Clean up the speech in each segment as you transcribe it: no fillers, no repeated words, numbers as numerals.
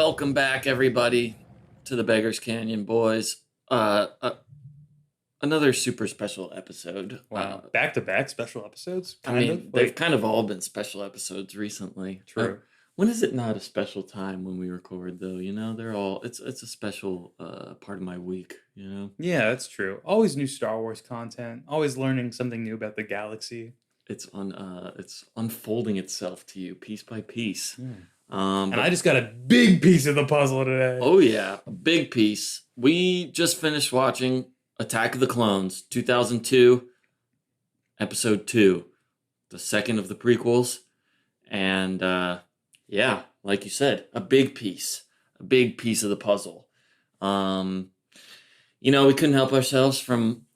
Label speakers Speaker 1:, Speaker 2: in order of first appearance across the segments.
Speaker 1: Welcome back, everybody, to the Beggars Canyon Boys. Uh, uh, Another super special episode.
Speaker 2: Wow. Back to back special episodes?
Speaker 1: They've kind of all been special episodes recently.
Speaker 2: True.
Speaker 1: When is it not a special time when we record, though? You know, they're all. It's a special part of my week. You know.
Speaker 2: Yeah, that's true. Always new Star Wars content. Always learning something new about the galaxy.
Speaker 1: It's unfolding itself to you piece by piece.
Speaker 2: And I just got a big piece of the puzzle today.
Speaker 1: Oh yeah, a big piece. We just finished watching Attack of the Clones, 2002, episode 2, the second of the prequels. And yeah, like you said, a big piece of the puzzle. We couldn't help ourselves from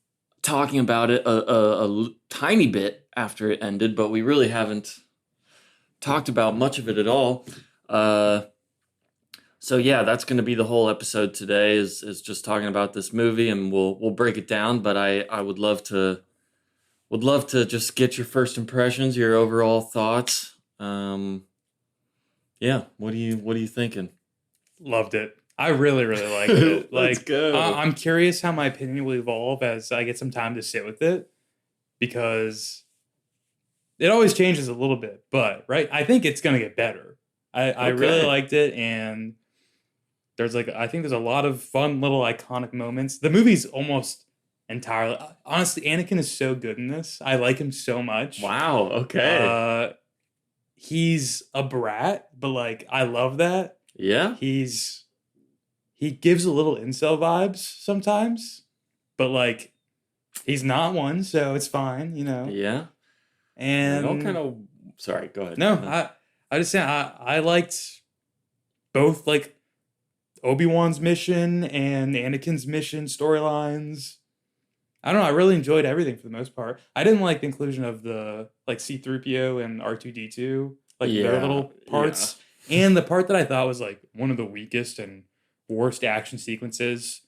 Speaker 1: talking about it a tiny bit after it ended, but we really haven't talked about much of it at all. So yeah, that's going to be the whole episode today is just talking about this movie, and we'll break it down. But I would love to just get your first impressions, your overall thoughts. Yeah, what are you thinking?
Speaker 2: Loved it. I really, really liked it.
Speaker 1: Let's go.
Speaker 2: I'm curious how my opinion will evolve as I get some time to sit with it, because it always changes a little bit. But right, I think it's going to get better. I really liked it, and I think there's a lot of fun little iconic moments. The movie's almost entirely, honestly, Anakin is so good in this. I like him so much.
Speaker 1: Wow. Okay.
Speaker 2: He's a brat, but I love that.
Speaker 1: Yeah.
Speaker 2: He gives a little incel vibes sometimes, but he's not one, so it's fine,
Speaker 1: Yeah.
Speaker 2: And
Speaker 1: sorry, go ahead.
Speaker 2: No, I just say I liked both Obi-Wan's mission and Anakin's mission storylines. I don't know, I really enjoyed everything for the most part. I didn't like the inclusion of the C-3PO and R2-D2, their little parts. Yeah. And the part that I thought was one of the weakest and worst action sequences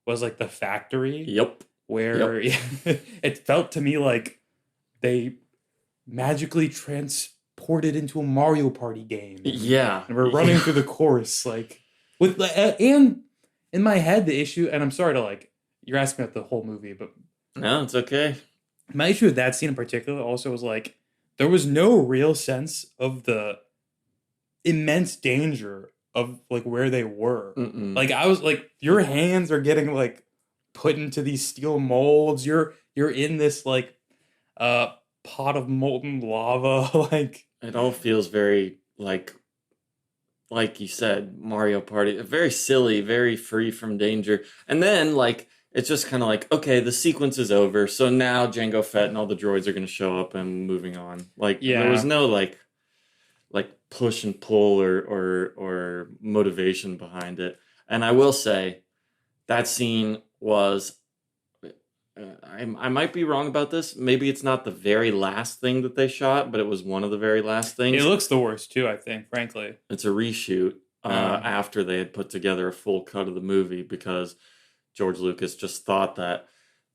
Speaker 2: was the factory.
Speaker 1: Yep.
Speaker 2: Where it felt to me like they magically transported into a Mario Party game.
Speaker 1: Yeah.
Speaker 2: And we're running through the course and in my head the issue, and I'm sorry to you're asking about the whole movie, but
Speaker 1: no, it's okay.
Speaker 2: My issue with that scene in particular also was there was no real sense of the immense danger of where they were.
Speaker 1: Mm-mm.
Speaker 2: I was your hands are getting put into these steel molds. You're in this pot of molten lava.
Speaker 1: It all feels very like you said, Mario Party, very silly, very free from danger. And then it's just kind of okay, the sequence is over, so now Jango Fett and all the droids are going to show up and moving on. There was no push and pull or motivation behind it. And I will say that scene was, I might be wrong about this. Maybe it's not the very last thing that they shot, but it was one of the very last things.
Speaker 2: It looks the worst too, I think, frankly.
Speaker 1: It's a reshoot after they had put together a full cut of the movie, because George Lucas just thought that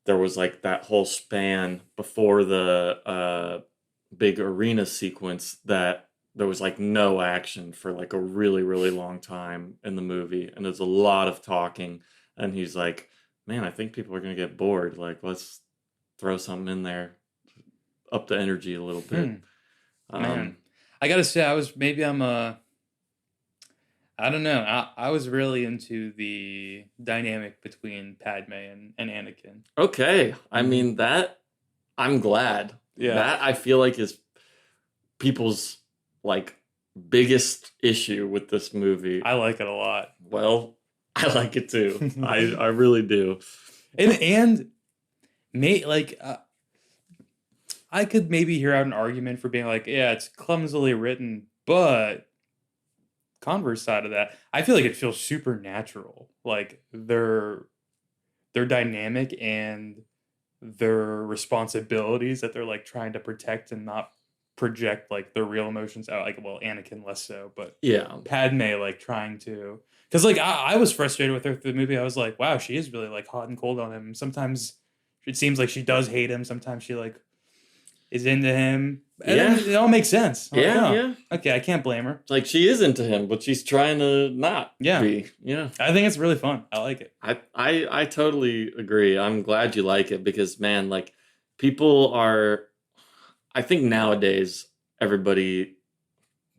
Speaker 1: there was that whole span before the big arena sequence that there was no action for a really, really long time in the movie. And there's a lot of talking. And he's like, man, I think people are going to get bored. Let's throw something in there, up the energy a little bit.
Speaker 2: Man, I got to say, I don't know. I was really into the dynamic between Padme and Anakin.
Speaker 1: Okay. I mean, that, I'm glad.
Speaker 2: Yeah.
Speaker 1: That I feel is people's biggest issue with this movie.
Speaker 2: I like it a lot.
Speaker 1: Well, I like it too. I really do.
Speaker 2: And I could maybe hear out an argument for being yeah, it's clumsily written, but converse side of that, I feel it feels supernatural. Their dynamic and their responsibilities that they're trying to protect and not project their real emotions out. Anakin less so, but
Speaker 1: yeah,
Speaker 2: Padme trying to, because I was frustrated with her through the movie. I was wow, she is really hot and cold on him. Sometimes it seems she does hate him. Sometimes she is into him. And
Speaker 1: Yeah,
Speaker 2: then it all makes sense. I'm like,
Speaker 1: yeah,
Speaker 2: oh,
Speaker 1: yeah.
Speaker 2: okay, I can't blame her.
Speaker 1: Like she is into him, but she's trying to not
Speaker 2: Yeah,
Speaker 1: be. Yeah.
Speaker 2: I think it's really fun. I like it.
Speaker 1: I totally agree. I'm glad you like it because man, like people are I think nowadays everybody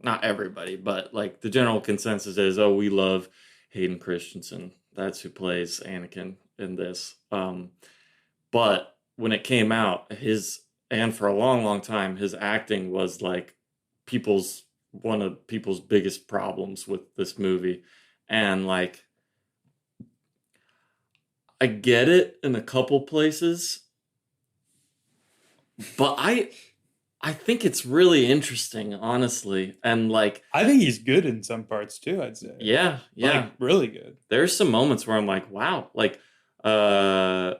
Speaker 1: not everybody, but like the general consensus is, oh, we love Hayden Christensen. That's who plays Anakin in this. But when it came out, and for a long, long time, his acting was like people's one of people's biggest problems with this movie. And like I get it in a couple places, but I think it's really interesting, honestly. And like
Speaker 2: I think he's good in some parts too. I'd say,
Speaker 1: yeah, yeah.
Speaker 2: like really good.
Speaker 1: There's some moments where I'm like, wow, like uh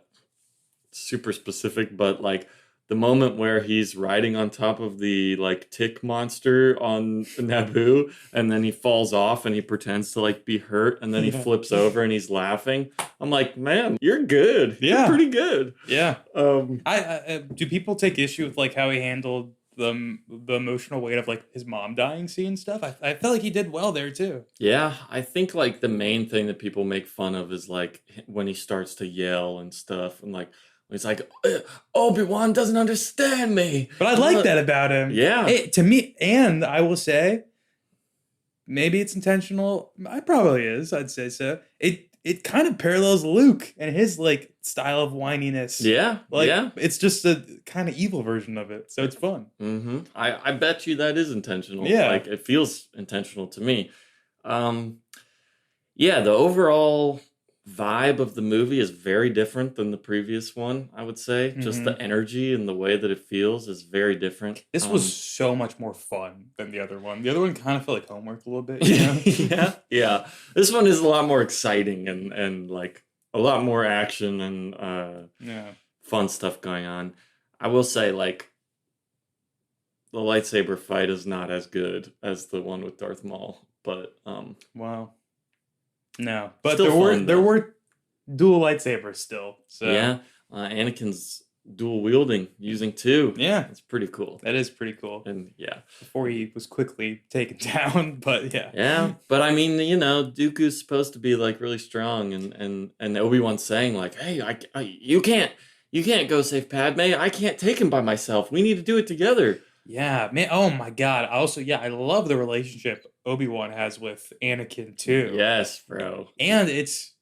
Speaker 1: super specific, but like the moment where he's riding on top of the like tick monster on Naboo and then he falls off and he pretends to like be hurt and then he
Speaker 2: Yeah.
Speaker 1: flips over and he's laughing. I'm like, man, you're good. You're
Speaker 2: Yeah.
Speaker 1: pretty good.
Speaker 2: Yeah.
Speaker 1: Um
Speaker 2: I do people take issue with like how he handled the emotional weight of like his mom dying scene stuff? I felt like he did well there too.
Speaker 1: yeah, I think like the main thing that people make fun of is like when he starts to yell and stuff and like he's like Obi-Wan doesn't understand me.
Speaker 2: But I like that about him.
Speaker 1: Yeah.
Speaker 2: To me, and I will say, maybe it's intentional. It probably is. I'd say so. It kind of parallels Luke and his like style of whininess.
Speaker 1: Yeah.
Speaker 2: Like
Speaker 1: yeah.
Speaker 2: it's just a kind of evil version of it. So it's fun.
Speaker 1: Mm-hmm. I bet you that is intentional.
Speaker 2: Yeah.
Speaker 1: Like it feels intentional to me. Yeah, the overall vibe of the movie is very different than the previous one, I would say. Just the energy and the way that it feels is very different.
Speaker 2: This was so much more fun than the other one. The other one kind of felt like homework a little bit. You know?
Speaker 1: yeah. Yeah. This one is a lot more exciting and like a lot more action and
Speaker 2: Yeah.
Speaker 1: fun stuff going on. I will say like the lightsaber fight is not as good as the one with Darth Maul, but
Speaker 2: Wow. No, but
Speaker 1: Still fun,
Speaker 2: there
Speaker 1: though.
Speaker 2: were dual lightsabers still. So
Speaker 1: yeah, Anakin's dual wielding using two.
Speaker 2: yeah,
Speaker 1: It's pretty cool.
Speaker 2: that is pretty cool.
Speaker 1: And yeah,
Speaker 2: Before he was quickly taken down, but yeah,
Speaker 1: yeah. But I mean, you know, Dooku's supposed to be like really strong, and Obi-Wan's saying like, "Hey, you can't go save Padme. I can't take him by myself. We need to do it together."
Speaker 2: yeah, man. Oh my god. Also, yeah, I love the relationship Obi-Wan has with Anakin too.
Speaker 1: Yes, bro.
Speaker 2: And it's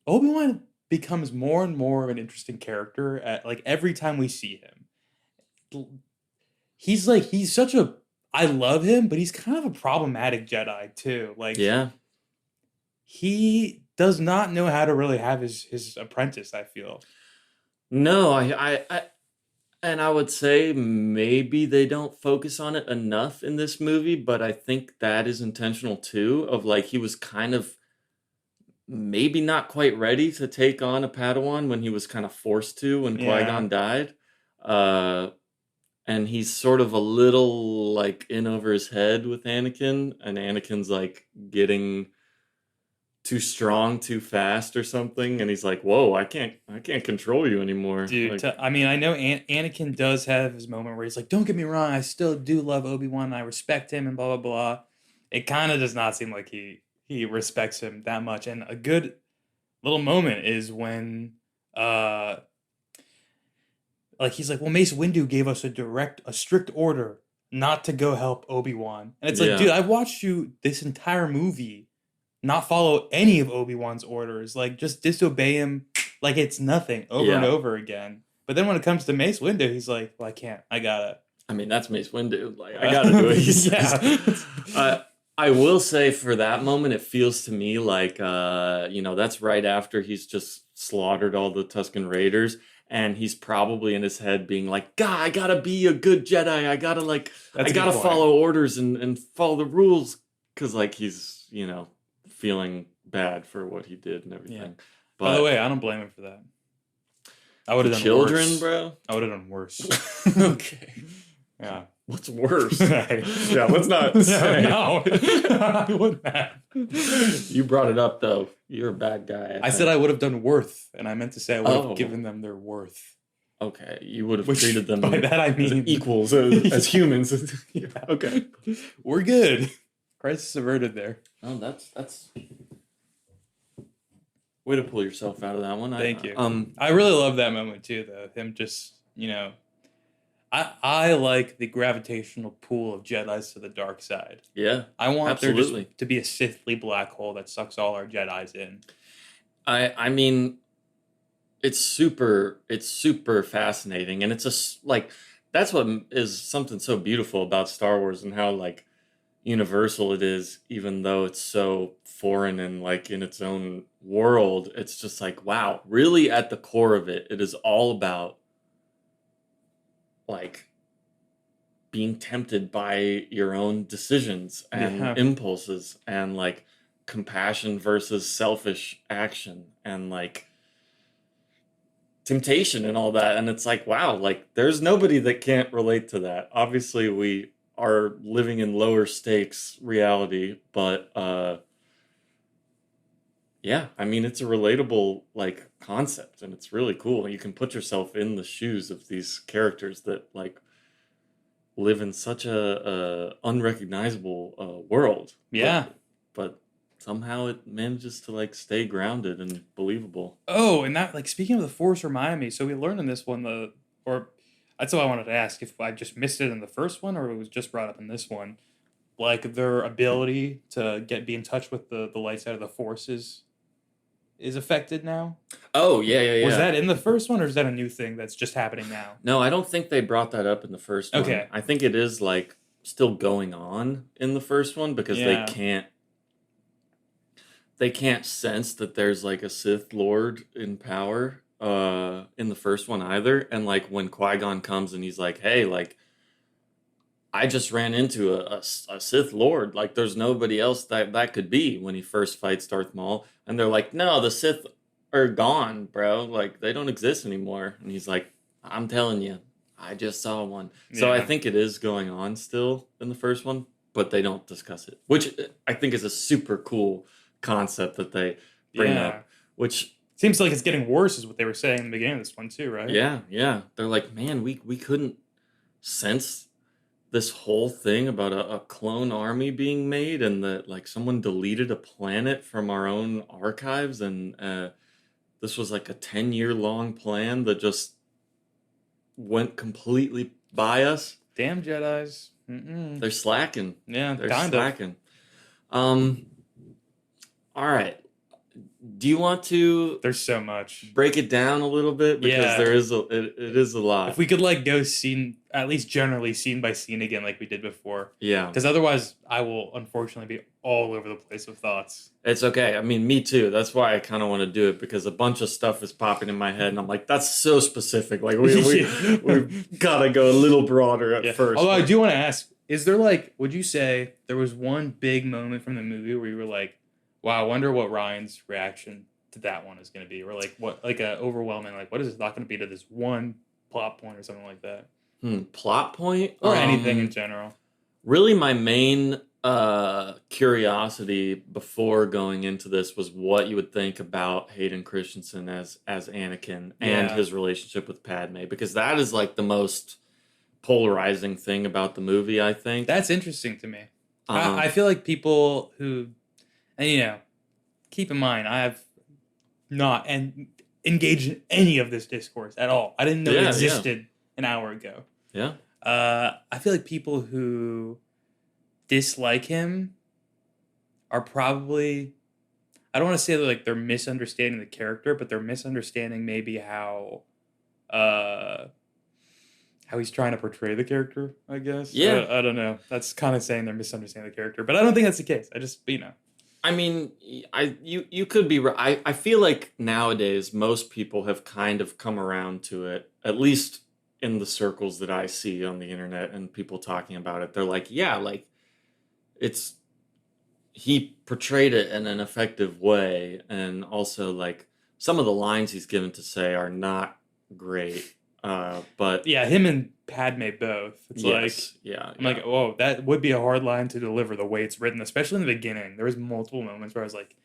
Speaker 2: Obi-Wan becomes more and more of an interesting character at like every time we see him. He's such a I love him, but he's kind of a problematic Jedi too. Like
Speaker 1: Yeah,
Speaker 2: he does not know how to really have his apprentice, I feel.
Speaker 1: no, and I would say maybe they don't focus on it enough in this movie, but I think that is intentional too. Of like he was kind of maybe not quite ready to take on a Padawan when he was kind of forced to when
Speaker 2: Yeah.
Speaker 1: Qui-Gon died. And he's sort of a little like in over his head with Anakin, and Anakin's like getting too strong too fast or something, and he's like, "Whoa, I can't control you anymore."
Speaker 2: Dude,
Speaker 1: Like,
Speaker 2: I mean, I know Anakin does have his moment where he's like, don't get me wrong, I still do love Obi-Wan and I respect him and blah, blah, blah. It kind of does not seem like he respects him that much. And a good little moment is when like he's like, well, Mace Windu gave us a strict order not to go help Obi-Wan. And it's like,
Speaker 1: Yeah.
Speaker 2: dude, I've watched you this entire movie not follow any of Obi-Wan's orders. Like, just disobey him like it's nothing over and
Speaker 1: Yeah.
Speaker 2: over again. But then when it comes to Mace Windu, he's like, well, I can't. I gotta.
Speaker 1: I mean, that's Mace Windu. Like, I gotta do it. He says. I will say for that moment, it feels to me like, that's right after he's just slaughtered all the Tusken Raiders. And he's probably in his head being like, God, I gotta be a good Jedi. I gotta
Speaker 2: That's a good point.
Speaker 1: follow orders and follow the rules. Cause like he's, feeling bad for what he did and everything.
Speaker 2: Yeah.
Speaker 1: But
Speaker 2: By the way, I don't blame him for that. I would have done
Speaker 1: children,
Speaker 2: worse.
Speaker 1: bro.
Speaker 2: I would have done worse.
Speaker 1: Okay.
Speaker 2: Yeah.
Speaker 1: What's worse?
Speaker 2: Yeah,
Speaker 1: let's not say.
Speaker 2: No, I wouldn't have.
Speaker 1: You brought it up though. You're a bad guy.
Speaker 2: I said I would have done worth, and I meant to say I would
Speaker 1: Oh.
Speaker 2: have given them their worth.
Speaker 1: Okay, you would have
Speaker 2: Which
Speaker 1: treated them
Speaker 2: by that I
Speaker 1: as
Speaker 2: mean
Speaker 1: equals, as humans.
Speaker 2: yeah.
Speaker 1: Okay.
Speaker 2: We're good. Crisis averted there.
Speaker 1: Oh, that's way to pull yourself out of that one.
Speaker 2: Thank you. I really love that moment too, though. Him just, I like the gravitational pull of Jedi's to the dark side.
Speaker 1: Yeah,
Speaker 2: I want there
Speaker 1: absolutely.
Speaker 2: just to be a Sithly black hole that sucks all our Jedi's in.
Speaker 1: I mean, it's super fascinating, and like that's what is something so beautiful about Star Wars and how like universal it is, even though it's so foreign and like in its own world. It's just like, wow, really at the core of it, it is all about like being tempted by your own decisions and
Speaker 2: Yeah.
Speaker 1: impulses and like compassion versus selfish action and like temptation and all that. And it's like, wow, like there's nobody that can't relate to that. Obviously we are living in lower stakes reality, but yeah, I mean it's a relatable like concept, and it's really cool. You can put yourself in the shoes of these characters that like live in such a unrecognizable world,
Speaker 2: Yeah.
Speaker 1: but somehow it manages to like stay grounded and believable.
Speaker 2: Oh, and that, like, speaking of the Force reminded me, so we learned in this one, or that's what I wanted to ask, if I just missed it in the first one or it was just brought up in this one. Like, their ability to be in touch with the light side of the Force is affected now.
Speaker 1: Oh yeah, yeah,
Speaker 2: Was
Speaker 1: yeah.
Speaker 2: that in the first one, or is that a new thing that's just happening now?
Speaker 1: No, I don't think they brought that up in the first one.
Speaker 2: Okay.
Speaker 1: I think it is like still going on in the first one because
Speaker 2: Yeah.
Speaker 1: they can't sense that there's like a Sith Lord in power in the first one either. And like when Qui-Gon comes and he's like, "Hey, like I just ran into a Sith Lord. Like there's nobody else that could be," when he first fights Darth Maul. And they're like, "No, the Sith are gone, bro. Like they don't exist anymore." And he's like, "I'm telling you, I just saw one." So I
Speaker 2: Yeah.
Speaker 1: think it is going on still in the first one, but they don't discuss it, which I think is a super cool concept that they bring
Speaker 2: Yeah.
Speaker 1: up. Which
Speaker 2: Seems like it's getting worse, is what they were saying in the beginning of this one, too, right?
Speaker 1: yeah, yeah, they're like, "Man, we couldn't sense this whole thing about a clone army being made, and that like someone deleted a planet from our own archives, and this was like a 10-year long plan that just went completely by us."
Speaker 2: Damn Jedi's. Mm-mm.
Speaker 1: They're slacking.
Speaker 2: Yeah,
Speaker 1: They're
Speaker 2: kind of.
Speaker 1: slacking. Um, all right. Do you want to
Speaker 2: There's so much.
Speaker 1: break it down a little bit, because
Speaker 2: Yeah.
Speaker 1: there is it is a lot.
Speaker 2: If we could like go scene, at least generally scene by scene again, like we did before,
Speaker 1: Yeah,
Speaker 2: because otherwise I will unfortunately be all over the place with thoughts.
Speaker 1: it's okay. I mean, me too. That's why I kind of want to do it, because a bunch of stuff is popping in my head, and I'm like, that's so specific. Like we've got to go a little broader at
Speaker 2: Yeah.
Speaker 1: first.
Speaker 2: Although I do want to ask, is there like, would you say there was one big moment from the movie where you were like, wow, I wonder what Ryan's reaction to that one is going to be, or like what, like a overwhelming, like what is it not going to be to this one plot point or something like that,
Speaker 1: Plot point
Speaker 2: or anything in general.
Speaker 1: Really, my main curiosity before going into this was what you would think about Hayden Christensen as Anakin and
Speaker 2: Yeah.
Speaker 1: his relationship with Padme, because that is like the most polarizing thing about the movie, I think.
Speaker 2: That's interesting to me.
Speaker 1: Um,
Speaker 2: I feel like people who, and keep in mind, I have not engaged in any of this discourse at all. I didn't know it
Speaker 1: Yeah,
Speaker 2: existed an hour ago.
Speaker 1: yeah.
Speaker 2: I feel like people who dislike him are probably, I don't want to say that like they're misunderstanding the character, but they're misunderstanding maybe how he's trying to portray the character, I guess.
Speaker 1: Yeah.
Speaker 2: I don't know. That's kind of saying they're misunderstanding the character, but I don't think that's the case. I just,
Speaker 1: I mean, you could be right. I feel like nowadays most people have kind of come around to it, at least in the circles that I see on the internet and people talking about it. They're like, yeah, like he portrayed it in an effective way, and also like some of the lines he's given to say are not great. But
Speaker 2: yeah, him and Padme both. It's
Speaker 1: yes,
Speaker 2: like,
Speaker 1: yeah,
Speaker 2: I'm like, oh, that would be a hard line to deliver the way it's written, especially in the beginning. There was multiple moments where I was like,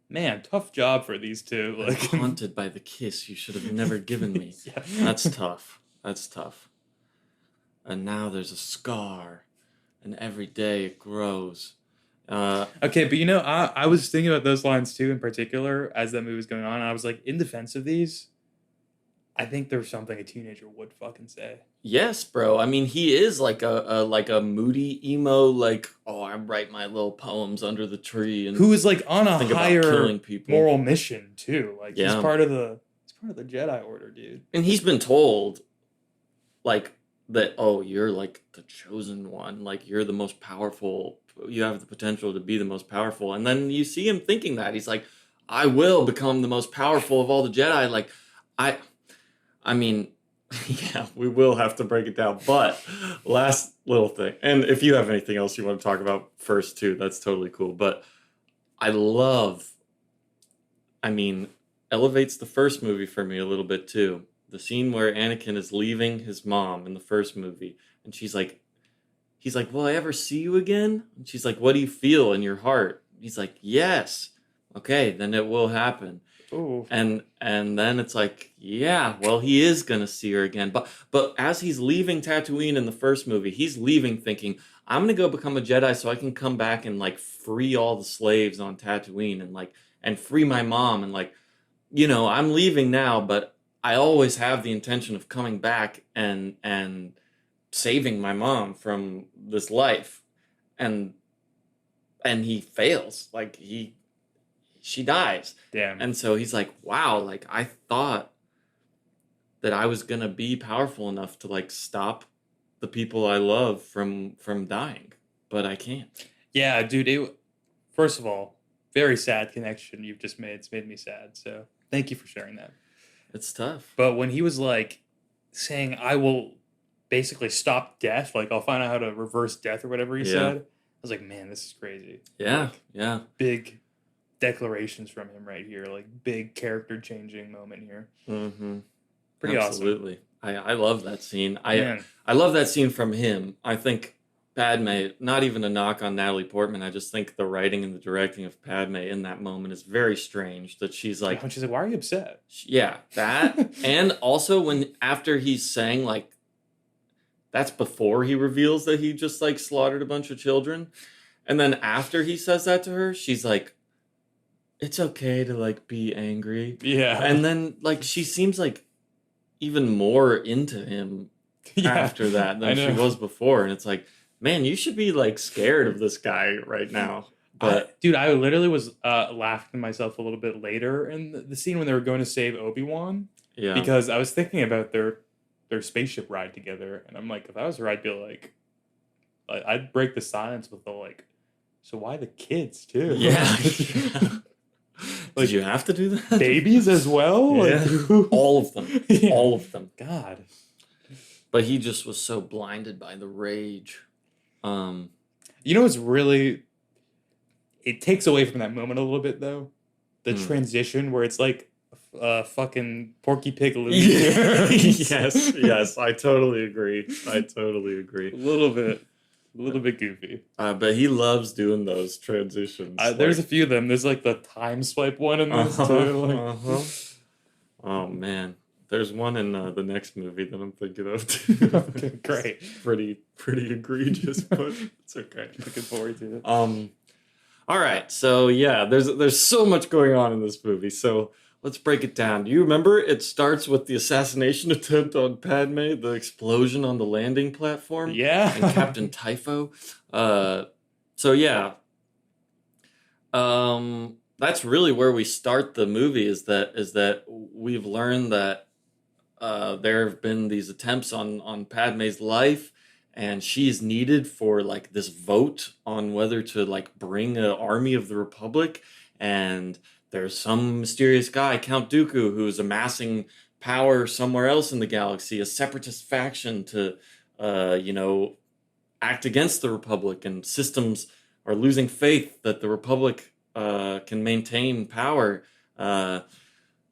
Speaker 2: man, tough job for these two.
Speaker 1: I'm
Speaker 2: Like,
Speaker 1: haunted by the kiss you should have never given me.
Speaker 2: yeah.
Speaker 1: That's tough. That's tough. And now there's a scar, and every day it grows. Uh,
Speaker 2: Okay, but you know, I was thinking about those lines too in particular as that movie was going on. And I was like, in defense of these, I think there's something a teenager would fucking say.
Speaker 1: yes, bro. I mean, he is like a moody emo, like, oh, I write my little poems under the tree and
Speaker 2: Who is like on a
Speaker 1: think about
Speaker 2: higher
Speaker 1: killing people.
Speaker 2: moral mission too. Like
Speaker 1: Yeah.
Speaker 2: he's part of the Jedi Order, dude.
Speaker 1: And he's been told, like, that, oh, you're like the chosen one, like you're the most powerful, you have the potential to be the most powerful. And then you see him thinking that he's like, I will become the most powerful of all the Jedi. Like, I mean, yeah, we will have to break it down. But last little thing, and if you have anything else you want to talk about first too, that's totally cool. But I love, I mean, elevates the first movie for me a little bit too. The scene where Anakin is leaving his mom in the first movie, and he's like, will I ever see you again? And she's like, what do you feel in your heart? He's like, yes. Okay, then it will happen.
Speaker 2: Ooh.
Speaker 1: And then it's like, yeah, well, he is gonna see her again. But as he's leaving Tatooine in the first movie, he's leaving thinking, I'm gonna go become a Jedi so I can come back and like free all the slaves on Tatooine and like and free my mom and like, you know, I'm leaving now, but I always have the intention of coming back and saving my mom from this life. And he fails. Like she dies.
Speaker 2: Damn.
Speaker 1: And so he's like, wow, like I thought that I was going to be powerful enough to like stop the people I love from dying, but I can't.
Speaker 2: Yeah, dude, first of all, very sad connection you've just made. It's made me sad. So, thank you for sharing that.
Speaker 1: It's tough.
Speaker 2: But when he was like saying, I will basically stop death, like I'll find out how to reverse death or whatever he said, I was like, man, this is crazy.
Speaker 1: Yeah,
Speaker 2: like,
Speaker 1: yeah.
Speaker 2: Big declarations from him right here, like big character changing moment here.
Speaker 1: Mm-hmm.
Speaker 2: Pretty
Speaker 1: Absolutely.
Speaker 2: awesome.
Speaker 1: I love that scene.
Speaker 2: Man.
Speaker 1: I love that scene from him. I think Padme, not even a knock on Natalie Portman, I just think the writing and the directing of Padme in that moment is very strange. That she's like,
Speaker 2: When she's like, why are you upset?
Speaker 1: yeah, that. And also when after he's saying like, that's before he reveals that he just like slaughtered a bunch of children. And then after he says that to her, she's like, it's okay to like be angry.
Speaker 2: Yeah.
Speaker 1: And then like she seems like even more into him after that than she was before. And it's like, man, you should be like scared of this guy right now. But
Speaker 2: dude, I literally was laughing to myself a little bit later in the scene when they were going to save Obi-Wan.
Speaker 1: Yeah.
Speaker 2: Because I was thinking about their spaceship ride together, and I'm like, if I was her, I'd be like, I'd break the silence with the like, so why the kids too?
Speaker 1: Yeah.
Speaker 2: Like,
Speaker 1: did you have to do that?
Speaker 2: Babies as well?
Speaker 1: Yeah.
Speaker 2: Like,
Speaker 1: all of them.
Speaker 2: Yeah.
Speaker 1: All of them.
Speaker 2: God.
Speaker 1: But he just was so blinded by the rage.
Speaker 2: You know what's really... It takes away from that moment a little bit, though. The transition where it's like fucking Porky Pig Luke.
Speaker 1: Yes, I totally agree. A
Speaker 2: little bit goofy.
Speaker 1: But he loves doing those transitions.
Speaker 2: There's a few of them. There's like the time swipe one in this too. Like...
Speaker 1: Oh man, there's one in the next movie that I'm thinking of too.
Speaker 2: Okay, great.
Speaker 1: It's pretty egregious, but it's okay.
Speaker 2: Looking forward to it.
Speaker 1: All right, so yeah, there's so much going on in this movie. So let's break it down. Do you remember it starts with the assassination attempt on Padme, the explosion on the landing platform?
Speaker 2: Yeah.
Speaker 1: And Captain Typho. So yeah. That's really where we start the movie is that we've learned that there have been these attempts on Padme's life, and she's needed for like this vote on whether to like bring an army of the Republic, and there's some mysterious guy, Count Dooku, who's amassing power somewhere else in the galaxy, a separatist faction to, act against the Republic, and systems are losing faith that the Republic can maintain power.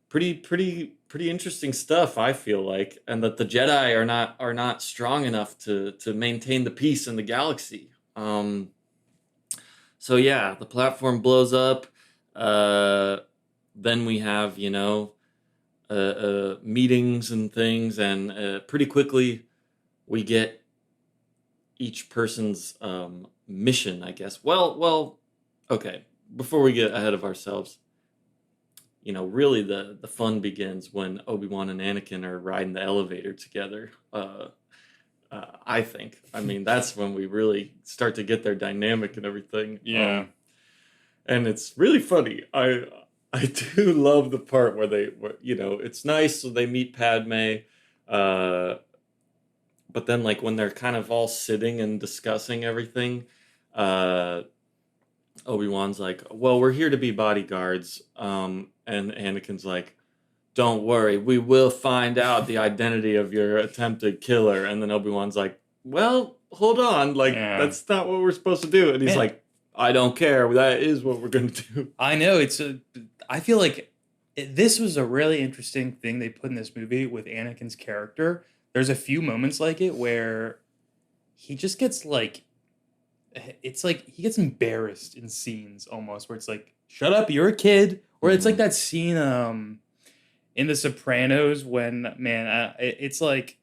Speaker 1: Pretty interesting stuff, I feel like, and that the Jedi are not strong enough to maintain the peace in the galaxy. So yeah, the platform blows up. Uh, then we have, meetings and things, and pretty quickly we get each person's mission, I guess. Well, okay. Before we get ahead of ourselves, really the fun begins when Obi-Wan and Anakin are riding the elevator together. I think. I mean, that's when we really start to get their dynamic and everything.
Speaker 2: Yeah.
Speaker 1: And it's really funny. I do love the part where it's nice so they meet Padme, uh, but then like when they're kind of all sitting and discussing everything, uh, Obi-Wan's like, "Well, we're here to be bodyguards," and Anakin's like, "Don't worry, we will find out the identity of your attempted killer." And then Obi-Wan's like, "Well, hold on, like
Speaker 2: Yeah.
Speaker 1: that's not what we're supposed to do." And he's
Speaker 2: Man.
Speaker 1: like, "I don't care. That is what we're going to do."
Speaker 2: I know I feel like this was a really interesting thing they put in this movie with Anakin's character. There's a few moments like it where he just gets like, it's like he gets embarrassed in scenes almost where it's like, shut up, you're a kid. Or it's like that scene in The Sopranos when, man, it's like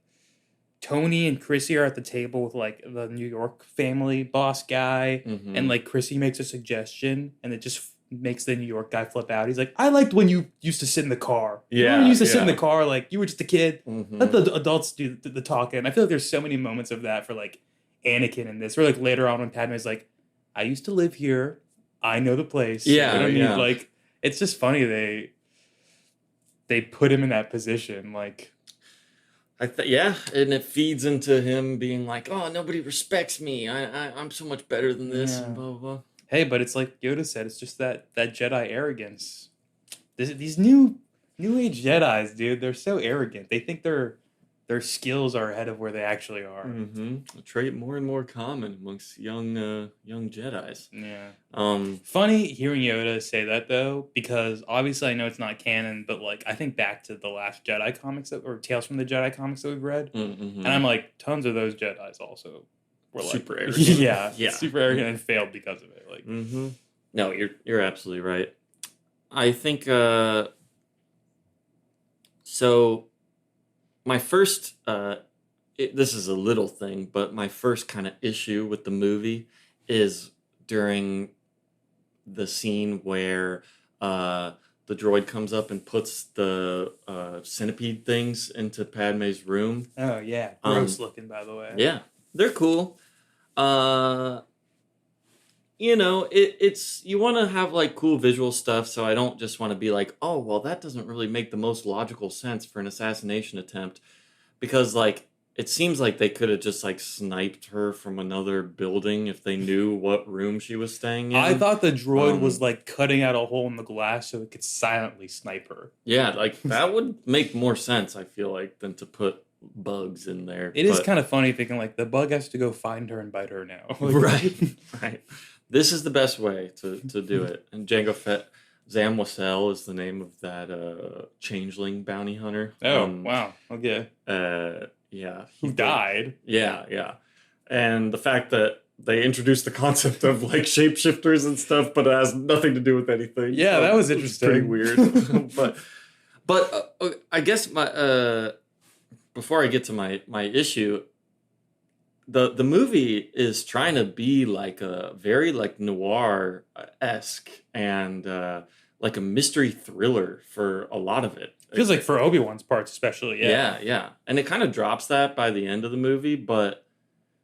Speaker 2: Tony and Chrissy are at the table with like the New York family boss guy, and like Chrissy makes a suggestion and it just makes the New York guy flip out. He's like, "I liked when you used to sit in the car.
Speaker 1: Yeah,
Speaker 2: you used to sit in
Speaker 1: yeah.
Speaker 2: the car like you were just a kid. Let the adults do the talking." I feel like there's so many moments of that for like Anakin in this, or like later on when Padme's like, "I used to live here. I know the place.
Speaker 1: Yeah,
Speaker 2: I don't
Speaker 1: yeah.
Speaker 2: need like." It's just funny they put him in that position, like.
Speaker 1: Yeah, and it feeds into him being like, "Oh, nobody respects me. I'm so much better than this," and blah blah blah.
Speaker 2: Hey, but it's like Yoda said, it's just that Jedi arrogance. These new age Jedis, dude, they're so arrogant. They think their skills are ahead of where they actually are.
Speaker 1: A trait more and more common amongst young Jedis.
Speaker 2: Yeah.
Speaker 1: Funny
Speaker 2: hearing Yoda say that though, because obviously I know it's not canon, but like I think back to the last Jedi comics or Tales from the Jedi comics that we've read, and I'm like, tons of those Jedis also were like
Speaker 1: super arrogant.
Speaker 2: yeah, super arrogant and failed because of it. Like,
Speaker 1: no, you're absolutely right. I think so. My first, this is a little thing, but my first kind of issue with the movie is during the scene where the droid comes up and puts the centipede things into Padme's room.
Speaker 2: Oh yeah, gross looking, by the way.
Speaker 1: Yeah, they're cool. It's you want to have like cool visual stuff, so I don't just want to be like, oh, well, that doesn't really make the most logical sense for an assassination attempt, because like it seems like they could have just like sniped her from another building if they knew what room she was staying in.
Speaker 2: I thought the droid was like cutting out a hole in the glass so it could silently snipe her.
Speaker 1: Yeah, like that would make more sense, I feel like, than to put bugs in there.
Speaker 2: It is kind of funny thinking like the bug has to go find her and bite her now.
Speaker 1: Right. This is the best way to do it. And Jango Fett Zam Wassell is the name of that changeling bounty hunter.
Speaker 2: Oh, wow. Okay.
Speaker 1: Yeah.
Speaker 2: Who died.
Speaker 1: Yeah. And the fact that they introduced the concept of like shapeshifters and stuff, but it has nothing to do with anything.
Speaker 2: Yeah, that was interesting.
Speaker 1: Pretty weird. but I guess before I get to my issue, the movie is trying to be like a very like noir-esque and like a mystery thriller for a lot of it.
Speaker 2: Feels like for Obi-Wan's parts especially,
Speaker 1: Yeah. And it kind of drops that by the end of the movie, but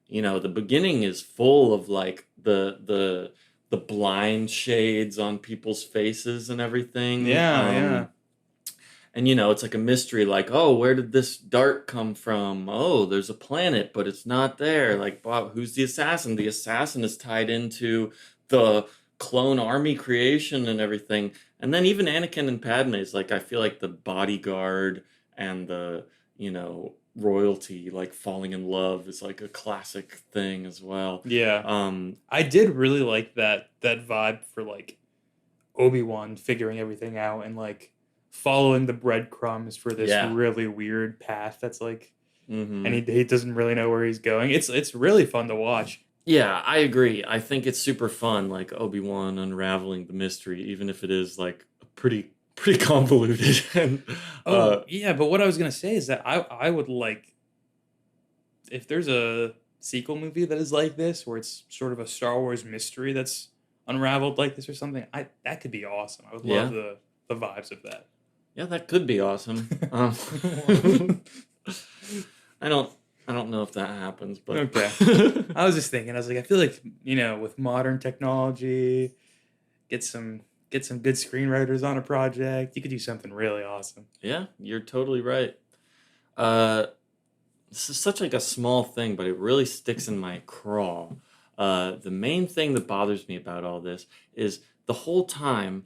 Speaker 1: the beginning is full of like the blind shades on people's faces and everything.
Speaker 2: Yeah.
Speaker 1: And it's like a mystery, like, oh, where did this dart come from? Oh, there's a planet, but it's not there. Like, wow, who's the assassin? The assassin is tied into the clone army creation and everything. And then even Anakin and Padme is like, I feel like the bodyguard and the, royalty, like falling in love is like a classic thing as well.
Speaker 2: Yeah. I did really like that vibe for like Obi-Wan figuring everything out and like following the breadcrumbs for this really weird path that's like, and he doesn't really know where he's going. It's really fun to watch.
Speaker 1: Yeah, I agree. I think it's super fun, like Obi-Wan unraveling the mystery, even if it is like pretty convoluted. And
Speaker 2: Oh yeah, but what I was gonna say is that I would like if there's a sequel movie that is like this, where it's sort of a Star Wars mystery that's unraveled like this or something. I That could be awesome. I would love
Speaker 1: yeah,
Speaker 2: the vibes of that.
Speaker 1: yeah, that could be awesome. I don't I don't know if that happens, but
Speaker 2: Okay. I was just thinking, I was like, I feel like, with modern technology, get some get some good screenwriters on a project, you could do something really awesome.
Speaker 1: yeah, you're totally right. Uh, this is such like a small thing, but it really sticks in my craw. The main thing that bothers me about all this is the whole time,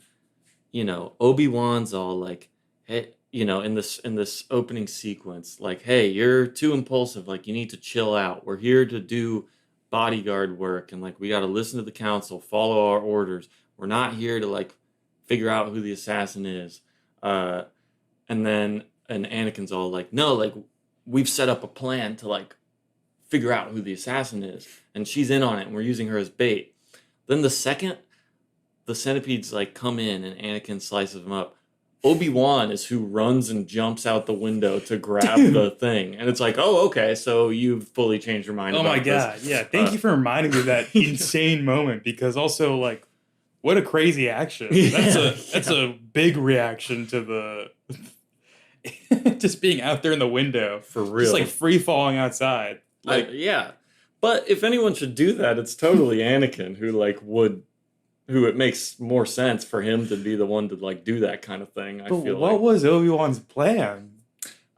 Speaker 1: Obi-Wan's all like, hey, in this opening sequence, like, hey, you're too impulsive, like you need to chill out. We're here to do bodyguard work and like we got to listen to the council, follow our orders. We're not here to like figure out who the assassin is. Uh and Anakin's all like, no, like we've set up a plan to like figure out who the assassin is, and she's in on it, and we're using her as bait. Then the second the centipedes like come in and Anakin slices them up, Obi-Wan is who runs and jumps out the window to grab the thing, and it's like, oh, okay, so you've fully changed your mind
Speaker 2: Oh my
Speaker 1: about this.
Speaker 2: god, yeah. Thank you for reminding me of that
Speaker 1: Yeah.
Speaker 2: insane moment because also like what a crazy action.
Speaker 1: Yeah,
Speaker 2: That's a big reaction to the just being out there in the window.
Speaker 1: for
Speaker 2: Just
Speaker 1: real.
Speaker 2: like free falling outside. Like
Speaker 1: Yeah, but if anyone should do that, it's totally Anakin who like would who it makes more sense for him to be the one to like do that kind of thing. I
Speaker 2: but
Speaker 1: feel
Speaker 2: what
Speaker 1: like
Speaker 2: was Obi-Wan's plan?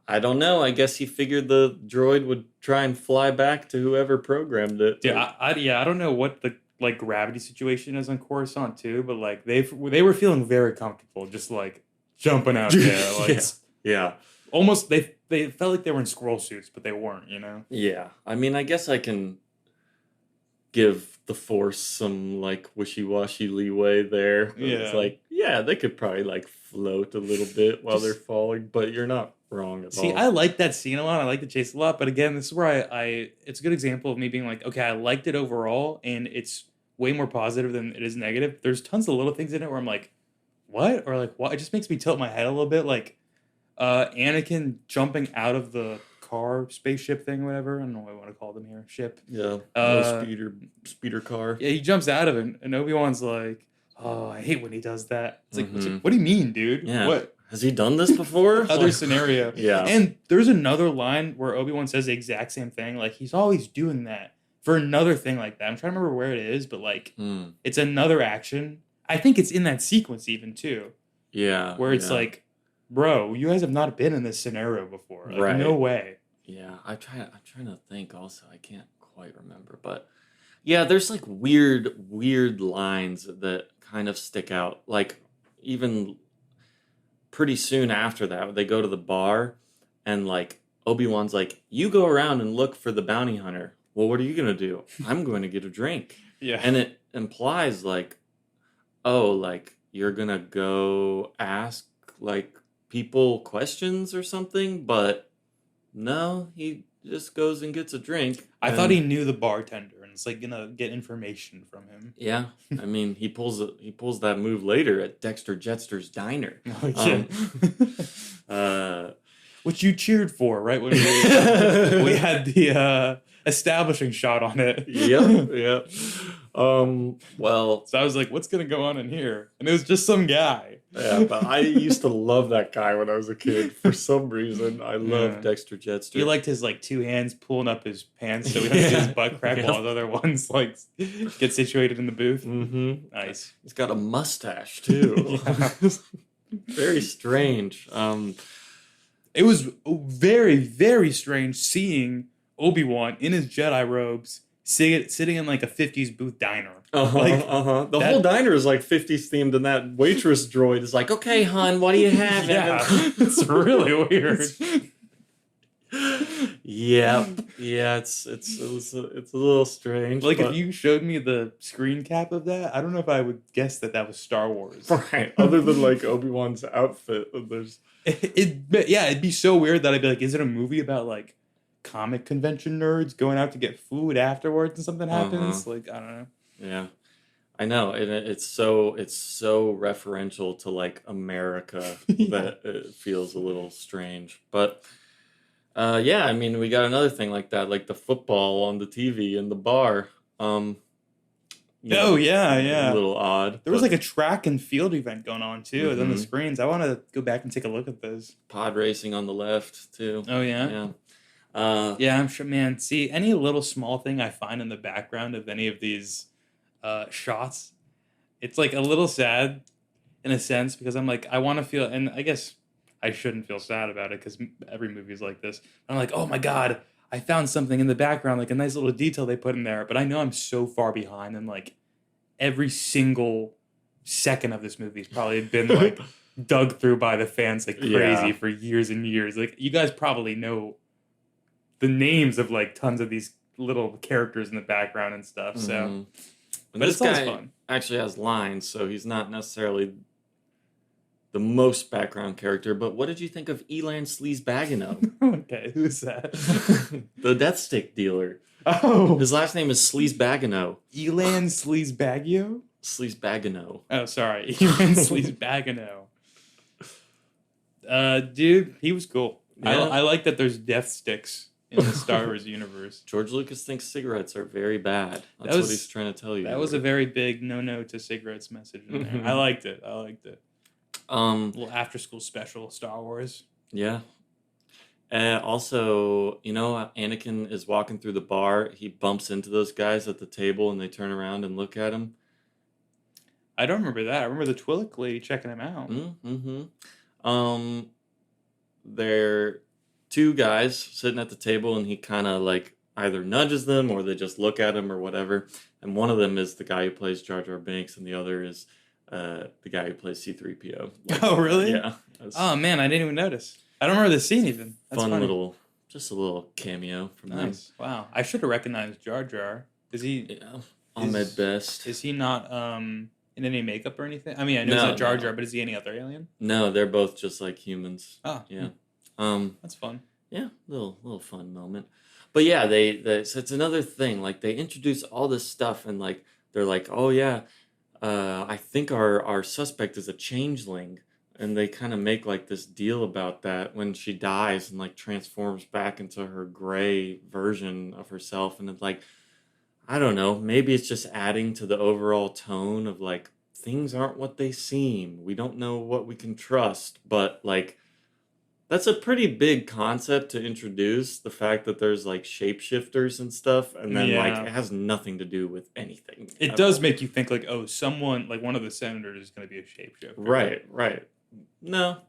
Speaker 1: I don't know. I guess he figured the droid would try and fly back to whoever programmed it.
Speaker 2: Yeah, I don't know what the like gravity situation is on Coruscant too, but like they were feeling very comfortable just like jumping out there. Like
Speaker 1: Yeah. Yeah.
Speaker 2: almost they felt like they were in scroll suits, but they weren't, you know?
Speaker 1: Yeah. I mean, I guess I can give the Force some like wishy-washy leeway there. It's
Speaker 2: Yeah.
Speaker 1: like, yeah, they could probably like float a little bit while they're
Speaker 2: Just
Speaker 1: falling, but you're not wrong at
Speaker 2: see,
Speaker 1: all.
Speaker 2: I like that scene a lot. I like the chase a lot, but again, this is where I it's a good example of me being like, okay, I liked it overall, and it's way more positive than it is negative. There's tons of little things in it where I'm like, what? Or like what? It just makes me tilt my head a little bit. Like Anakin jumping out of the car, spaceship thing, whatever. I don't know what I want to call them here. Ship.
Speaker 1: Yeah. No
Speaker 2: Uh
Speaker 1: speeder car.
Speaker 2: yeah, he jumps out of it, and Obi-Wan's like, oh, I hate when he does that. It's
Speaker 1: Mhm.
Speaker 2: like, what do you mean, dude?
Speaker 1: Yeah.
Speaker 2: What?
Speaker 1: Has he done this before?
Speaker 2: Other
Speaker 1: Like-
Speaker 2: scenario.
Speaker 1: Yeah.
Speaker 2: And there's another line where Obi-Wan says the exact same thing. Like he's always doing that for another thing like that. I'm trying to remember where it is, but like
Speaker 1: Hmm.
Speaker 2: it's another action. I think it's in that sequence even too,
Speaker 1: Yeah.
Speaker 2: where it's
Speaker 1: yeah.
Speaker 2: like, bro, you guys have not been in this scenario before. Like,
Speaker 1: Right.
Speaker 2: no way.
Speaker 1: Yeah, I'm trying to think also. I can't quite remember, but yeah, there's like weird lines that kind of stick out. Like even pretty soon after that, they go to the bar and like Obi-Wan's like, "You go around and look for the bounty hunter." Well, what are you going to do? I'm going to get a drink.
Speaker 2: Yeah.
Speaker 1: And it implies like, oh, like you're going to go ask like people questions or something, but no, he just goes and gets a drink.
Speaker 2: I
Speaker 1: and-
Speaker 2: thought he knew the bartender and it's like gonna get information from him.
Speaker 1: Yeah, I mean, he pulls that move later at Dexter Jettster's diner.
Speaker 2: Oh, yeah.
Speaker 1: Uh,
Speaker 2: Which you cheered for, right? When we had the establishing shot on it.
Speaker 1: yep. Well,
Speaker 2: So I was like, what's going to go on in here? And it was just some guy.
Speaker 1: yeah, but I used to love that guy when I was a kid. For some reason, I love
Speaker 2: Yeah.
Speaker 1: Dexter Jettster.
Speaker 2: He liked his like two hands pulling up his pants so he doesn't get his butt crack
Speaker 1: Yeah.
Speaker 2: while the other ones like get situated in the booth.
Speaker 1: Mm-hmm.
Speaker 2: Nice.
Speaker 1: He's got a mustache too.
Speaker 2: Yeah.
Speaker 1: Very strange.
Speaker 2: It was very, very strange seeing Obi-Wan in his Jedi robes sitting in like a 50s booth diner. Like,
Speaker 1: The
Speaker 2: that-
Speaker 1: whole diner is like 50s themed, and that waitress droid is like, "Okay, hon, what do you have?"
Speaker 2: Yeah, it's really weird.
Speaker 1: Yeah, it's a little strange.
Speaker 2: Like
Speaker 1: but,
Speaker 2: if you showed me the screen cap of that, I don't know if I would guess that was Star Wars.
Speaker 1: right, other than like Obi-Wan's outfit, there's
Speaker 2: It'd be so weird that I'd be like, is it a movie about like comic convention nerds going out to get food afterwards and something
Speaker 1: Uh-huh.
Speaker 2: happens. Like, I don't know.
Speaker 1: Yeah. I know, and it's so referential to like America
Speaker 2: Yeah.
Speaker 1: that it feels a little strange. But yeah, I mean, we got another thing like that, like the football on the TV in the bar. Um,
Speaker 2: Oh yeah,
Speaker 1: a
Speaker 2: yeah.
Speaker 1: little odd,
Speaker 2: There was like
Speaker 1: but
Speaker 2: a track and field event going on too on the
Speaker 1: hmm
Speaker 2: screens. I want to go back and take a look at those.
Speaker 1: pod racing on the left too.
Speaker 2: Oh yeah.
Speaker 1: Yeah. Uh,
Speaker 2: Yeah, I'm sure, man. See, any little small thing I find in the background of any of these shots, it's like a little sad in a sense because I'm like, I want to feel, and I guess I shouldn't feel sad about it because every movie is like this. I'm like, oh my god, I found something in the background, like a nice little detail they put in there, but I know I'm so far behind, and like every single second of this movie's probably been like dug through by the fans like crazy
Speaker 1: yeah.
Speaker 2: for years and years. Like you guys probably know the names of like tons of these little characters in the background and stuff. So,
Speaker 1: hmm And
Speaker 2: but
Speaker 1: this
Speaker 2: it's always
Speaker 1: guy
Speaker 2: fun.
Speaker 1: actually has lines, so he's not necessarily the most background character. But what did you think of Elan Sleaze-Bagano,
Speaker 2: Okay, who's that?
Speaker 1: the death stick dealer?
Speaker 2: Oh,
Speaker 1: His last name is Sleaze-Bagano.
Speaker 2: Elan Sleaze-Bagio?
Speaker 1: Sleaze-Bagano.
Speaker 2: Oh, sorry, Elan Sleaze-Bagano. Dude, he was cool.
Speaker 1: Yeah.
Speaker 2: I like that there's death sticks in the Star Wars universe.
Speaker 1: George Lucas thinks cigarettes are very bad. That's
Speaker 2: was-
Speaker 1: what he's trying to tell you.
Speaker 2: That was a very big no to cigarettes message in there. I liked it. A little after school special Star Wars.
Speaker 1: Yeah. Also, Anakin is walking through the bar. He bumps into those guys at the table, and they turn around and look at him.
Speaker 2: I don't remember that. I remember the Twi'lek lady checking him out.
Speaker 1: Mm-hmm. They're two guys sitting at the table, and he kind of like either nudges them or they just look at him or whatever. And one of them is the guy who plays Jar Jar Binks, and the other is the guy who plays C-3PO.
Speaker 2: Oh, really?
Speaker 1: Yeah.
Speaker 2: Oh man, I didn't even notice. I don't remember the scene even. That's
Speaker 1: Fun
Speaker 2: funny.
Speaker 1: just a little cameo from
Speaker 2: Nice. Wow. I should have recognized Jar Jar. Is he?
Speaker 1: them. Yeah. Ahmed Best.
Speaker 2: Is he not in any makeup or anything? I mean, I know he's
Speaker 1: No,
Speaker 2: not Jar
Speaker 1: no.
Speaker 2: Jar, but is he any other alien?
Speaker 1: No, they're both just like humans.
Speaker 2: Oh,
Speaker 1: Yeah.
Speaker 2: that's fun.
Speaker 1: Yeah, little fun moment. But yeah, so it's another thing. Like they introduce all this stuff, and like they're like, oh yeah, I think our suspect is a changeling, and they kind of make like this deal about that when she dies and like transforms back into her gray version of herself, and it's like, I don't know, maybe it's just adding to the overall tone of like things aren't what they seem. We don't know what we can trust, but like that's a pretty big concept to introduce, the fact that there's like shapeshifters and stuff, and then like
Speaker 2: Yeah.
Speaker 1: it has nothing to do with anything.
Speaker 2: It
Speaker 1: at
Speaker 2: does
Speaker 1: all.
Speaker 2: make you think like, oh, someone like one of the senators is going to be a shapeshifter.
Speaker 1: Right. No.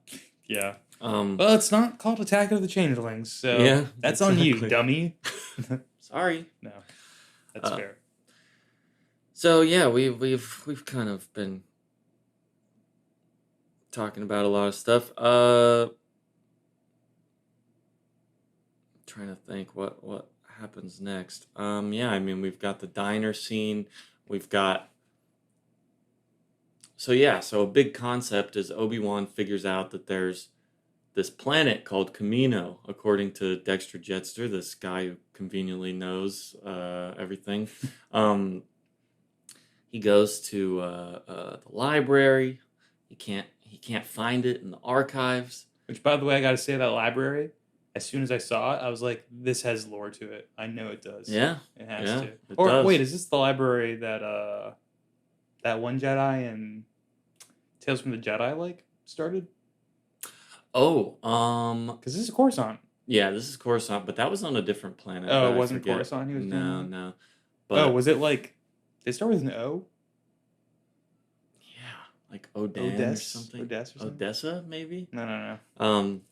Speaker 2: Yeah.
Speaker 1: Um
Speaker 2: Well, it's not called Attack of the Changelings, so
Speaker 1: Yeah,
Speaker 2: that's on you,
Speaker 1: exactly.
Speaker 2: dummy.
Speaker 1: sorry.
Speaker 2: No, that's
Speaker 1: Uh,
Speaker 2: fair.
Speaker 1: So yeah, we've kind of been talking about a lot of stuff. Trying to think what happens next. Yeah, I mean we've got the diner scene. We've got so a big concept is Obi-Wan figures out that there's this planet called Camino, according to Dexter Jetster, this guy who conveniently knows everything. He goes to the library. He can't find it in the archives.
Speaker 2: Which, by the way, I got to say that library. As soon as I saw it, I was like, "This has lore to it. I know it does.
Speaker 1: Yeah,
Speaker 2: It has
Speaker 1: yeah,
Speaker 2: to."
Speaker 1: it
Speaker 2: Or
Speaker 1: does.
Speaker 2: wait, is this the library that that one Jedi and Tales from the Jedi like started?
Speaker 1: Oh,
Speaker 2: Because this is Coruscant.
Speaker 1: yeah, this is Coruscant, but that was on a different planet.
Speaker 2: Oh,
Speaker 1: that
Speaker 2: it
Speaker 1: I
Speaker 2: wasn't
Speaker 1: forget.
Speaker 2: Coruscant he was
Speaker 1: No,
Speaker 2: doing?
Speaker 1: no.
Speaker 2: Oh, was it like? Did it start with an O?
Speaker 1: Yeah, like Odan or
Speaker 2: Odess?
Speaker 1: something.
Speaker 2: Odessa or something?
Speaker 1: Odessa, maybe.
Speaker 2: No.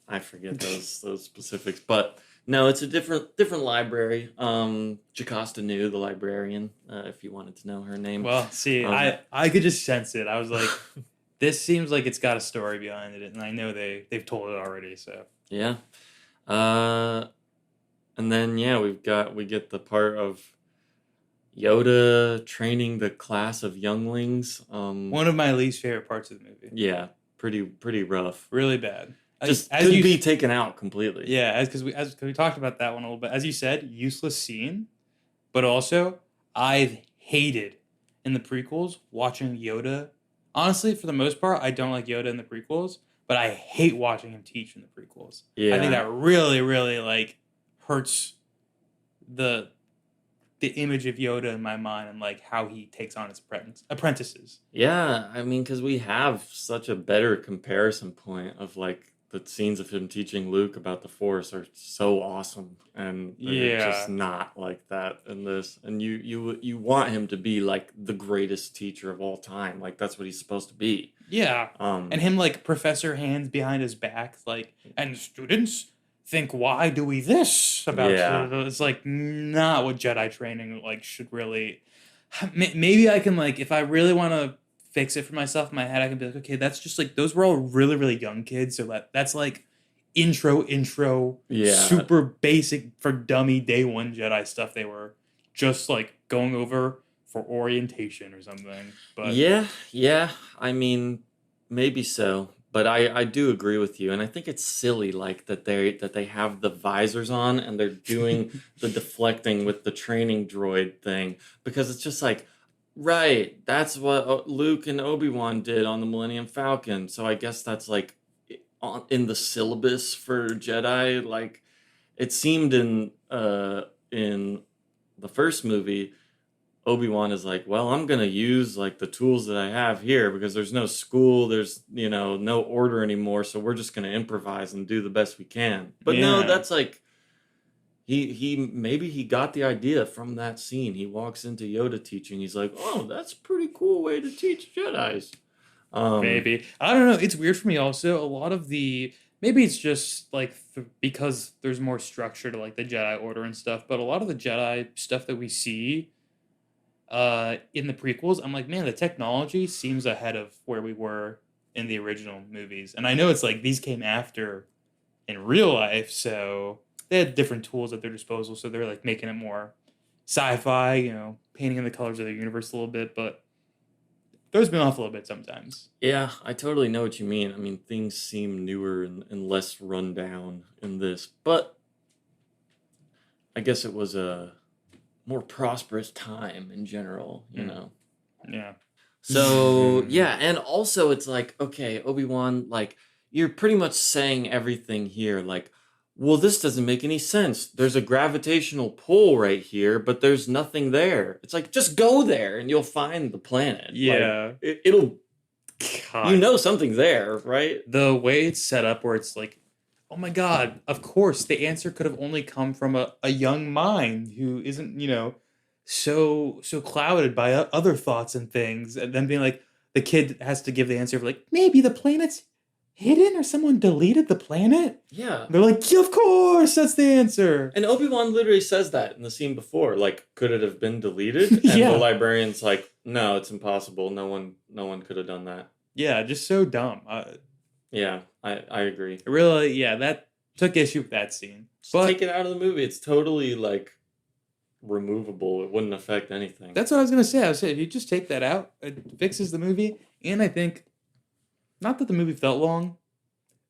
Speaker 1: I forget those specifics, but no, it's a different library. Jocasta knew the librarian, if you wanted to know her name.
Speaker 2: Well, see, I could just sense it. I was like, this seems like it's got a story behind it, and I know they've told it already. So
Speaker 1: Yeah. And then yeah, we get the part of Yoda training the class of younglings.
Speaker 2: one of my least favorite parts of the movie.
Speaker 1: Yeah, pretty rough.
Speaker 2: Really bad.
Speaker 1: Just
Speaker 2: as
Speaker 1: could
Speaker 2: you
Speaker 1: be taken out completely.
Speaker 2: yeah, as because we talked about that one a little bit. As you said, useless scene, but also I've hated in the prequels watching Yoda. Honestly, for the most part, I don't like Yoda in the prequels, but I hate watching him teach in the prequels. I think
Speaker 1: Yeah.
Speaker 2: that really, really like hurts the the image of Yoda in my mind and like how he takes on his apprentices.
Speaker 1: Yeah, I mean, because we have such a better comparison point of like the scenes of him teaching Luke about the Force are so awesome, and they're just
Speaker 2: Yeah,
Speaker 1: not like that in this. And you want him to be like the greatest teacher of all time, like that's what he's supposed to be.
Speaker 2: yeah, and
Speaker 1: Um,
Speaker 2: him like Professor Hands behind his back, like, and students think, why do we this about?
Speaker 1: yeah,
Speaker 2: It's like not what Jedi training like should really. Maybe I can like if I really want to fix it for myself in my head, I can be like, okay, that's just like those were all really really young kids, so that's like intro,
Speaker 1: yeah,
Speaker 2: super basic for dummy day one Jedi stuff. They were just like going over for orientation or something, but
Speaker 1: yeah. I mean, maybe so, but I do agree with you, and I think it's silly, like that they have the visors on and they're doing the deflecting with the training droid thing because it's just like, right, that's what Luke and Obi-Wan did on the Millennium Falcon, so I guess that's like in the syllabus for Jedi. Like it seemed in the first movie Obi-Wan is like, well, I'm going to use like the tools that I have here because there's no school, there's, no order anymore, so we're just going to improvise and do the best we can. But no,
Speaker 2: yeah.
Speaker 1: that's like he maybe he got the idea from that scene. He walks into Yoda teaching. He's like, "Oh, that's a pretty cool way to teach Jedis." Um
Speaker 2: Maybe. I don't know. It's weird for me also. A lot of the maybe it's just like because there's more structure to like the Jedi Order and stuff, but a lot of the Jedi stuff that we see in the prequels, I'm like, man, the technology seems ahead of where we were in the original movies. And I know it's like these came after in real life, so they had different tools at their disposal, so they're like making it more sci-fi, painting in the colors of the universe a little bit, but throws me off a little bit sometimes.
Speaker 1: yeah, I totally know what you mean. I mean, things seem newer and less run down in this, but I guess it was a more prosperous time in general.
Speaker 2: Mm, yeah.
Speaker 1: So yeah, and also it's like, okay, Obi-Wan, like you're pretty much saying everything here, like, well, this doesn't make any sense. There's a gravitational pull right here, but there's nothing there. It's like just go there and you'll find the planet. Like
Speaker 2: Yeah.
Speaker 1: it'll
Speaker 2: God.
Speaker 1: something's there, right?
Speaker 2: The way it's set up where it's like, oh my God, of course, the answer could have only come from a young mind who isn't, so clouded by other thoughts and things. And then being like, the kid has to give the answer of like, maybe the planet's hidden or someone deleted the planet.
Speaker 1: Yeah.
Speaker 2: They're like, yeah, of course, that's the answer.
Speaker 1: And Obi-Wan literally says that in the scene before. Like, could it have been deleted? And
Speaker 2: Yeah.
Speaker 1: the librarian's like, no, it's impossible. No one could have done that.
Speaker 2: Yeah, just so dumb.
Speaker 1: Yeah, I agree.
Speaker 2: Really, yeah, that took issue with that scene.
Speaker 1: Just
Speaker 2: But
Speaker 1: take it out of the movie. It's totally like removable. It wouldn't affect anything.
Speaker 2: that's what I was gonna say. I was saying if you just take that out, it fixes the movie. And I think not that the movie felt long,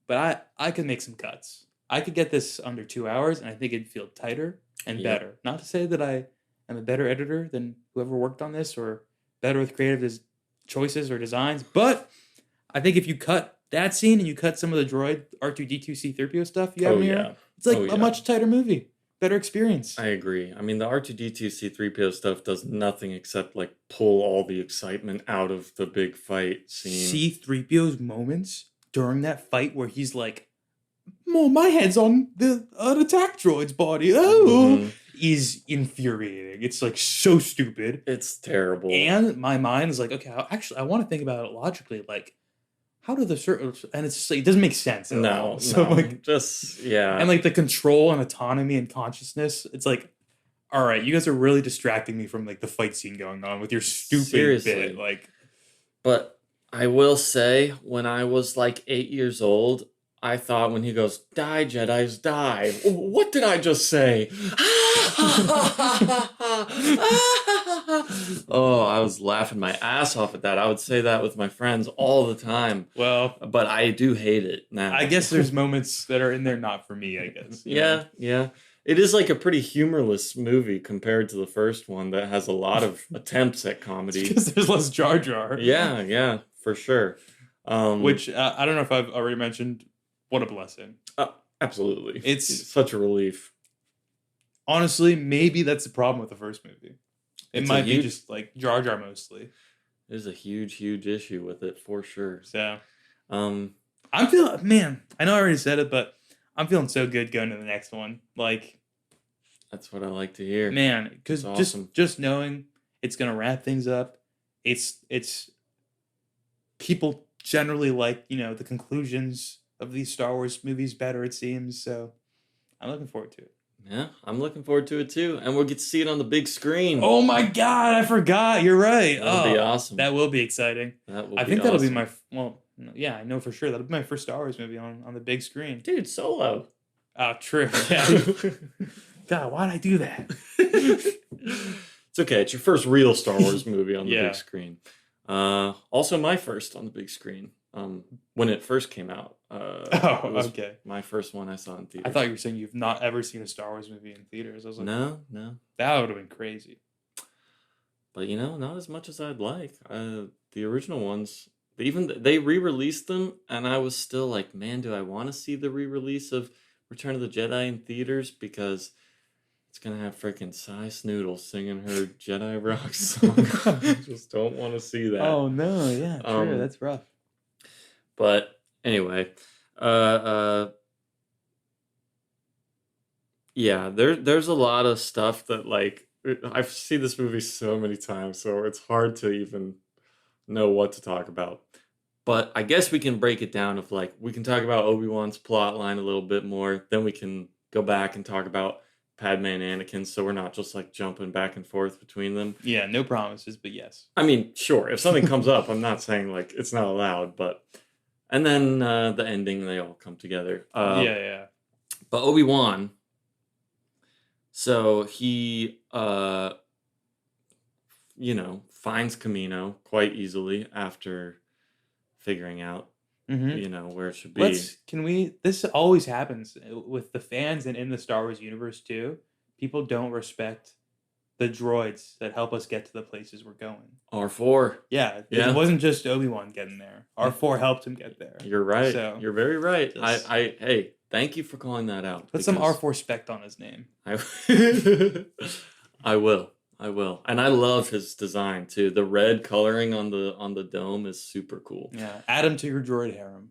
Speaker 2: but I could make some cuts. I could get this under 2 hours, and I think it'd feel tighter and
Speaker 1: Yep.
Speaker 2: better. Not to say that I am a better editor than whoever worked on this, or better with creative choices or designs, but I think if you cut that scene and you cut some of the droid R2D2 C3PO stuff you have
Speaker 1: Oh
Speaker 2: in here,
Speaker 1: yeah.
Speaker 2: it's like
Speaker 1: Oh,
Speaker 2: a
Speaker 1: yeah.
Speaker 2: much tighter movie, better experience.
Speaker 1: I agree. I mean, the R2D2 C3PO stuff does nothing except like pull all the excitement out of the big fight scene.
Speaker 2: C3PO's moments during that fight where he's like, "Oh, my head's on the an attack droid's body,"
Speaker 1: Mhm.
Speaker 2: is infuriating. It's like so stupid.
Speaker 1: It's terrible.
Speaker 2: And my mind is like, okay, I want to think about it logically. Like, how do the certain, and it's just like, it doesn't make sense at
Speaker 1: No,
Speaker 2: all. So
Speaker 1: no,
Speaker 2: like,
Speaker 1: just yeah.
Speaker 2: and like the control and autonomy and consciousness, it's like, all right, you guys are really distracting me from like the fight scene going on with your stupid
Speaker 1: Seriously.
Speaker 2: bit. Like,
Speaker 1: But I will say, when I was like 8 years old, I thought when he goes, "Die, Jedis, die." What did I just say? Oh, I was laughing my ass off at that. I would say that with my friends all the time,
Speaker 2: Well,
Speaker 1: but I do hate it
Speaker 2: I
Speaker 1: now.
Speaker 2: guess there's moments that are in there not for me, I guess, you know.
Speaker 1: Yeah, yeah. It is like a pretty humorless movie compared to the first one that has a lot of attempts at
Speaker 2: It's
Speaker 1: comedy.
Speaker 2: because there's less Jar Jar.
Speaker 1: Yeah, yeah, for sure. Um,
Speaker 2: Which I don't know if I've already mentioned. What a blessing.
Speaker 1: uh, Absolutely.
Speaker 2: It's
Speaker 1: Such a relief.
Speaker 2: honestly, maybe that's the problem with the first movie. It
Speaker 1: It's a
Speaker 2: might be
Speaker 1: huge,
Speaker 2: just like Jar Jar mostly.
Speaker 1: there's a huge, huge issue with it for sure.
Speaker 2: So
Speaker 1: Um,
Speaker 2: I'm feeling, man, I know I already said it, but I'm feeling so good going to the next one. Like,
Speaker 1: that's what I like to hear.
Speaker 2: man,
Speaker 1: It's
Speaker 2: because
Speaker 1: awesome.
Speaker 2: just knowing it's gonna wrap things up. It's people generally like, you know, the conclusions of these Star Wars movies better, it seems. So I'm looking forward to it.
Speaker 1: Yeah, I'm looking forward to it too, and we'll get to see it on the big screen.
Speaker 2: Oh my god, I forgot. You're right.
Speaker 1: That'll be
Speaker 2: Oh,
Speaker 1: awesome.
Speaker 2: that will be exciting.
Speaker 1: That will
Speaker 2: I
Speaker 1: be
Speaker 2: think that'll be
Speaker 1: awesome.
Speaker 2: my well, yeah, I know for sure that'll be my first Star Wars movie on the big screen.
Speaker 1: Dude, Solo.
Speaker 2: Oh, true. Yeah. God, why'd I do that?
Speaker 1: It's okay. It's your first real Star Wars movie on the
Speaker 2: Yeah.
Speaker 1: big screen. Also my first on the big screen. When it first came out.
Speaker 2: Oh,
Speaker 1: It was
Speaker 2: okay.
Speaker 1: my first one I saw in theaters.
Speaker 2: I thought you were saying you've not ever seen a Star Wars movie in theaters. I was like,
Speaker 1: No, no.
Speaker 2: that would have been crazy.
Speaker 1: But you know, not as much as I'd like. The original ones, they re-released them, and I was still like, man, do I want to see the re-release of Return of the Jedi in theaters? Because it's gonna have freaking Cy Snoodle singing her Jedi Rock song. I just don't want to see that.
Speaker 2: Oh no, yeah, true.
Speaker 1: Um,
Speaker 2: That's rough.
Speaker 1: But anyway, uh, yeah, there's a lot of stuff that like I've seen this movie so many times, so it's hard to even know what to talk about. But I guess we can break it down of like we can talk about Obi-Wan's plot line a little bit more, then we can go back and talk about Padme and Anakin, so we're not just like jumping back and forth between them.
Speaker 2: Yeah, no promises, but yes.
Speaker 1: I mean, sure, if something comes up, I'm not saying like it's not allowed, but and then the ending, they all come together.
Speaker 2: Yeah.
Speaker 1: But Obi-Wan, so he, finds Camino quite easily after figuring out,
Speaker 2: Mm-hmm.
Speaker 1: where it should be.
Speaker 2: This always happens with the fans and in the Star Wars universe too. People don't respect the droids that help us get to the places we're going.
Speaker 1: R4.
Speaker 2: Yeah,
Speaker 1: Yeah.
Speaker 2: it wasn't just Obi-Wan getting there. R4 helped him get there.
Speaker 1: You're right.
Speaker 2: So,
Speaker 1: You're very right.
Speaker 2: just-
Speaker 1: Hey, thank you for calling that out.
Speaker 2: Put some
Speaker 1: because
Speaker 2: R4 spect on his name.
Speaker 1: I, I will. I will. And I love his design too. The red coloring on the dome is super cool.
Speaker 2: Yeah, add him to your droid harem.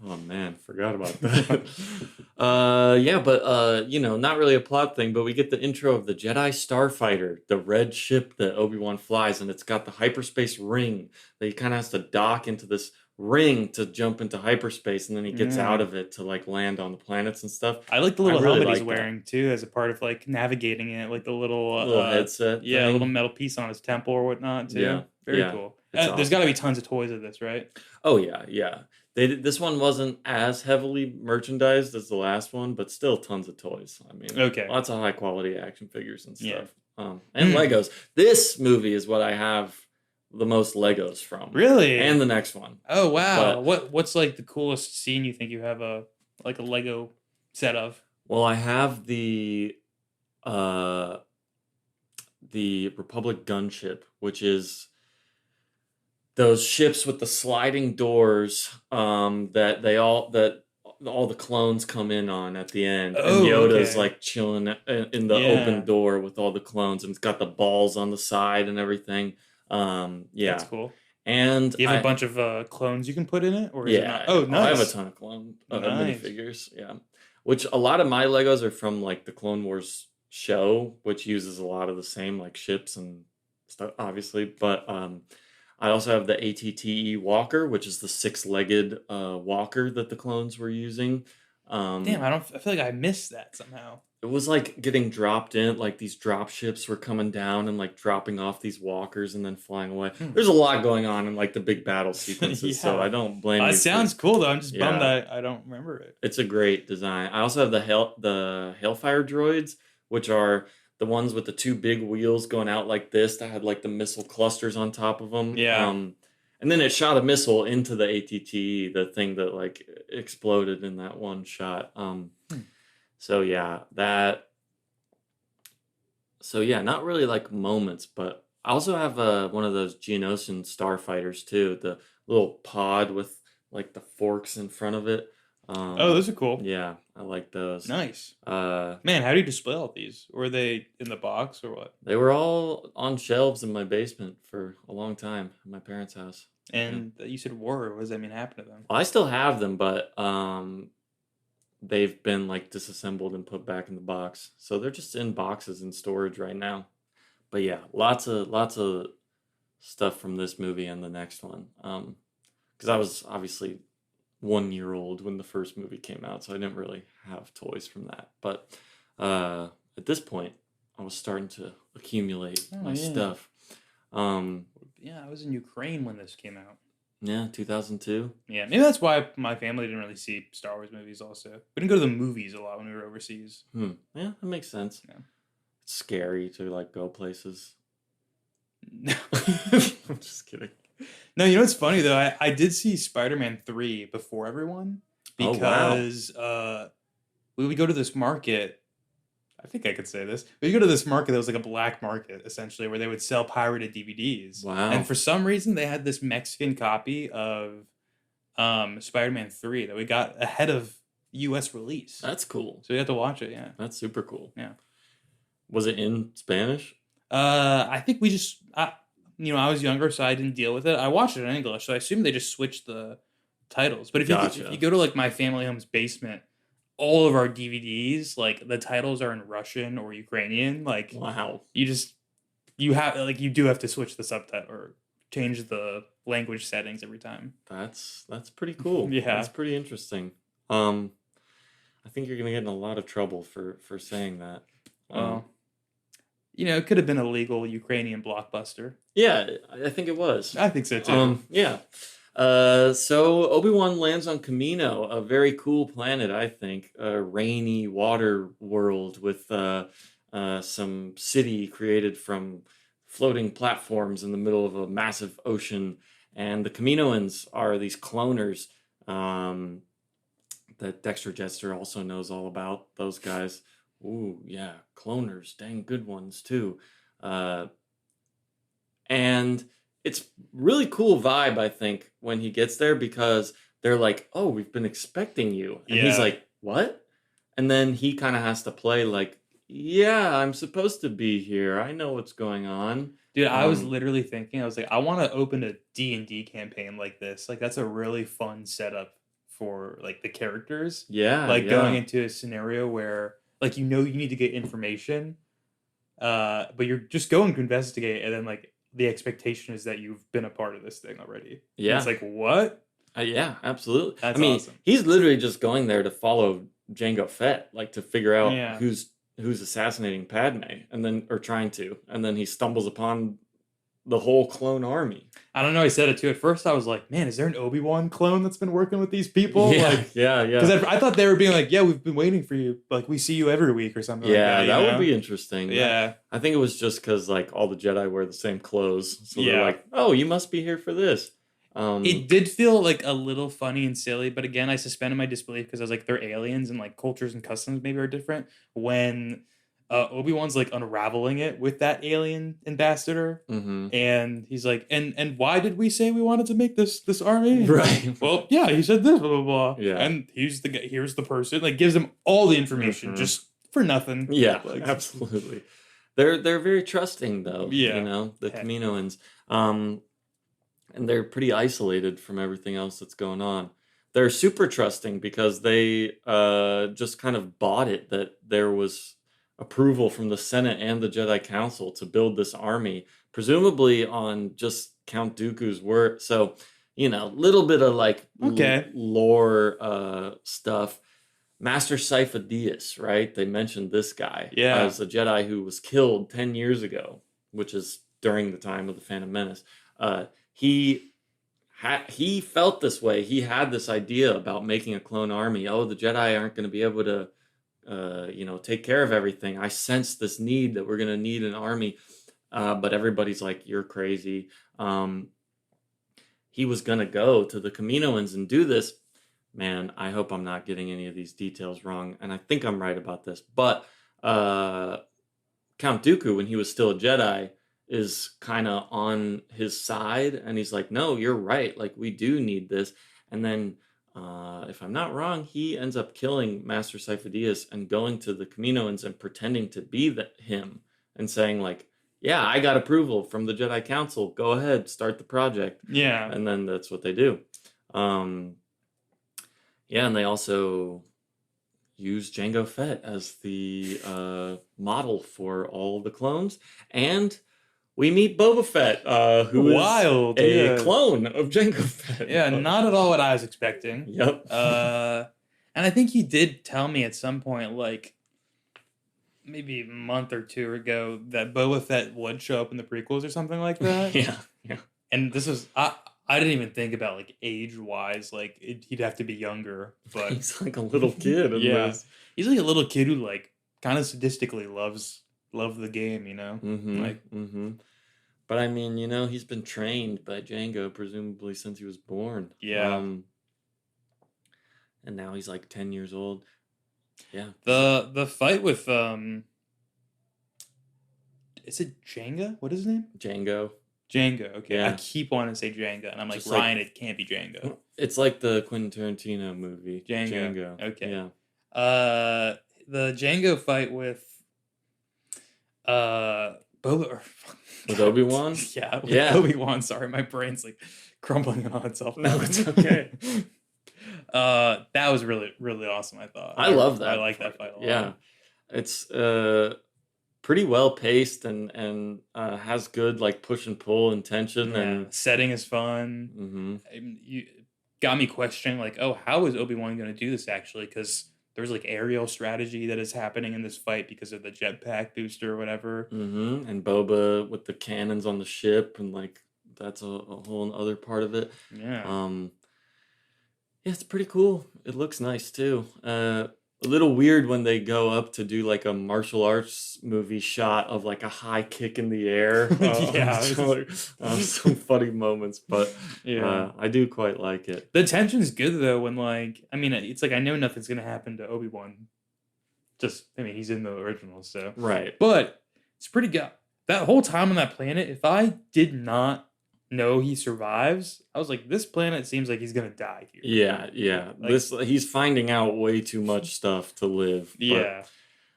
Speaker 1: Oh man, forgot about that. Not really a plot thing, but we get the intro of the Jedi Starfighter, the red ship that Obi-Wan flies, and it's got the hyperspace ring that he kind of has to dock into this ring to jump into hyperspace, and then he gets out of it to like land on the planets and stuff.
Speaker 2: I like the little
Speaker 1: I really
Speaker 2: helmet he's
Speaker 1: like
Speaker 2: wearing too, as a part of like navigating it, like the little
Speaker 1: Headset.
Speaker 2: yeah, a
Speaker 1: thing.
Speaker 2: little metal piece on his temple or whatnot too.
Speaker 1: Yeah,
Speaker 2: Very
Speaker 1: yeah.
Speaker 2: cool.
Speaker 1: It's
Speaker 2: There's
Speaker 1: awesome.
Speaker 2: got to be tons of toys of this, right?
Speaker 1: Oh yeah, yeah. This one wasn't as heavily merchandised as the last one, but still tons of toys. I mean,
Speaker 2: Okay.
Speaker 1: lots of high quality action figures and
Speaker 2: Yeah.
Speaker 1: stuff. And Legos. This movie is what I have the most Legos from.
Speaker 2: Really?
Speaker 1: And the next one.
Speaker 2: Oh wow!
Speaker 1: But-
Speaker 2: What's like the coolest scene you think you have a Lego set of?
Speaker 1: Well, I have the Republic gunship, which is those ships with the sliding doors that all the clones come in on at the end,
Speaker 2: Oh,
Speaker 1: and Yoda's
Speaker 2: okay.
Speaker 1: like chilling in the
Speaker 2: Yeah.
Speaker 1: open door with all the clones, and it's got the balls on the side and everything. Yeah,
Speaker 2: That's cool.
Speaker 1: and
Speaker 2: Do you have
Speaker 1: I-
Speaker 2: a bunch of clones you can put in it, or is it
Speaker 1: yeah,
Speaker 2: not? Oh, nice.
Speaker 1: I have a ton of clone
Speaker 2: Nice.
Speaker 1: minifigures. Yeah, which a lot of my Legos are from like the Clone Wars show, which uses a lot of the same like ships and stuff, obviously. But I also have the ATTE Walker, which is the 6-legged walker that the clones were using.
Speaker 2: Damn, I feel like I missed that somehow.
Speaker 1: it was like getting dropped in, like these drop ships were coming down and like dropping off these walkers and then flying away.
Speaker 2: Hmm.
Speaker 1: There's a lot going on in like the big battle sequences, so I
Speaker 2: Yeah.
Speaker 1: don't blame
Speaker 2: It
Speaker 1: you for
Speaker 2: sounds cool though. I'm just bummed
Speaker 1: yeah.
Speaker 2: that I don't remember it.
Speaker 1: It's a great design. I also have the Hellfire droids, which are the ones with the two big wheels going out like this that had like the missile clusters on top of them.
Speaker 2: Yeah.
Speaker 1: And then it shot a missile into the ATTE, the thing that like exploded in that one shot.
Speaker 2: Hmm.
Speaker 1: So yeah, that. So yeah, not really like moments, but I also have one of those Geonosian starfighters too, the little pod with like the forks in front of it.
Speaker 2: Oh, those are cool.
Speaker 1: Yeah, I like those.
Speaker 2: Nice.
Speaker 1: Uh,
Speaker 2: Man, how do you display all these? Were they in the box or what?
Speaker 1: they were all on shelves in my basement for a long time at my parents' house. Yeah.
Speaker 2: And you said war. What does that mean happened to them?
Speaker 1: Well, I still have them, but they've been like disassembled and put back in the box. So they're just in boxes in storage right now. But yeah, lots of stuff from this movie and the next one. Because I was obviously 1 year old when the first movie came out, so I didn't really have toys from that. But at this point, I was starting to accumulate my stuff.
Speaker 2: Yeah, I was in Ukraine when this came out.
Speaker 1: Yeah, 2002.
Speaker 2: Yeah, maybe that's why my family didn't really see Star Wars movies also. We didn't go to the movies a lot when we were overseas.
Speaker 1: Yeah, that makes sense.
Speaker 2: Yeah.
Speaker 1: It's scary to like go places.
Speaker 2: No.
Speaker 1: I'm just kidding.
Speaker 2: No, you know what's funny though? I did see Spider-Man 3 before everyone because we would go to this market. I think I could say this. We go to this market that was like a black market, essentially, where they would sell pirated DVDs.
Speaker 1: Wow.
Speaker 2: And for some reason, they had this Mexican copy of Spider-Man 3 that we got ahead of U.S. release.
Speaker 1: That's cool.
Speaker 2: So you have to watch it, yeah.
Speaker 1: That's super cool.
Speaker 2: Yeah.
Speaker 1: Was it in Spanish?
Speaker 2: I think we just, I was younger, so I didn't deal with it. I watched it in English, so I assume they just switched the titles. But if you go to like my family home's basement, all of our DVDs, like the titles are in Russian or Ukrainian. Like,
Speaker 1: wow,
Speaker 2: you do have to switch the subtitle or change the language settings every time.
Speaker 1: That's pretty cool.
Speaker 2: Yeah,
Speaker 1: that's pretty interesting. I think you're gonna get in a lot of trouble for saying that.
Speaker 2: It could have been a legal Ukrainian blockbuster.
Speaker 1: Yeah, I think it was.
Speaker 2: I think so too.
Speaker 1: Yeah. So Obi-Wan lands on Kamino, a very cool planet, I think. A rainy water world with some city created from floating platforms in the middle of a massive ocean. And the Kaminoans are these cloners that Dexter Jettster also knows all about. Those guys. Ooh, yeah, cloners, dang good ones too. And it's really cool vibe, I think, when he gets there because they're like, "Oh, we've been expecting you," and he's like, "What?" And then he kind of has to play like, "Yeah, I'm supposed to be here. I know what's going on."
Speaker 2: Dude, I was literally thinking, I was like, I want to open a D&D campaign like this. Like, that's a really fun setup for like the characters.
Speaker 1: Yeah,
Speaker 2: like going into a scenario where like you need to get information, but you're just going to investigate, and then like the expectation is that you've been a part of this thing already.
Speaker 1: Yeah,
Speaker 2: and it's like what?
Speaker 1: Yeah, absolutely.
Speaker 2: That's awesome.
Speaker 1: He's literally just going there to follow Jango Fett, like to figure out who's assassinating Padme, or trying to, and then he stumbles upon the whole clone army.
Speaker 2: I don't know. I said it too. At first, I was like, "Man, is there an Obi-Wan clone that's been working with these people?"
Speaker 1: Yeah, yeah.
Speaker 2: Because I thought they were being like, "Yeah, we've been waiting for you. Like, we see you every week or something."
Speaker 1: Yeah,
Speaker 2: like that
Speaker 1: would be interesting.
Speaker 2: Yeah,
Speaker 1: I think it was just because like all the Jedi wear the same clothes, so they're
Speaker 2: Yeah.
Speaker 1: like, "Oh, you must be here for this."
Speaker 2: It did feel like a little funny and silly, but again, I suspended my disbelief because I was like, they're aliens and like cultures and customs maybe are different. When Obi-Wan's like unraveling it with that alien ambassador, and he's like, and why did we say we wanted to make this army?
Speaker 1: Right.
Speaker 2: Well, yeah, he said this, blah blah blah.
Speaker 1: Yeah.
Speaker 2: And here's the person. Like gives him all the information just for nothing.
Speaker 1: Yeah,
Speaker 2: like,
Speaker 1: absolutely. They're very trusting though.
Speaker 2: Yeah.
Speaker 1: The Kaminoans. And they're pretty isolated from everything else that's going on. They're super trusting because they just kind of bought it that there was approval from the Senate and the Jedi Council to build this army, presumably on just Count Dooku's word. So, little bit of like lore stuff. Master Sifo-Dyas, right? They mentioned this guy
Speaker 2: Yeah.
Speaker 1: as a Jedi who was killed 10 years ago, which is during the time of the Phantom Menace. He he felt this way. He had this idea about making a clone army. Oh, the Jedi aren't going to be able to, take care of everything. I sense this need that we're going to need an army. But everybody's like, you're crazy. Um, he was going to go to the Kaminoans and do this. Man, I hope I'm not getting any of these details wrong. And I think I'm right about this. But uh, Count Dooku, when he was still a Jedi, is kind of on his side, and he's like, "No, you're right. Like, we do need this." And then, if I'm not wrong, he ends up killing Master Sifo-Dyas and going to the Kaminoans and pretending to be him and saying, like, "Yeah, I got approval from the Jedi Council. Go ahead, start the project."
Speaker 2: Yeah.
Speaker 1: And then that's what they do. Yeah, and they also use Jango Fett as the model for all of the clones. And we meet Boba Fett, who
Speaker 2: Wild,
Speaker 1: is a
Speaker 2: yeah.
Speaker 1: clone of Jango Fett.
Speaker 2: Yeah, not at all what I was expecting.
Speaker 1: Yep.
Speaker 2: And I think you did tell me at some point, like maybe a month or two ago, that Boba Fett would show up in the prequels or something like that.
Speaker 1: Yeah.
Speaker 2: And this was I didn't even think about like age wise, like he'd have to be younger, but
Speaker 1: He's like a little kid in
Speaker 2: yeah,
Speaker 1: this.
Speaker 2: he's like a little kid who like kind of sadistically loves the game, you know.
Speaker 1: But I mean, he's been trained by Jango presumably since he was born.
Speaker 2: Yeah.
Speaker 1: And now he's like 10 years old. Yeah.
Speaker 2: The fight with is it Jenga? What is his name?
Speaker 1: Django.
Speaker 2: Django. Okay,
Speaker 1: Yeah.
Speaker 2: I keep wanting to say Jenga, and I'm like,
Speaker 1: Just like-
Speaker 2: Ryan, it can't be Django.
Speaker 1: It's like the Quentin Tarantino movie.
Speaker 2: Django. Okay.
Speaker 1: Yeah.
Speaker 2: The Django fight with Boba or
Speaker 1: With Obi-Wan?
Speaker 2: Yeah, with
Speaker 1: Yeah.
Speaker 2: Obi-Wan. Sorry, my brain's like crumbling on itself.
Speaker 1: No, it's okay.
Speaker 2: That was really, really awesome, I thought.
Speaker 1: I love that.
Speaker 2: I like that fight a lot.
Speaker 1: Yeah. It's pretty well paced and has good like push and pull and tension and
Speaker 2: setting is fun. You got me questioning like, oh, how is Obi-Wan going to do this actually? Because there's like aerial strategy that is happening in this fight because of the jetpack booster or whatever.
Speaker 1: And Boba with the cannons on the ship, and like that's a whole other part of it.
Speaker 2: Yeah.
Speaker 1: Yeah, it's pretty cool. It looks nice too. A little weird when they go up to do like a martial arts movie shot of like a high kick in the air.
Speaker 2: Yeah.
Speaker 1: Some funny moments, but
Speaker 2: Yeah.
Speaker 1: I do quite like it.
Speaker 2: The tension's good though when like, I mean, it's like I know nothing's gonna happen to Obi-Wan. He's in the original, so
Speaker 1: Right.
Speaker 2: but it's pretty good. That whole time on that planet, if I did not know he survives, I was like, this planet seems like he's gonna die here.
Speaker 1: Yeah.
Speaker 2: Like-
Speaker 1: He's finding out way too much stuff to live.
Speaker 2: Yeah.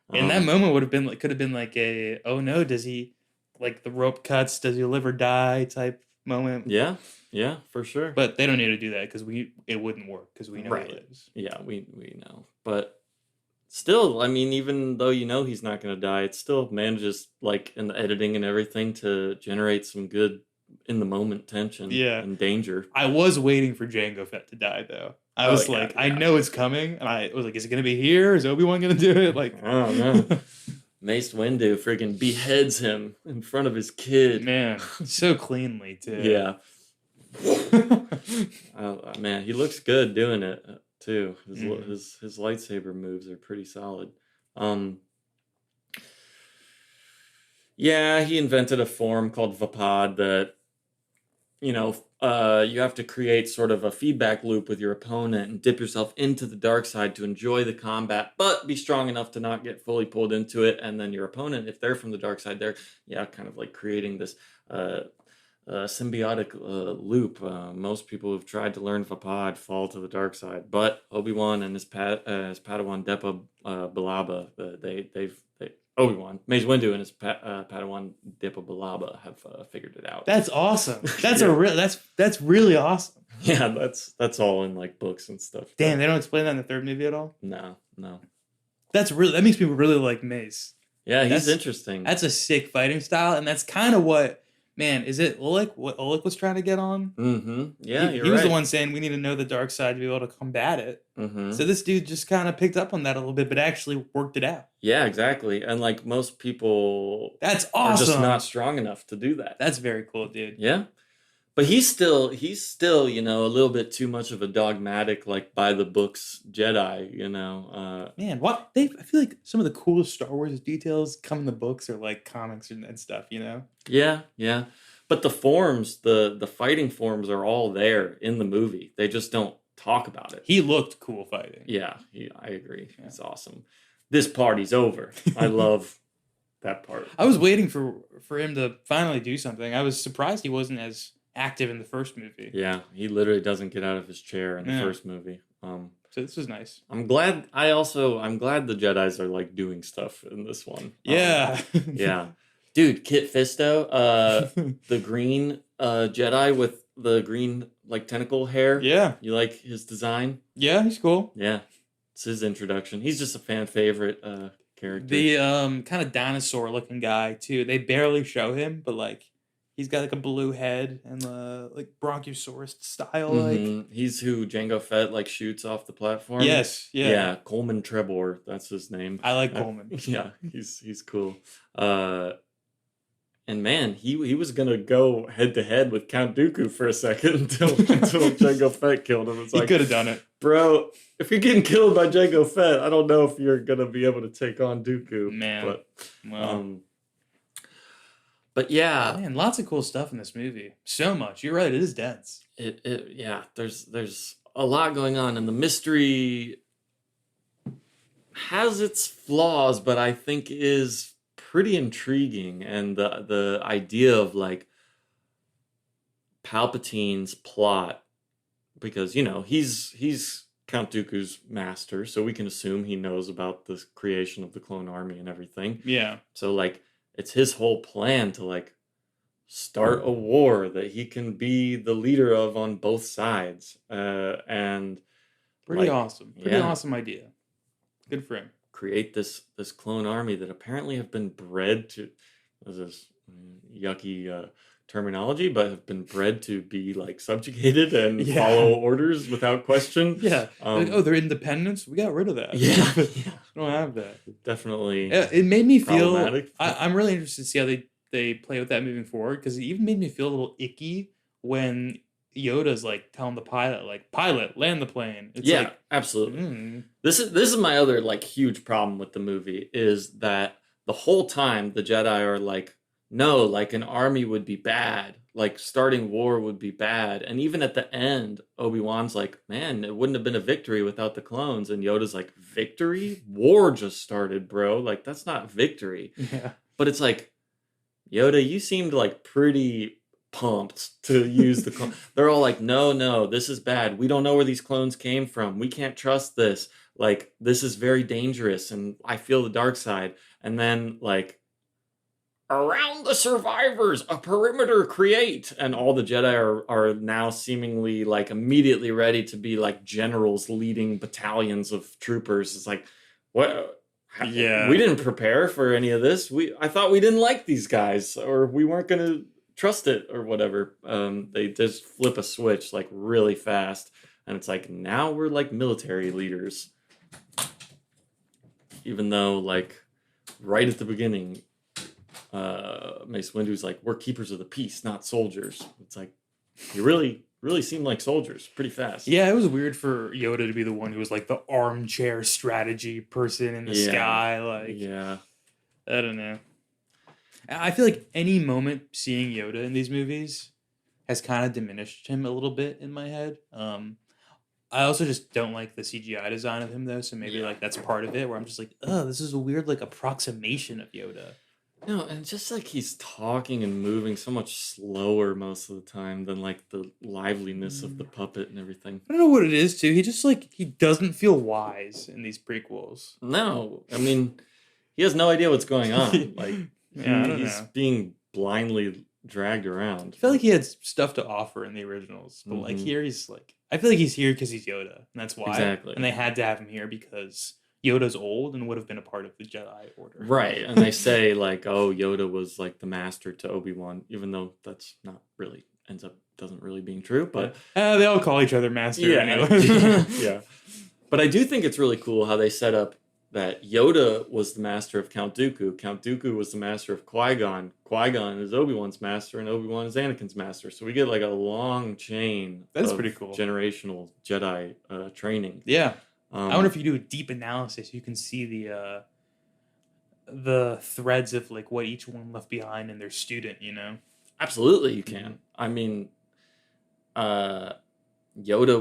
Speaker 1: But,
Speaker 2: And that moment could have been like a, oh no, does he, like the rope cuts, does he live or die type moment.
Speaker 1: Yeah, for sure.
Speaker 2: But they don't need to do that because it wouldn't work because we know
Speaker 1: Right.
Speaker 2: he lives.
Speaker 1: Yeah, we know. But still, I mean, even though he's not going to die, it still manages, like, in the editing and everything, to generate some good in-the-moment tension and danger.
Speaker 2: I was waiting for Jango Fett to die, though. I was I know it's coming, and I was like, is it going to be here? Is Obi-Wan going to do it? Like,
Speaker 1: I don't know. Mace Windu friggin' beheads him in front of his kid.
Speaker 2: Man, so cleanly, too.
Speaker 1: Yeah. Man, he looks good doing it, too. His lightsaber moves are pretty solid. Yeah, he invented a form called Vapad that, you have to create sort of a feedback loop with your opponent and dip yourself into the dark side to enjoy the combat, but be strong enough to not get fully pulled into it. And then your opponent, if they're from the dark side, they're kind of like creating this symbiotic loop. Most people who've tried to learn Vapad fall to the dark side, but Obi-Wan and his Padawan Depa Billaba, Obi-Wan, Mace Windu and his Padawan Depa Billaba have figured it out.
Speaker 2: That's awesome. That's really awesome.
Speaker 1: Yeah, that's all in like books and stuff.
Speaker 2: Damn, they don't explain that in the third movie at all?
Speaker 1: No.
Speaker 2: That makes people really like Mace.
Speaker 1: Yeah, he's interesting.
Speaker 2: That's a sick fighting style, and that's kind of what Man, is it Oleg? What Oleg was trying to get on?
Speaker 1: Mm-hmm. Yeah,
Speaker 2: He
Speaker 1: you're
Speaker 2: was the
Speaker 1: right.
Speaker 2: one saying we need to know the dark side to be able to combat it.
Speaker 1: Mm-hmm.
Speaker 2: So this dude just kind of picked up on that a little bit, but actually worked it out.
Speaker 1: Yeah, exactly. And like most people
Speaker 2: That's
Speaker 1: are just not
Speaker 2: awesome.
Speaker 1: strong enough to do that.
Speaker 2: That's very cool, dude.
Speaker 1: Yeah. But he's still, a little bit too much of a dogmatic, like by the books Jedi.
Speaker 2: Man, what they I feel like some of the coolest Star Wars details come in the books or like comics and stuff, you know?
Speaker 1: Yeah, yeah. But the forms, the fighting forms are all there in the movie. They just don't talk about it.
Speaker 2: He looked cool fighting.
Speaker 1: Yeah, I agree.
Speaker 2: Yeah.
Speaker 1: He's awesome. This party's over. I love that part.
Speaker 2: I was waiting for him to finally do something. I was surprised he wasn't as active in the first movie.
Speaker 1: Yeah, he literally doesn't get out of his chair in the
Speaker 2: Yeah.
Speaker 1: first movie.
Speaker 2: So this was nice.
Speaker 1: I'm glad. I'm glad the Jedi's are like doing stuff in this one.
Speaker 2: Yeah.
Speaker 1: Yeah, dude, Kit Fisto, the green Jedi with the green like tentacle hair.
Speaker 2: Yeah.
Speaker 1: You like his design?
Speaker 2: Yeah, he's cool.
Speaker 1: Yeah, it's his introduction. He's just a fan favorite character.
Speaker 2: The kind of dinosaur looking guy too. They barely show him, but like he's got like a blue head and like Bronchosaurus style like.
Speaker 1: Mhm. He's who Jango Fett like shoots off the platform.
Speaker 2: Yes, yeah.
Speaker 1: Yeah, Coleman Trebor, that's his name.
Speaker 2: I like Coleman.
Speaker 1: Yeah, he's cool. And man, he was gonna go head to head with Count Dooku for a second until Jango Fett killed him. It's
Speaker 2: He
Speaker 1: like,
Speaker 2: could have done it.
Speaker 1: bro, if you're getting killed by Jango Fett, I don't know if you're gonna be able to take on Dooku.
Speaker 2: Man.
Speaker 1: But
Speaker 2: Well,
Speaker 1: but yeah,
Speaker 2: man, lots of cool stuff in this movie. So much. You're right, it is dense.
Speaker 1: yeah, there's a lot going on, and the mystery has its flaws, but I think is pretty intriguing. And the idea of like Palpatine's plot, because he's Count Dooku's master, so we can assume he knows about the creation of the clone army and everything.
Speaker 2: Yeah.
Speaker 1: So like it's his whole plan to like start a war that he can be the leader of on both sides. And
Speaker 2: Pretty
Speaker 1: like,
Speaker 2: awesome. Pretty
Speaker 1: yeah.
Speaker 2: awesome idea. Good for him.
Speaker 1: Create this clone army that apparently have been bred to, this yucky terminology, but have been bred to be like subjugated and
Speaker 2: Yeah.
Speaker 1: follow orders without question.
Speaker 2: Yeah. Like, oh, they're independents? We got rid of that.
Speaker 1: Yeah,
Speaker 2: We
Speaker 1: yeah,
Speaker 2: don't have that.
Speaker 1: definitely
Speaker 2: Yeah, it made me feel.
Speaker 1: problematic.
Speaker 2: I'm really interested to see how they play with that moving forward because it even made me feel a little icky when Yoda's like telling the pilot, like, "Pilot, land the plane." It's
Speaker 1: Yeah,
Speaker 2: like,
Speaker 1: absolutely. This is my other like huge problem with the movie is that the whole time the Jedi are like, no, like an army would be bad, like starting war would be bad, and even at the end, Obi-Wan's like, man, it wouldn't have been a victory without the clones, and Yoda's like, victory? War just started, bro. Like that's not victory.
Speaker 2: yeah,
Speaker 1: But it's like, Yoda, you seemed like pretty pumped to use the clone. They're all like, no, this is bad. We don't know where these clones came from. We can't trust this. Like, this is very dangerous, and I feel the dark side. And then, like, around the survivors, a perimeter create. And all the Jedi are now seemingly, like, immediately ready to be, like, generals leading battalions of troopers. It's like, what?
Speaker 2: Yeah.
Speaker 1: We didn't prepare for any of this. I thought we didn't like these guys, or we weren't going to trust it or whatever. They just flip a switch like really fast, and it's like now we're like military leaders, even though like right at the beginning, Mace Windu's like, we're keepers of the peace, not soldiers. It's like you really seem like soldiers pretty fast.
Speaker 2: Yeah, it was weird for Yoda to be the one who was like the armchair strategy person in the sky. Like,
Speaker 1: yeah,
Speaker 2: I don't know. I feel like any moment seeing Yoda in these movies has kind of diminished him a little bit in my head. I also just don't like the CGI design of him though, so maybe like that's part of it where I'm just like, oh, this is a weird like approximation of Yoda.
Speaker 1: No, and just like he's talking and moving so much slower most of the time than like the liveliness of the puppet and everything.
Speaker 2: I don't know what it is too. He just like he doesn't feel wise in these prequels.
Speaker 1: No, I mean, he has no idea what's going on. Like,
Speaker 2: Yeah, I don't
Speaker 1: he's
Speaker 2: know.
Speaker 1: being blindly dragged around.
Speaker 2: I feel like he had stuff to offer in the originals, but like
Speaker 1: Mhm.
Speaker 2: here he's like, I feel like he's here because he's Yoda, and that's why.
Speaker 1: Exactly.
Speaker 2: And they had to have him here because Yoda's old and would have been a part of the Jedi Order.
Speaker 1: Right, and they say like, oh, Yoda was like the master to Obi-Wan, even though that's not really ends up doesn't really being true, but
Speaker 2: They all call each other master
Speaker 1: yeah,
Speaker 2: anyway.
Speaker 1: yeah. But I do think it's really cool how they set up that Yoda was the master of Count Dooku. Count Dooku was the master of Qui-Gon. Qui-Gon is Obi-Wan's master, and Obi-Wan is Anakin's master. So we get like a long chain
Speaker 2: That's
Speaker 1: of
Speaker 2: pretty cool.
Speaker 1: generational Jedi training.
Speaker 2: Yeah. I wonder if you do a deep analysis, you can see the threads of like what each one left behind in their student, you know?
Speaker 1: Absolutely, you can. I mean, Yoda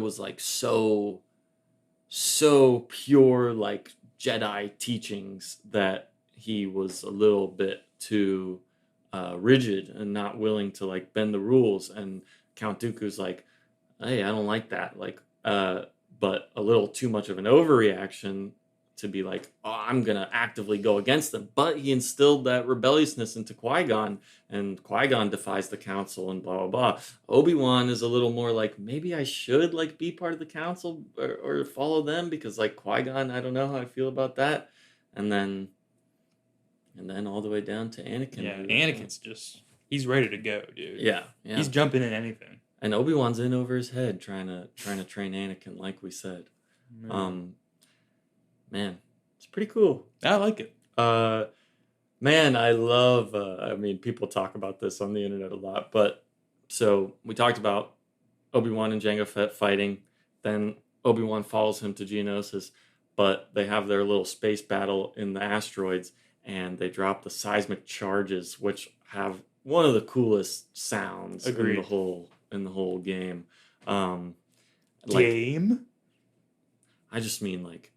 Speaker 1: was like so pure, like Jedi teachings that he was a little bit too rigid and not willing to like bend the rules. And Count Dooku's like, hey, I don't like that. Like, but a little too much of an overreaction to be like, oh, I'm gonna actively go against them. But he instilled that rebelliousness into Qui-Gon, and Qui-Gon defies the council and blah blah blah. Obi-Wan is a little more like, maybe I should like be part of the council or follow them, because like Qui-Gon, I don't know how I feel about that. And then all the way down to Anakin.
Speaker 2: Yeah, Anakin's just he's ready to go, dude.
Speaker 1: Yeah.
Speaker 2: He's jumping in anything.
Speaker 1: And Obi-Wan's in over his head trying to train Anakin, like we said. Man, it's pretty cool.
Speaker 2: I like it.
Speaker 1: Man, I love, I mean, people talk about this on the internet a lot, but so we talked about Obi-Wan and Jango Fett fighting, then Obi-Wan follows him to Geonosis, but they have their little space battle in the asteroids, and they drop the seismic charges, which have one of the coolest sounds in the whole game.
Speaker 2: Game?
Speaker 1: I just mean like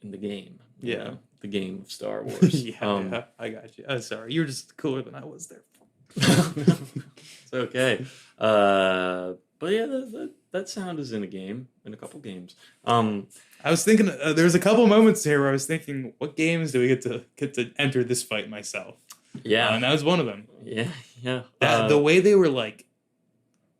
Speaker 1: in the game.
Speaker 2: Yeah.
Speaker 1: Know, the game of Star Wars.
Speaker 2: Yeah, I got you. Sorry, you were just cooler than I was there.
Speaker 1: It's okay. But yeah, that sound is in a game, in a couple games.
Speaker 2: I was thinking there was a couple moments here where I was thinking, what games do we get to enter this fight myself?
Speaker 1: Yeah,
Speaker 2: and that was one of them.
Speaker 1: Yeah.
Speaker 2: The way they were like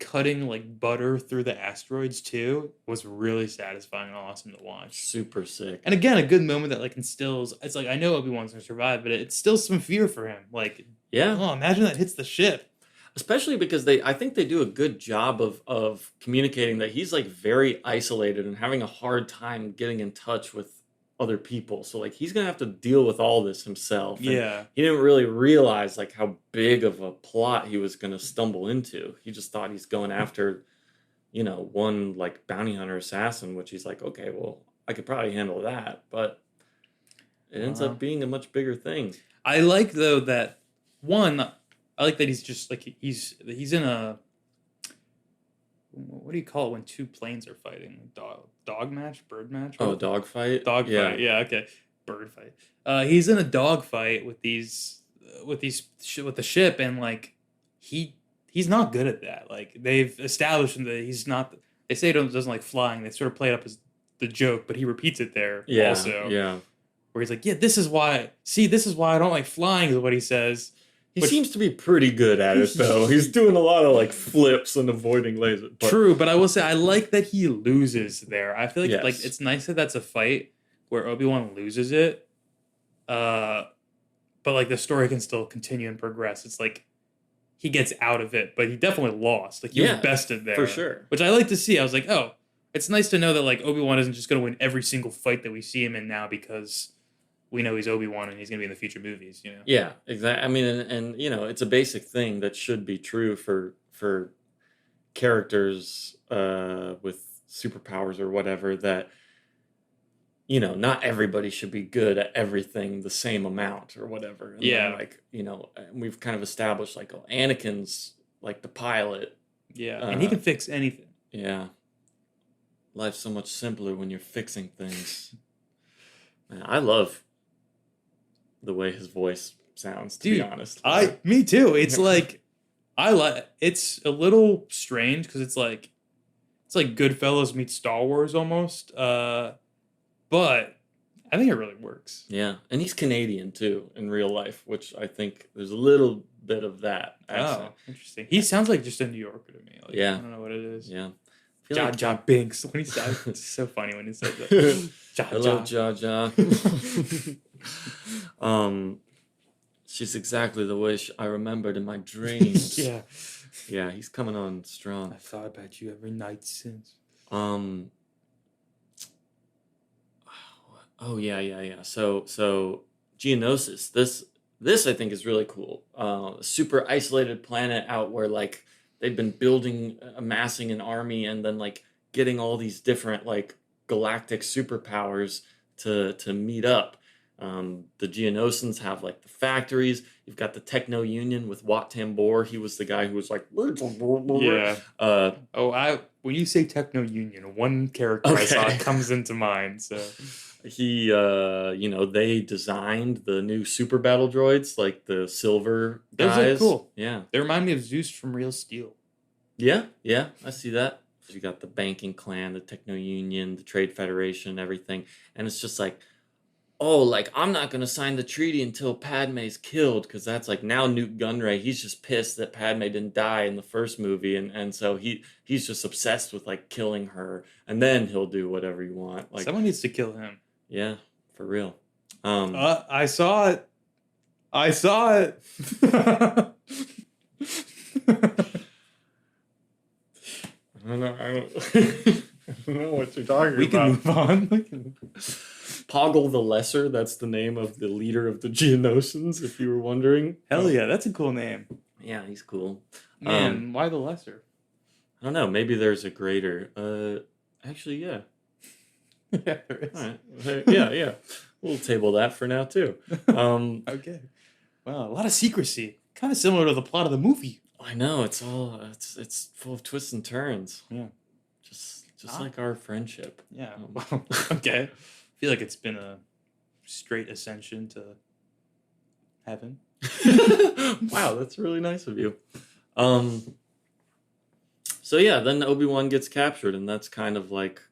Speaker 2: cutting like butter through the asteroids too was really satisfying and awesome to watch.
Speaker 1: Super sick.
Speaker 2: And again, a good moment that like instills. It's like I know Obi-Wan's gonna survive, but it instills some fear for him. Like,
Speaker 1: yeah,
Speaker 2: oh, imagine that hits the ship.
Speaker 1: Especially because I think they do a good job of communicating that he's like very isolated and having a hard time getting in touch with other people. So like he's gonna have to deal with all this himself. And
Speaker 2: yeah,
Speaker 1: he didn't really realize like how big of a plot he was gonna stumble into. He just thought he's going after, one like bounty hunter assassin, which he's like, okay, well, I could probably handle that, but it ends up being a much bigger thing.
Speaker 2: I like though that one. I like that he's just like he's in a, what do you call it when two planes are fighting? Dog match, bird match?
Speaker 1: Oh, dog fight.
Speaker 2: Dog fight. Yeah, okay. Bird fight. He's in a dog fight with the ship, and like he's not good at that. Like they've established him that he's not. They say he doesn't like flying. They sort of play it up as the joke, but he repeats it there also.
Speaker 1: Yeah.
Speaker 2: Where he's like, yeah, this is why I don't like flying, is what he says.
Speaker 1: He seems to be pretty good at it, though. He's doing a lot of like flips and avoiding lasers.
Speaker 2: True, but I will say I like that he loses there. I feel like
Speaker 1: Yes.
Speaker 2: like it's nice that that's a fight where Obi-Wan loses it, but like the story can still continue and progress. It's like he gets out of it, but he definitely lost. Like he was bested there
Speaker 1: for sure,
Speaker 2: which I like to see. I was like, oh, it's nice to know that like Obi-Wan isn't just going to win every single fight that we see him in now because we know he's Obi-Wan and he's going to be in the future movies,
Speaker 1: Yeah, exactly. I mean, and it's a basic thing that should be true for characters with superpowers or whatever, that, not everybody should be good at everything the same amount or whatever. And then, like, we've kind of established like, oh, Anakin's like the pilot.
Speaker 2: Yeah, and he can fix anything.
Speaker 1: Yeah. Life's so much simpler when you're fixing things. Man, I love the way his voice sounds, to be honest.
Speaker 2: Me too. It's like it's a little strange because it's like Goodfellas meets Star Wars almost. But I think it really works.
Speaker 1: Yeah, and he's Canadian too in real life, which I think there's a little bit of that accent.
Speaker 2: Oh, interesting. He sounds like just a New Yorker to me. Like,
Speaker 1: yeah,
Speaker 2: I don't know what it is.
Speaker 1: Yeah, feel
Speaker 2: Jar
Speaker 1: like
Speaker 2: Jar Binks. When he said, it's so funny when he said that. Jar
Speaker 1: hello,
Speaker 2: Jar.
Speaker 1: Jar Jar. um, she's exactly the way I remembered in my dreams.
Speaker 2: Yeah.
Speaker 1: Yeah, he's coming on strong.
Speaker 2: I've thought about you every night since.
Speaker 1: Um. Oh yeah. So Geonosis. This I think is really cool. Super isolated planet out where like they've been building, amassing an army, and then like getting all these different like galactic superpowers to meet up. The Geonosins have like the factories. You've got the Techno Union with Wat Tambor. He was the guy who was like,
Speaker 2: Yeah.
Speaker 1: uh,
Speaker 2: When you say Techno Union, one character I saw
Speaker 1: Okay.
Speaker 2: comes into mind. So
Speaker 1: he they designed the new super battle droids, like the silver
Speaker 2: those look
Speaker 1: guys.
Speaker 2: cool.
Speaker 1: Yeah.
Speaker 2: They remind me of Zeus from Real Steel.
Speaker 1: Yeah, I see that. You got the banking clan, the Techno Union, the Trade Federation, everything. And it's just like, oh, like I'm not gonna sign the treaty until Padme's killed, because that's like now Newt Gunray, he's just pissed that Padme didn't die in the first movie, and so he's just obsessed with like killing her, and then he'll do whatever you want. Like,
Speaker 2: Someone needs to kill him.
Speaker 1: yeah, for real.
Speaker 2: I saw it. I saw it.
Speaker 1: I don't know. I don't know what you're talking
Speaker 2: We can
Speaker 1: about.
Speaker 2: move on. We can-
Speaker 1: Poggle the Lesser, that's the name of the leader of the Geonosins, if you were wondering.
Speaker 2: Hell yeah, that's a cool name.
Speaker 1: Yeah, he's cool.
Speaker 2: Man, why the lesser?
Speaker 1: I don't know. Maybe there's a greater. Actually, yeah.
Speaker 2: Yeah, there is.
Speaker 1: All right. Yeah. We'll table that for now too.
Speaker 2: Okay. Wow, a lot of secrecy. Kind of similar to the plot of the movie.
Speaker 1: I know it's all it's full of twists and turns.
Speaker 2: Yeah.
Speaker 1: Just like our friendship.
Speaker 2: Yeah. Well, okay. I feel like it's been a straight ascension to heaven.
Speaker 1: Wow, that's really nice of you. So yeah, then Obi-Wan gets captured, and that's kind of like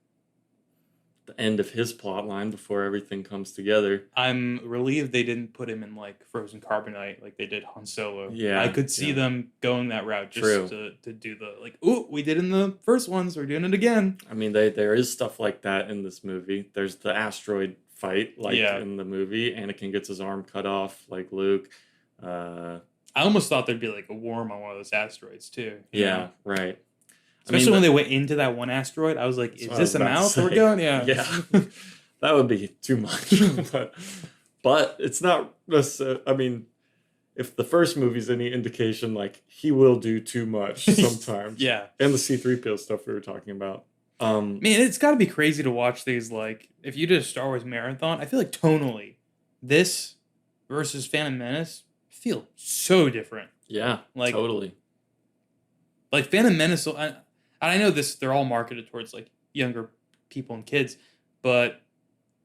Speaker 1: the end of his plot line before everything comes together.
Speaker 2: I'm relieved they didn't put him in like Frozen Carbonite like they did Han Solo.
Speaker 1: Yeah,
Speaker 2: I could see
Speaker 1: yeah.
Speaker 2: them going that route just
Speaker 1: True.
Speaker 2: to do the like, ooh, we did in the first ones, we're doing it again.
Speaker 1: I mean, there is stuff like that in this movie. There's the asteroid fight, like
Speaker 2: Yeah.
Speaker 1: in the movie. Anakin gets his arm cut off, like Luke.
Speaker 2: I almost thought thered be like a worm on one of those asteroids too. you
Speaker 1: Yeah,
Speaker 2: know?
Speaker 1: right.
Speaker 2: Especially when they went into that one asteroid, I was like,
Speaker 1: That's
Speaker 2: is
Speaker 1: what I
Speaker 2: this
Speaker 1: was
Speaker 2: a
Speaker 1: about to
Speaker 2: mouth we're
Speaker 1: say.
Speaker 2: going? Yeah.
Speaker 1: Yeah. That would be too much. but it's not necessarily. I mean, if the first movie's any indication, like he will do too much sometimes.
Speaker 2: Yeah.
Speaker 1: And the C-3PO stuff we were talking about.
Speaker 2: Man, it's got to be crazy to watch these. Like, if you did a Star Wars marathon, I feel like tonally, this versus Phantom Menace feel so different.
Speaker 1: Yeah,
Speaker 2: Like-
Speaker 1: totally.
Speaker 2: Like Phantom Menace, I know this, they're all marketed towards like younger people and kids, but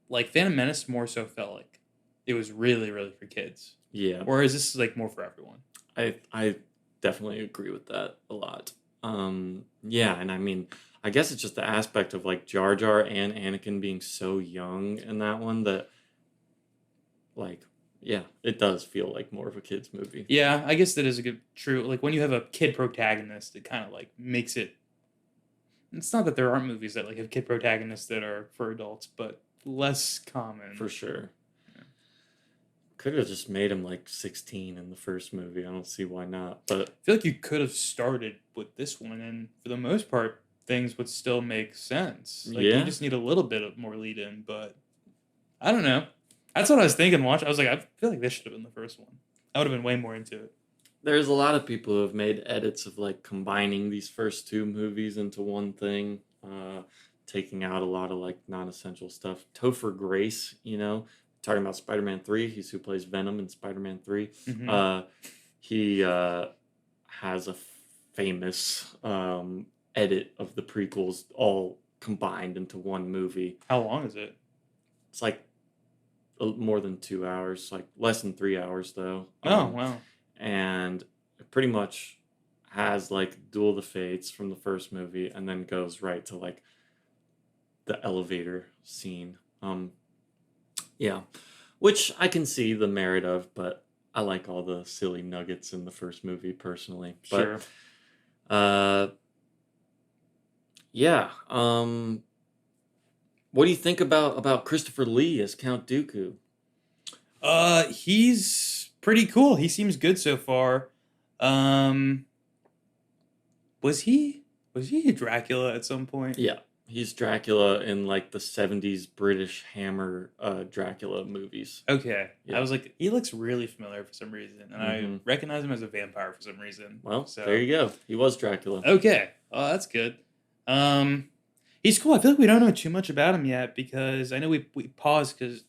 Speaker 2: like Phantom Menace more so felt like it was really, really for kids.
Speaker 1: Yeah.
Speaker 2: Whereas this is like more for everyone.
Speaker 1: I definitely agree with that a lot. Yeah, and I mean, I guess it's just the aspect of like Jar Jar and Anakin being so young in that one that, like, yeah, it does feel like more of a kids movie.
Speaker 2: Yeah, I guess that is a good true. Like when you have a kid protagonist, it kind of like makes it. It's not that there aren't movies that like have kid protagonists that are for adults, but less common.
Speaker 1: For sure.
Speaker 2: Yeah.
Speaker 1: Could have just made him like 16 in the first movie. I don't see why not. But
Speaker 2: I feel like you could have started with this one, and for the most part, things would still make sense. Like
Speaker 1: Yeah.
Speaker 2: you just need a little bit of more lead in, but I don't know. That's what I was thinking. Watch, I was like, I feel like this should have been the first one. I would have been way more into it.
Speaker 1: there's a lot of people who have made edits of like combining these first two movies into one thing, taking out a lot of like non-essential stuff. Topher Grace, talking about Spider-Man 3, he's who plays Venom in Spider-Man 3.
Speaker 2: Mhm.
Speaker 1: He has a famous edit of the prequels all combined into one movie.
Speaker 2: How long is it?
Speaker 1: It's like more than 2 hours, like less than 3 hours though.
Speaker 2: Oh wow.
Speaker 1: And it pretty much has like Duel of the Fates from the first movie and then goes right to like the elevator scene. Yeah, which I can see the merit of, but I like all the silly nuggets in the first movie personally.
Speaker 2: Sure.
Speaker 1: But Yeah. What do you think about Christopher Lee as Count Dooku?
Speaker 2: He's pretty cool. He seems good so far. Um, was he was he Dracula at some point?
Speaker 1: Yeah, he's Dracula in like the '70s British Hammer Dracula movies.
Speaker 2: Okay. I
Speaker 1: Yeah.
Speaker 2: was like, he looks really familiar for some reason, and I
Speaker 1: hmm
Speaker 2: recognize him as a vampire for some reason.
Speaker 1: Well, there
Speaker 2: So
Speaker 1: you go. He was Dracula.
Speaker 2: okay, oh, that's good. Um, he's cool. I feel like we don't know too much about him yet because I know we paused because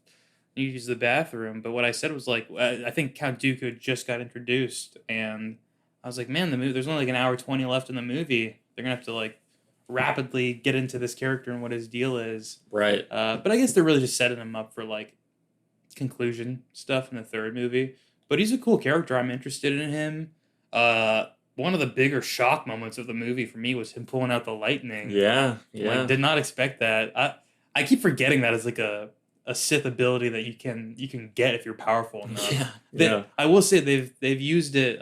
Speaker 2: you use the bathroom. But what I said was like, I think Count Dooku just got introduced, and I was like, man, the movie. There's only like an hour 20 left in the movie. They're gonna have to like rapidly get into this character and what his deal is.
Speaker 1: Right.
Speaker 2: But I guess they're really just setting him up for like conclusion stuff in the third movie. But he's a cool character. I'm interested in him. Uh, One of the bigger shock moments of the movie for me was him pulling out the lightning.
Speaker 1: Yeah.
Speaker 2: Like,
Speaker 1: Yeah.
Speaker 2: did not expect that. I keep forgetting that it's like a Sith ability that you can get if you're powerful enough.
Speaker 1: Yeah. Yeah.
Speaker 2: I will say they've used it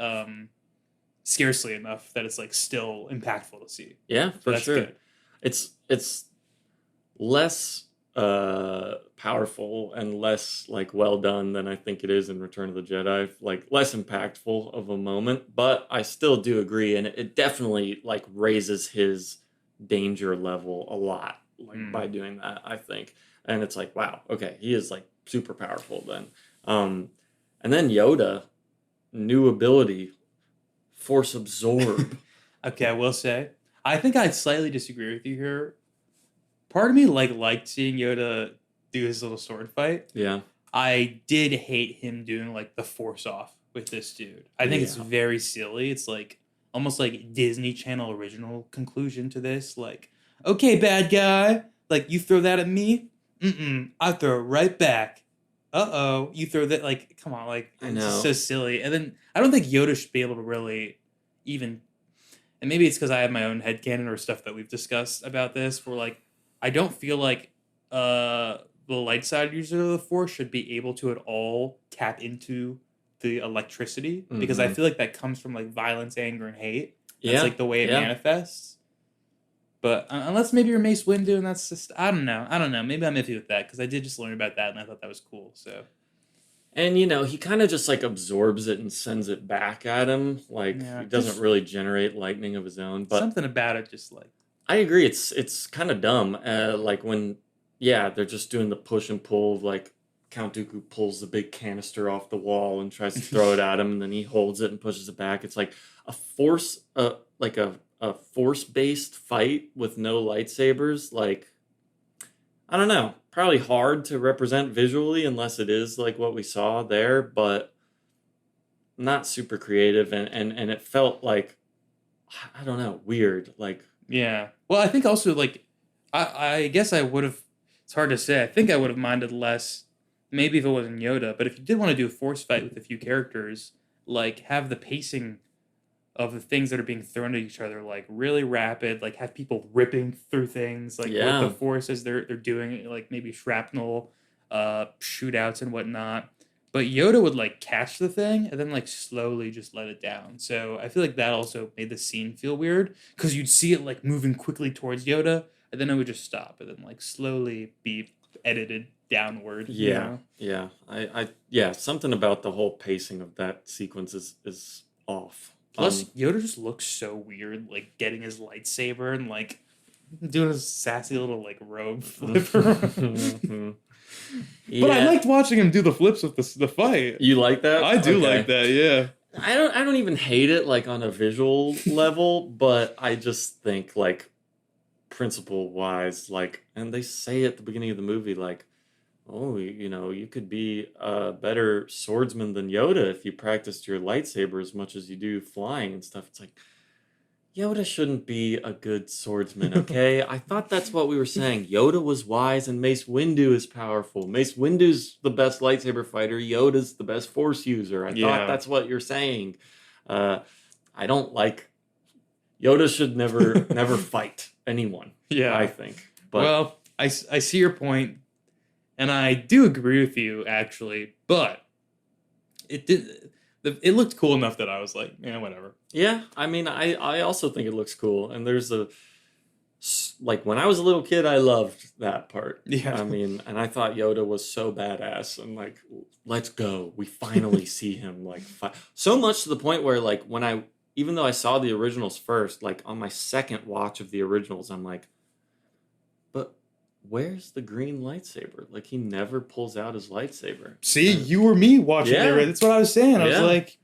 Speaker 2: scarcely enough that it's like still impactful to see.
Speaker 1: Yeah.
Speaker 2: So
Speaker 1: For
Speaker 2: that's
Speaker 1: sure.
Speaker 2: good.
Speaker 1: It's less powerful and less like well done than I think it is in Return of the Jedi. Like less impactful of a moment, but I still do agree, and it definitely like raises his danger level a lot, like
Speaker 2: Hmm.
Speaker 1: by doing that. I think, and it's like wow, okay, he is like super powerful then. Um, and then Yoda, new ability, Force Absorb.
Speaker 2: Okay, I will say I think I slightly disagree with you here. Part of me liked seeing Yoda do his little sword fight.
Speaker 1: Yeah,
Speaker 2: I did hate him doing like the force off with this dude. I think it's
Speaker 1: yeah,
Speaker 2: very silly. It's like almost like Disney Channel original conclusion to this. Like, okay, bad guy, like you throw that at me, I throw it right back. You throw that like, come on, like
Speaker 1: I
Speaker 2: it's just
Speaker 1: know.
Speaker 2: so silly. And then I don't think Yoda should be able to really even, and maybe it's because I have my own headcanon or stuff that we've discussed about this. Where like I don't feel like uh the light side user of the force should be able to at all tap into the electricity because I
Speaker 1: hmm
Speaker 2: feel like that comes from like violence, anger, and hate. That's
Speaker 1: Yeah,
Speaker 2: like the way it
Speaker 1: yeah.
Speaker 2: manifests. But unless maybe you're Mace Windu, and that's just I don't know. I don't know. Maybe I'm iffy with that because I did just learn about that and I thought that was cool. So
Speaker 1: And he kind of just like absorbs it and sends it back at him. Like
Speaker 2: yeah,
Speaker 1: he doesn't
Speaker 2: just
Speaker 1: really generate lightning of his own. But
Speaker 2: something about it just like
Speaker 1: I agree. It's kind of dumb. Like when yeah, they're just doing the push and pull of like Count Dooku pulls the big canister off the wall and tries to throw it at him, and then he holds it and pushes it back. It's like a force, like a force based fight with no lightsabers. Like I don't know, probably hard to represent visually unless it is like what we saw there, but not super creative, and it felt like I don't know, weird. Like
Speaker 2: yeah. Well, I think also like I guess I would have. It's hard to say. I think I would have minded less, maybe if it wasn't Yoda. But if you did want to do a force fight with a few characters, like have the pacing of the things that are being thrown at each other like really rapid. Like have people ripping through things like with the
Speaker 1: yeah,
Speaker 2: force as they're doing it, like maybe shrapnel, shootouts and whatnot. But Yoda would like catch the thing and then like slowly just let it down. So I feel like that also made the scene feel weird because you'd see it like moving quickly towards Yoda and then it would just stop and then like slowly be edited downward. You
Speaker 1: yeah,
Speaker 2: know?
Speaker 1: yeah. Yeah, something about the whole pacing of that sequence is off.
Speaker 2: Plus Yoda just looks so weird, like getting his lightsaber and like doing his sassy little like robe flip around. But I
Speaker 1: Yeah,
Speaker 2: liked watching him do the flips with the fight.
Speaker 1: you like that?
Speaker 2: I do like
Speaker 1: Okay.
Speaker 2: that. Yeah.
Speaker 1: I don't even hate it like on a visual level, but I just think like principle wise, like, and they say at the beginning of the movie, like, oh, you could be a better swordsman than Yoda if you practiced your lightsaber as much as you do flying and stuff. It's like Yoda shouldn't be a good swordsman, okay? I thought that's what we were saying. Yoda was wise and Mace Windu is powerful. Mace Windu's the best lightsaber fighter. Yoda's the best force user. I thought
Speaker 2: Yeah.
Speaker 1: that's what you're saying. Uh, I don't like Yoda should never fight anyone, I
Speaker 2: Yeah.
Speaker 1: think. But
Speaker 2: Well, I see your point, and I do agree with you actually, but it did. It looked cool enough that I was like, yeah, whatever.
Speaker 1: yeah, I mean I also think it looks cool and there's like when I was a little kid, I loved that part.
Speaker 2: Yeah.
Speaker 1: I mean, and I thought Yoda was so badass, and like, let's go. We finally see him like so much to the point where like when I even though I saw the originals first, like on my second watch of the originals, I'm like, but where's the green lightsaber? Like he never pulls out his lightsaber.
Speaker 2: See, you or me watching
Speaker 1: Yeah.
Speaker 2: it. That's what I was saying. I was
Speaker 1: Yeah.
Speaker 2: like,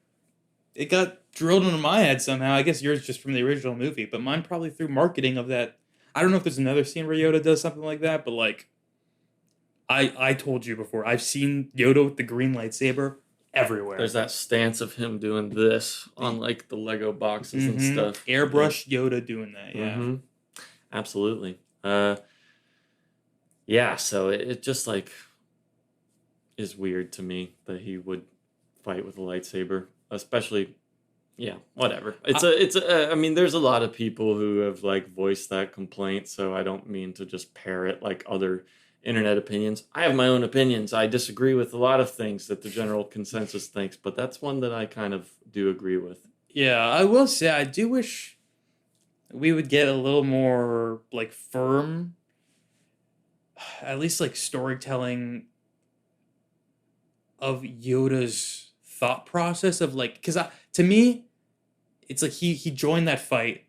Speaker 2: it got drilled into my head somehow. I guess yours just from the original movie, but mine probably through marketing of that. I don't know if there's another scene where Yoda does something like that, but like, I told you before, I've seen Yoda with the green lightsaber everywhere.
Speaker 1: There's that stance of him doing this on like the Lego boxes and stuff.
Speaker 2: Airbrush Yoda doing that, yeah.
Speaker 1: Mm-hmm. Absolutely. Yeah, so it just like is weird to me that he would fight with a lightsaber, especially yeah, whatever. I mean there's a lot of people who have like voiced that complaint, so I don't mean to just parrot like other internet opinions. I have my own opinions. I disagree with a lot of things that the general consensus thinks, but that's one that I kind of do agree with.
Speaker 2: Yeah, I will say I do wish we would get a little more like firm, at least like storytelling of Yoda's thought process of like, because to me, it's like he joined that fight,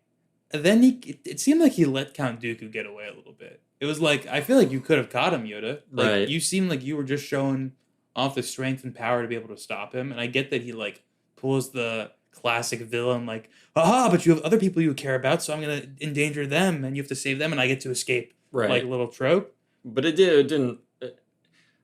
Speaker 2: and then it seemed like he let Count Dooku get away a little bit. It was like I feel like you could have caught him, Yoda. Like
Speaker 1: Right.
Speaker 2: you seemed like you were just showing off the strength and power to be able to stop him, and I get that he like pulls the classic villain like, aha, but you have other people you care about, so I'm gonna endanger them, and you have to save them, and I get to escape.
Speaker 1: Right.
Speaker 2: Like little trope.
Speaker 1: But it didn't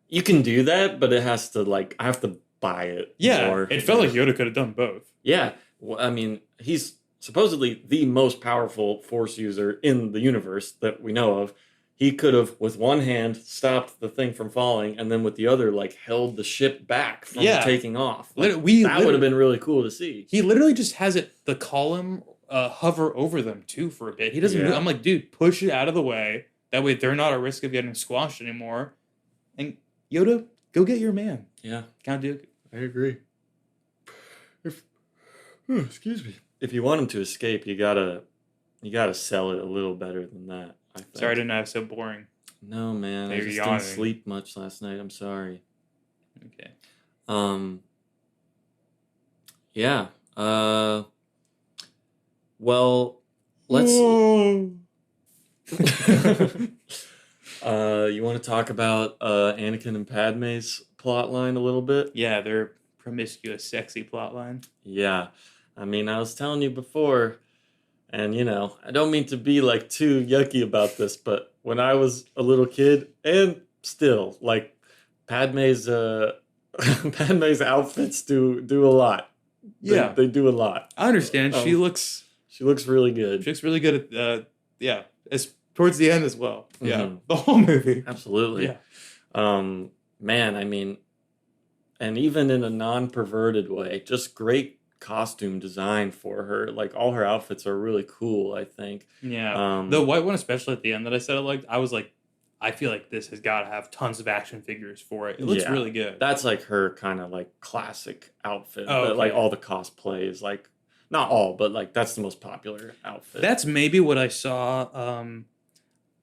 Speaker 1: you can do that, but it has to like I have to buy it.
Speaker 2: Yeah,
Speaker 1: more.
Speaker 2: it felt like Yoda could have done both.
Speaker 1: Yeah. Well, I mean, he's supposedly the most powerful force user in the universe that we know of. He could have, with one hand, stopped the thing from falling, and then with the other, like, held the ship back from taking off. Like, that would have been really cool to see.
Speaker 2: He literally just has the column hover over them, too, for a bit. He doesn't
Speaker 1: Yeah.
Speaker 2: I'm like, dude, push it out of the way. That way they're not at risk of getting squashed anymore. And Yoda, go get your man.
Speaker 1: Yeah.
Speaker 2: Count Dooku.
Speaker 1: I agree. Excuse me. If you want him to escape, you gotta sell it a little better than that. I think.
Speaker 2: Sorry to not so boring.
Speaker 1: No, man. I
Speaker 2: You're
Speaker 1: just
Speaker 2: yawning.
Speaker 1: didn't sleep much last night. I'm sorry.
Speaker 2: Okay.
Speaker 1: Yeah. Well, let's. You want to talk about Anakin and Padme's plotline a little bit?
Speaker 2: Yeah, their promiscuous, sexy plotline.
Speaker 1: Yeah. I mean, I was telling you before, and you know, I don't mean to be like too yucky about this, but when I was a little kid, and still, like Padme's Padme's outfits do a lot.
Speaker 2: Yeah,
Speaker 1: they do a lot.
Speaker 2: I understand. She looks
Speaker 1: really good.
Speaker 2: She looks really good at yeah, as towards the end as well. Yeah,
Speaker 1: Mhm.
Speaker 2: the whole movie.
Speaker 1: Absolutely.
Speaker 2: Yeah.
Speaker 1: Man, I mean, and even in a non-perverted way, just great costume design for her. Like all her outfits are really cool, I think.
Speaker 2: Yeah. The white one, especially at the end that I said I liked, I was like, I feel like this has got to have tons of action figures for it. It looks really good.
Speaker 1: That's like her kind of like classic outfit.
Speaker 2: Oh, okay.
Speaker 1: Like all the cosplay is like, not all, but like that's the most popular outfit.
Speaker 2: That's maybe what I saw.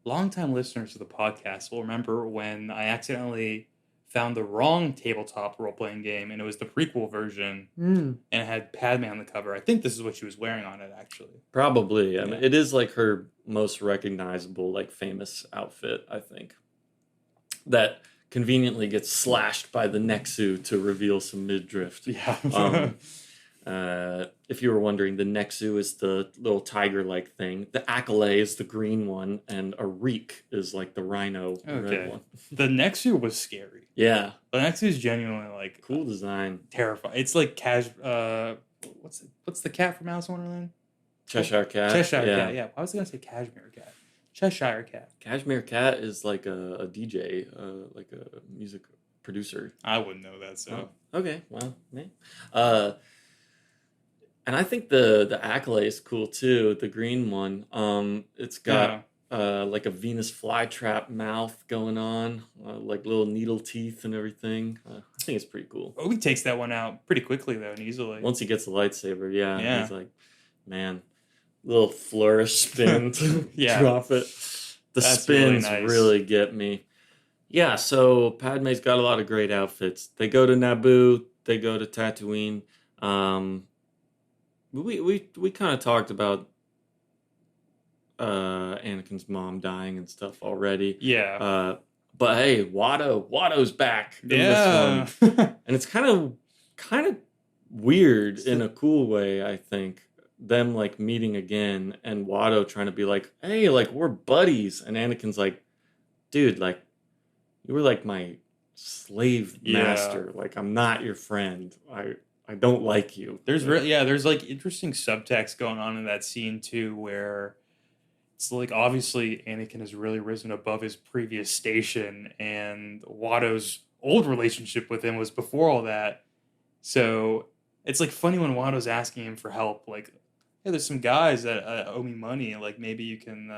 Speaker 2: Longtime listeners of the podcast will remember when I accidentally found the wrong tabletop role-playing game, and it was the prequel version, and it had Padme on the cover. I think this is what she was wearing on it, actually.
Speaker 1: Probably. I mean, it is like her most recognizable, like famous outfit, I think. That conveniently gets slashed by the Nexu to reveal some midriff.
Speaker 2: Yeah.
Speaker 1: If you were wondering, the Nexu is the little tiger-like thing. The Accolade is the green one, and a Reek is like the rhino red one.
Speaker 2: The Nexu was scary.
Speaker 1: Yeah.
Speaker 2: The Nexu is genuinely like
Speaker 1: cool design.
Speaker 2: Terrifying. It's like what's the cat from Alice in Wonderland?
Speaker 1: Cheshire Cat.
Speaker 2: Cheshire Cat, yeah. Why was I gonna say Cashmere Cat? Cheshire Cat.
Speaker 1: Cashmere Cat is like a DJ, like a music producer.
Speaker 2: I wouldn't know that, so.
Speaker 1: Oh, okay, well, me. And I think the Accolade is cool too, the green one. It's got like a Venus flytrap mouth going on, like little needle teeth and everything. I think it's pretty cool.
Speaker 2: Obi takes that one out pretty quickly though, and easily.
Speaker 1: Once he gets the lightsaber, yeah.
Speaker 2: Yeah.
Speaker 1: He's like, man. little flourish spin to
Speaker 2: Yeah,
Speaker 1: drop it. The
Speaker 2: that's really
Speaker 1: spins
Speaker 2: nice.
Speaker 1: really get me. Yeah, so Padme's got a lot of great outfits. They go to Naboo, they go to Tatooine. Um, we kind of talked about Anakin's mom dying and stuff already.
Speaker 2: Yeah.
Speaker 1: Uh, but hey, Watto's back in this
Speaker 2: Yeah.
Speaker 1: one, and it's kind of weird in a cool way. I think them like meeting again, and Watto trying to be like, hey, like we're buddies, and Anakin's like, dude, like you were like my slave
Speaker 2: Yeah.
Speaker 1: master. Like I'm not your friend. I don't like you.
Speaker 2: There's like interesting subtext going on in that scene too, where it's like obviously Anakin has really risen above his previous station, and Watto's old relationship with him was before all that. So it's like funny when Watto's asking him for help, like, "Hey, there's some guys that owe me money. Like maybe you can."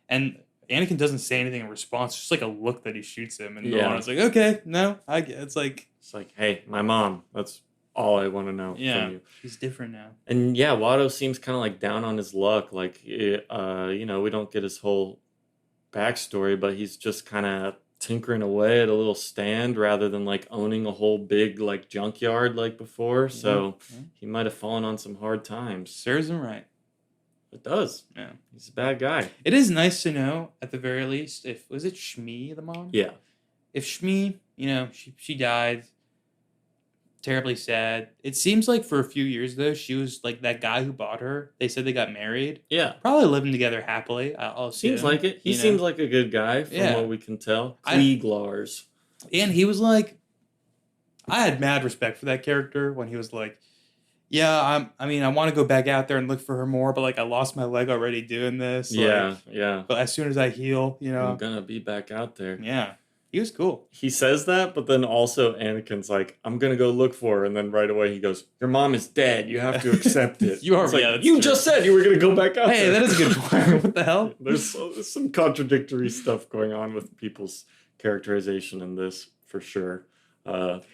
Speaker 2: And Anakin doesn't say anything in response, just like a look that he shoots him, and
Speaker 1: Yeah,
Speaker 2: Watto's like, "Okay, no, I get." It's like,
Speaker 1: it's like, hey, my mom. That's all I want to know from
Speaker 2: yeah,
Speaker 1: you.
Speaker 2: he's different now.
Speaker 1: And yeah, Watto seems kind of like down on his luck. Like, we don't get his whole backstory, but he's just kind of tinkering away at a little stand rather than like owning a whole big like junkyard like before.
Speaker 2: Yeah,
Speaker 1: So
Speaker 2: yeah.
Speaker 1: he might have fallen on some hard times.
Speaker 2: Serves him right.
Speaker 1: It does.
Speaker 2: Yeah.
Speaker 1: He's a bad guy.
Speaker 2: It is nice to know, at the very least, if was it Shmi, the mom?
Speaker 1: Yeah.
Speaker 2: If Shmi, she died, terribly sad. It seems like for a few years though, she was like that guy who bought her. They said they got married,
Speaker 1: Yeah.
Speaker 2: probably living together happily. I'll
Speaker 1: Seems
Speaker 2: assume,
Speaker 1: like it. He seems like a good guy from
Speaker 2: Yeah.
Speaker 1: what we can tell.
Speaker 2: I
Speaker 1: Kleeglars.
Speaker 2: and he was like, I had mad respect for that character when he was like, yeah, I mean, I want to go back out there and look for her more, but like I lost my leg already doing this.
Speaker 1: Yeah,
Speaker 2: Like,
Speaker 1: yeah.
Speaker 2: but as soon as I heal,
Speaker 1: I'm gonna be back out there.
Speaker 2: yeah, he was cool.
Speaker 1: He says that, but then also Anakin's like, I'm gonna go look for her, and then right away he goes, your mom is dead. You have to accept it.
Speaker 2: You are,
Speaker 1: It's like,
Speaker 2: yeah, that's
Speaker 1: you
Speaker 2: true.
Speaker 1: just said you were gonna go back out
Speaker 2: Hey,
Speaker 1: there.
Speaker 2: that is a good point. What the hell?
Speaker 1: There's some contradictory stuff going on with people's characterization in this for sure.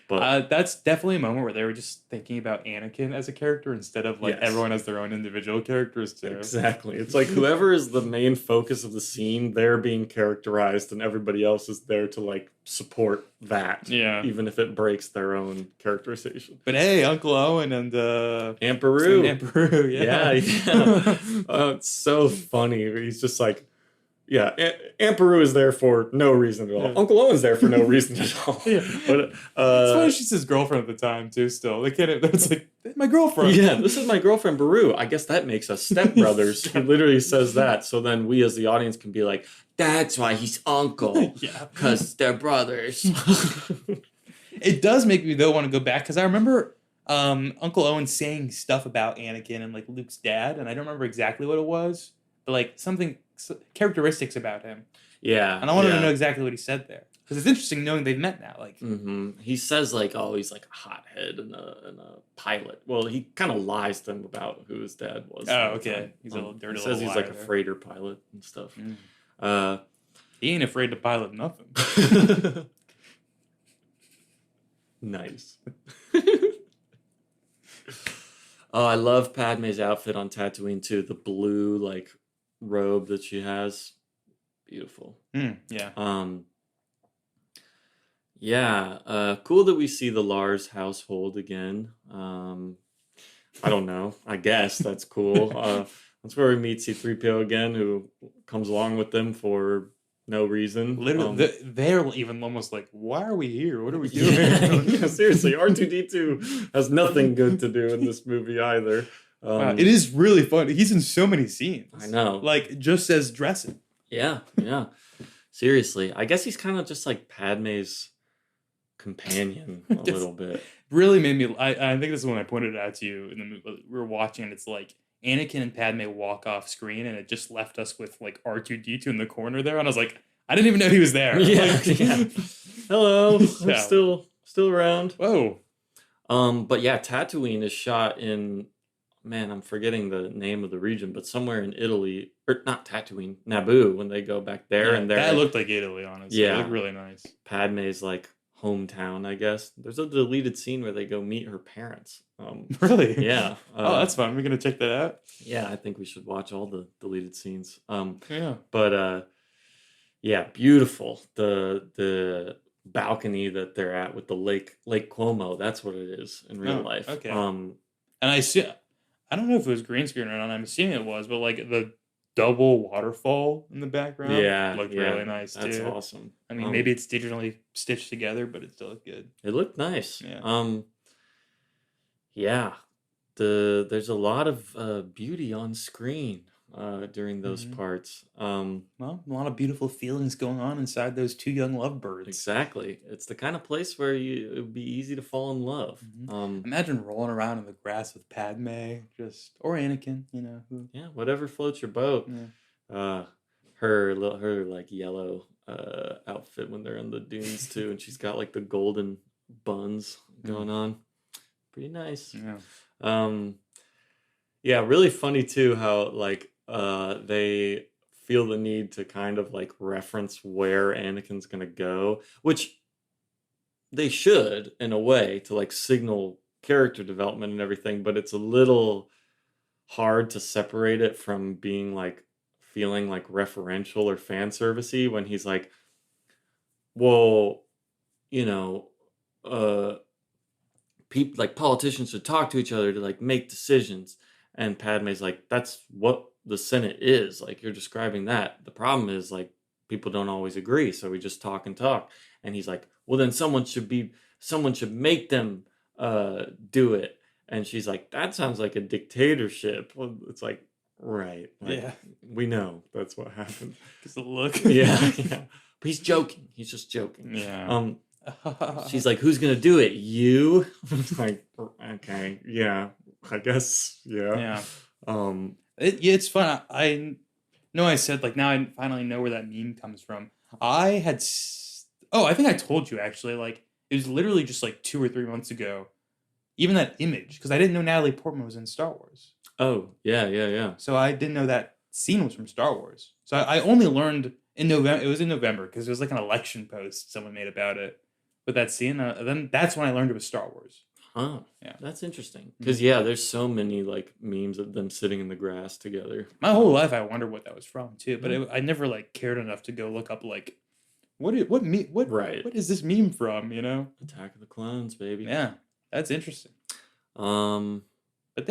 Speaker 1: But
Speaker 2: That's definitely a moment where they were just thinking about Anakin as a character instead of like
Speaker 1: yes.
Speaker 2: everyone has their own individual characters too.
Speaker 1: Exactly. It's like whoever is the main focus of the scene, they're being characterized, and everybody else is there to like support that.
Speaker 2: Yeah.
Speaker 1: Even if it breaks their own characterization.
Speaker 2: But hey, Uncle Owen and
Speaker 1: Aunt Beru.
Speaker 2: Aunt Beru,
Speaker 1: Yeah, yeah. It's so funny. He's just like, yeah, Aunt Beru is there for no reason at all.
Speaker 2: Yeah.
Speaker 1: Uncle Owen's there for no reason at all.
Speaker 2: Yeah.
Speaker 1: But
Speaker 2: It's funny she's his girlfriend at the time too. Still, they can't. It's like my girlfriend.
Speaker 1: yeah, this is my girlfriend Beru. I guess that makes us stepbrothers. He literally says that, so then we as the audience can be like, that's why he's uncle.
Speaker 2: Yeah.
Speaker 1: Because they're brothers.
Speaker 2: It does make me though want to go back because I remember Uncle Owen saying stuff about Anakin and like Luke's dad, and I don't remember exactly what it was, but like something characteristics about him,
Speaker 1: Yeah.
Speaker 2: and I wanted
Speaker 1: yeah.
Speaker 2: to know exactly what he said there because it's interesting knowing they've met now. Like,
Speaker 1: He says like, oh, he's like a hothead and a pilot. Well, he kind of lies to them about who his dad was.
Speaker 2: oh, okay, he's a little dirty.
Speaker 1: He says
Speaker 2: little
Speaker 1: he's like a
Speaker 2: liar
Speaker 1: freighter pilot and stuff.
Speaker 2: there. He ain't afraid to pilot nothing.
Speaker 1: Nice. Oh, I love Padme's outfit on Tatooine too. The blue like robe that she has, beautiful.
Speaker 2: Yeah.
Speaker 1: Yeah. Cool that we see the Lars household again. I don't know. I guess that's cool. That's where we meet C-3PO again, who comes along with them for no reason.
Speaker 2: Literally, they're even almost like, "Why are we here? What are we doing?"
Speaker 1: Yeah, seriously, R2D2 has nothing good to do in this movie either.
Speaker 2: Wow, it is really fun. He's in so many scenes.
Speaker 1: I know.
Speaker 2: Like just as dressing.
Speaker 1: Yeah, yeah. Seriously, I guess he's kind of just like Padme's companion a little bit.
Speaker 2: Really made me. I think this is when I pointed it out to you in the movie we were watching. It's like Anakin and Padme walk off screen, and it just left us with like R2D2 in the corner there, and I was like, I didn't even know he was there.
Speaker 1: Yeah,
Speaker 2: Like,
Speaker 1: yeah. Hello, I'm
Speaker 2: Yeah.
Speaker 1: still around.
Speaker 2: Whoa.
Speaker 1: But yeah, Tatooine is shot in. Man, I'm forgetting the name of the region, but somewhere in Italy, or not Tatooine, Naboo. When they go back there,
Speaker 2: Yeah,
Speaker 1: and they're
Speaker 2: that looked like Italy, honestly.
Speaker 1: Yeah.
Speaker 2: It looked really nice.
Speaker 1: Padme's like hometown, I guess. There's a deleted scene where they go meet her parents.
Speaker 2: Really?
Speaker 1: Yeah,
Speaker 2: Oh, that's fun. We're gonna check that out.
Speaker 1: yeah, I think we should watch all the deleted scenes.
Speaker 2: Yeah.
Speaker 1: But yeah, beautiful. The balcony that they're at with the Lake Como. That's what it is in real
Speaker 2: Oh,
Speaker 1: life.
Speaker 2: okay. And I don't know if it was green screen or not. I'm assuming it was, but like the double waterfall in the background
Speaker 1: Yeah,
Speaker 2: looked
Speaker 1: yeah,
Speaker 2: really nice
Speaker 1: that's
Speaker 2: too.
Speaker 1: awesome.
Speaker 2: I mean, maybe it's digitally stitched together, but it still looked good.
Speaker 1: It looked nice.
Speaker 2: Yeah.
Speaker 1: Yeah, there's a lot of beauty on screen during those
Speaker 2: Mhm.
Speaker 1: parts.
Speaker 2: Well, a lot of beautiful feelings going on inside those two young lovebirds.
Speaker 1: Exactly. It's the kind of place where it would be easy to fall in love.
Speaker 2: Imagine rolling around in the grass with Padme, or Anakin,
Speaker 1: Yeah, whatever floats your boat.
Speaker 2: Yeah.
Speaker 1: Her like yellow outfit when they're in the dunes too, and she's got like the golden buns going on. Pretty nice.
Speaker 2: Yeah.
Speaker 1: Yeah, really funny too how like they feel the need to kind of like reference where Anakin's gonna go, which they should in a way to like signal character development and everything, but it's a little hard to separate it from being like feeling like referential or fan servicey when he's like, well, you know, people like politicians should talk to each other to like make decisions. And Padme's like, that's what the Senate is. Like, you're describing that. The problem is like people don't always agree, so we just talk and talk. And he's like, well, then someone should make them do it. And she's like, that sounds like a dictatorship. Well, it's like, right. Like,
Speaker 2: Yeah.
Speaker 1: we know that's what happened.
Speaker 2: Just a look.
Speaker 1: Yeah. But he's joking. He's just joking.
Speaker 2: Yeah.
Speaker 1: She's like, who's gonna do it? You? Like, okay, yeah, I guess, yeah.
Speaker 2: Yeah. It's fun. I know I said like now I finally know where that meme comes from. I think I told you actually, like it was literally just like 2 or 3 months ago. Even that image, because I didn't know Natalie Portman was in Star Wars.
Speaker 1: Oh, yeah.
Speaker 2: So I didn't know that scene was from Star Wars. So I only learned in November. It was in November because it was like an election post someone made about it. With that scene, then that's when I learned it was Star Wars.
Speaker 1: Huh.
Speaker 2: Yeah.
Speaker 1: That's interesting. Because, yeah, there's so many, like, memes of them sitting in the grass together.
Speaker 2: My whole life I wondered what that was from, too. But I never, like, cared enough to go look up, like, what is this meme from,
Speaker 1: Attack of the Clones, baby.
Speaker 2: Yeah. That's interesting.
Speaker 1: But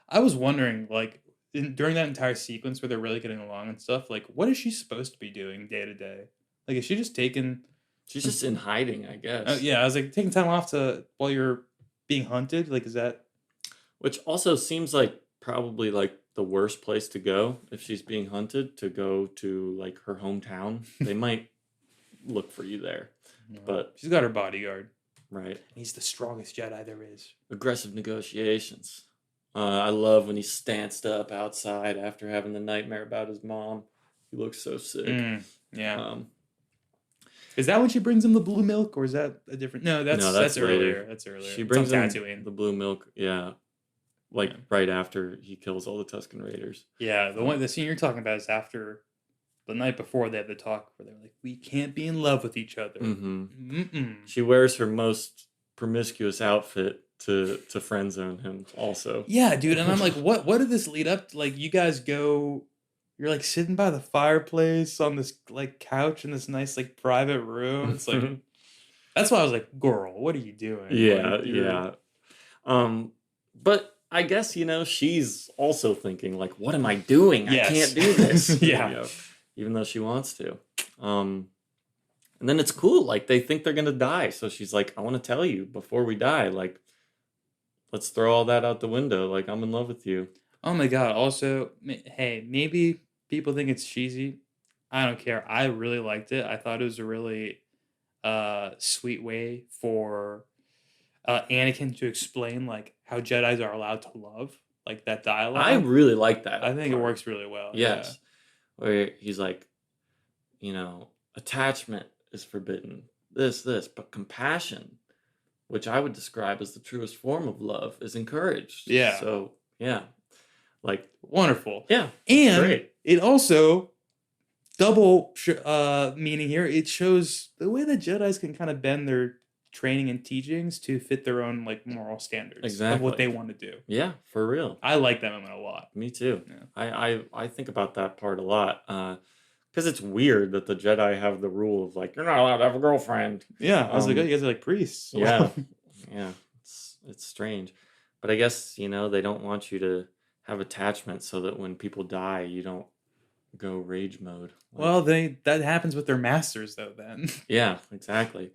Speaker 2: I was wondering, like, during that entire sequence where they're really getting along and stuff, like, what is she supposed to be doing day to day? Like, is she just taking...
Speaker 1: She's just in hiding, I guess.
Speaker 2: Yeah, I was like, taking time off while you're being hunted? Like, is that...
Speaker 1: Which also seems like probably, like, the worst place to go if she's being hunted, to go to, like, her hometown. They might look for you there.
Speaker 2: No.
Speaker 1: But
Speaker 2: she's got her bodyguard.
Speaker 1: Right.
Speaker 2: He's the strongest Jedi there is.
Speaker 1: Aggressive negotiations. I love when he stanced up outside after having the nightmare about his mom. He looks so sick.
Speaker 2: Yeah. Is that when she brings him the blue milk, or is that a different? No, that's earlier. That's earlier.
Speaker 1: She brings him
Speaker 2: Tatooine.
Speaker 1: The blue milk. Yeah, right after he kills all the Tusken Raiders.
Speaker 2: Yeah, the scene you're talking about is after the night before they have the talk where they're like, "We can't be in love with each other."
Speaker 1: She wears her most promiscuous outfit to friend zone him. Also.
Speaker 2: Yeah, dude, and I'm like, what did this lead up to? Like, you guys go. You're like sitting by the fireplace on this like couch in this nice like private room. It's like that's why I was like, "Girl, what are you doing?"
Speaker 1: Yeah,
Speaker 2: like,
Speaker 1: yeah. But I guess she's also thinking like, "What am I doing?
Speaker 2: Yes.
Speaker 1: I can't do this."
Speaker 2: Yeah.
Speaker 1: Even though she wants to. And then it's cool. Like they think they're gonna die, so she's like, "I want to tell you before we die. Like, let's throw all that out the window. Like, I'm in love with you."
Speaker 2: Oh my god. Also, hey, maybe people think it's cheesy. I don't care. I really liked it. I thought it was a really sweet way for Anakin to explain like how Jedis are allowed to love, like that dialogue.
Speaker 1: I really like that.
Speaker 2: I think it works really well.
Speaker 1: Yes. Yeah. Where he's like, attachment is forbidden. This, but compassion, which I would describe as the truest form of love, is encouraged.
Speaker 2: Yeah.
Speaker 1: So, yeah. Like,
Speaker 2: wonderful.
Speaker 1: Yeah.
Speaker 2: And
Speaker 1: great.
Speaker 2: It also double meaning here. It shows the way that Jedis can kind of bend their training and teachings to fit their own like moral standards of what they
Speaker 1: Exactly.
Speaker 2: want to do.
Speaker 1: Yeah, for real.
Speaker 2: I like that moment a lot.
Speaker 1: Me too.
Speaker 2: Yeah.
Speaker 1: I think about that part a lot. Because it's weird that the Jedi have the rule of like you're not allowed to have a girlfriend.
Speaker 2: Yeah, I was like, oh,
Speaker 1: Um,
Speaker 2: you guys are like priests.
Speaker 1: yeah, yeah, it's strange, but I guess they don't want you to have attachment so that when people die, you don't go rage mode.
Speaker 2: Well,
Speaker 1: Like,
Speaker 2: that happens with their masters though. Then
Speaker 1: yeah, exactly.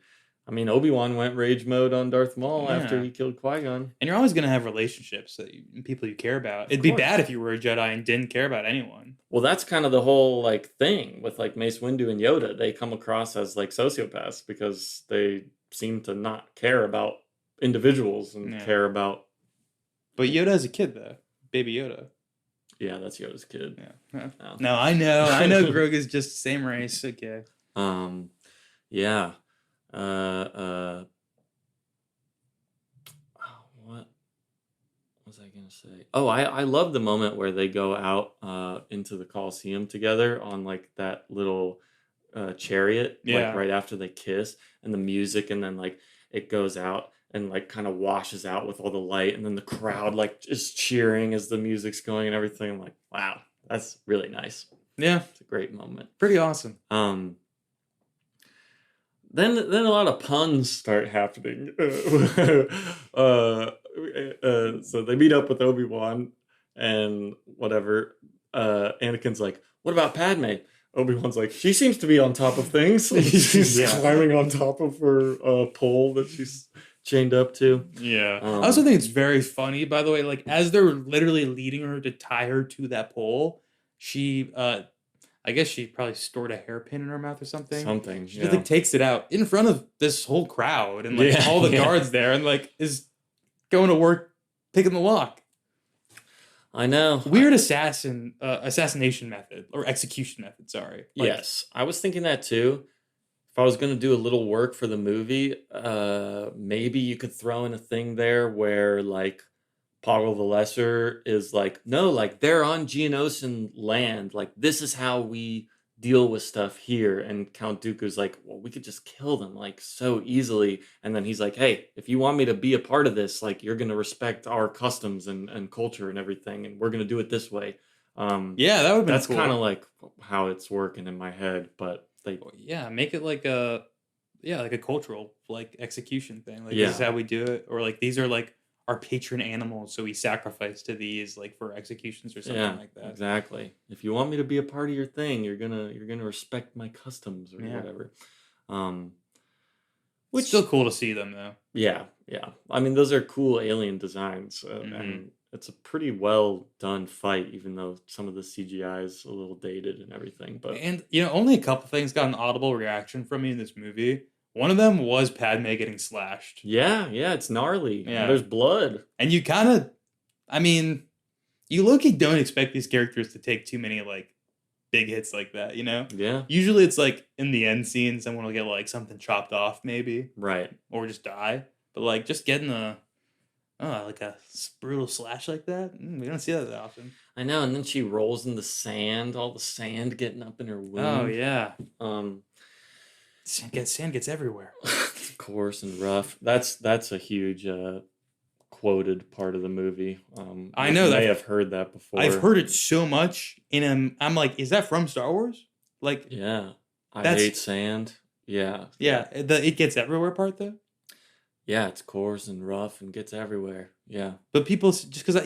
Speaker 1: I mean, Obi-Wan went rage mode on Darth Maul after
Speaker 2: yeah,
Speaker 1: he killed Qui-Gon.
Speaker 2: and you're always gonna have relationships that people you care about.
Speaker 1: Of
Speaker 2: It'd be bad
Speaker 1: course.
Speaker 2: if you were a Jedi and didn't care about anyone.
Speaker 1: Well, that's kind of the whole like thing with like Mace Windu and Yoda. They come across as like sociopaths because they seem to not care about individuals and
Speaker 2: Yeah,
Speaker 1: care about
Speaker 2: but Yoda as a kid though, Baby Yoda.
Speaker 1: yeah, that's Yoda's kid.
Speaker 2: Yeah.
Speaker 1: No.
Speaker 2: No, I know. Grogu's just the same race. Okay.
Speaker 1: Yeah. Oh, what was I gonna say? Oh, I love the moment where they go out into the Coliseum together on like that little chariot, like
Speaker 2: Yeah.
Speaker 1: right after they kiss, and the music, and then like it goes out and like kind of washes out with all the light, and then the crowd like is cheering as the music's going and everything. I'm like, wow, that's really nice.
Speaker 2: Yeah.
Speaker 1: It's a great moment.
Speaker 2: Pretty awesome.
Speaker 1: Then a lot of puns start happening. So they meet up with Obi-Wan and whatever. Anakin's like, "What about Padme?" Obi-Wan's like, "She seems to be on top of things." She's
Speaker 2: Yeah.
Speaker 1: climbing on top of her pole that she's chained up to.
Speaker 2: Yeah. I also think it's very funny, by the way, like as they're literally leading her to tie her to that pole, she I guess she probably stored a hairpin in her mouth or something.
Speaker 1: Something.
Speaker 2: She just like takes it out in front of this whole crowd and like all the guards there and like is going to work picking the lock.
Speaker 1: I know.
Speaker 2: Weird assassination method or execution method, sorry. Like,
Speaker 1: Yes, I was thinking that too. If I was going to do a little work for the movie, maybe you could throw in a thing there where like Poggle the Lesser is like, no, like they're on Geonosian land. Like this is how we deal with stuff here. And Count Dooku's like, well, we could just kill them like so easily. And then he's like, hey, if you want me to be a part of this, like you're going to respect our customs and culture and everything. And we're going to do it this way.
Speaker 2: yeah, that would be
Speaker 1: That's
Speaker 2: cool.
Speaker 1: kind of like how it's working in my head. But
Speaker 2: Yeah, make it like a cultural like execution thing. Like
Speaker 1: Yeah.
Speaker 2: this is how we do it, or like these are like our patron animals, so we sacrifice to these like for executions or something like that.
Speaker 1: Exactly. If you want me to be a part of your thing, you're gonna respect my customs or whatever.
Speaker 2: Which still cool to see them though.
Speaker 1: Yeah. I mean, those are cool alien designs,
Speaker 2: Mhm.
Speaker 1: and it's a pretty well done fight, even though some of the CGI is a little dated and everything. But
Speaker 2: And only a couple things got an audible reaction from me in this movie. One of them was Padme getting slashed.
Speaker 1: yeah, it's gnarly.
Speaker 2: Yeah.
Speaker 1: There's blood.
Speaker 2: And you kind of, I mean, you low-key don't expect these characters to take too many like big hits like that, you know?
Speaker 1: Yeah.
Speaker 2: Usually it's like in the end scene, someone will get like something chopped off maybe,
Speaker 1: Right.
Speaker 2: or just die. But like just getting like a brutal slash like that, we don't see that often.
Speaker 1: I know. And then she rolls in the sand, all the sand getting up in her wound.
Speaker 2: Oh yeah.
Speaker 1: Um.
Speaker 2: Sand gets everywhere.
Speaker 1: Coarse and rough. That's a huge quoted part of the movie.
Speaker 2: I know
Speaker 1: you
Speaker 2: that.
Speaker 1: may have heard that before.
Speaker 2: I've heard it so much, and I'm like, is that from Star Wars? Like,
Speaker 1: Yeah, I
Speaker 2: That's-
Speaker 1: hate sand. Yeah,
Speaker 2: yeah, the it gets everywhere part though.
Speaker 1: yeah. It's coarse and rough and gets everywhere. Yeah,
Speaker 2: But people just because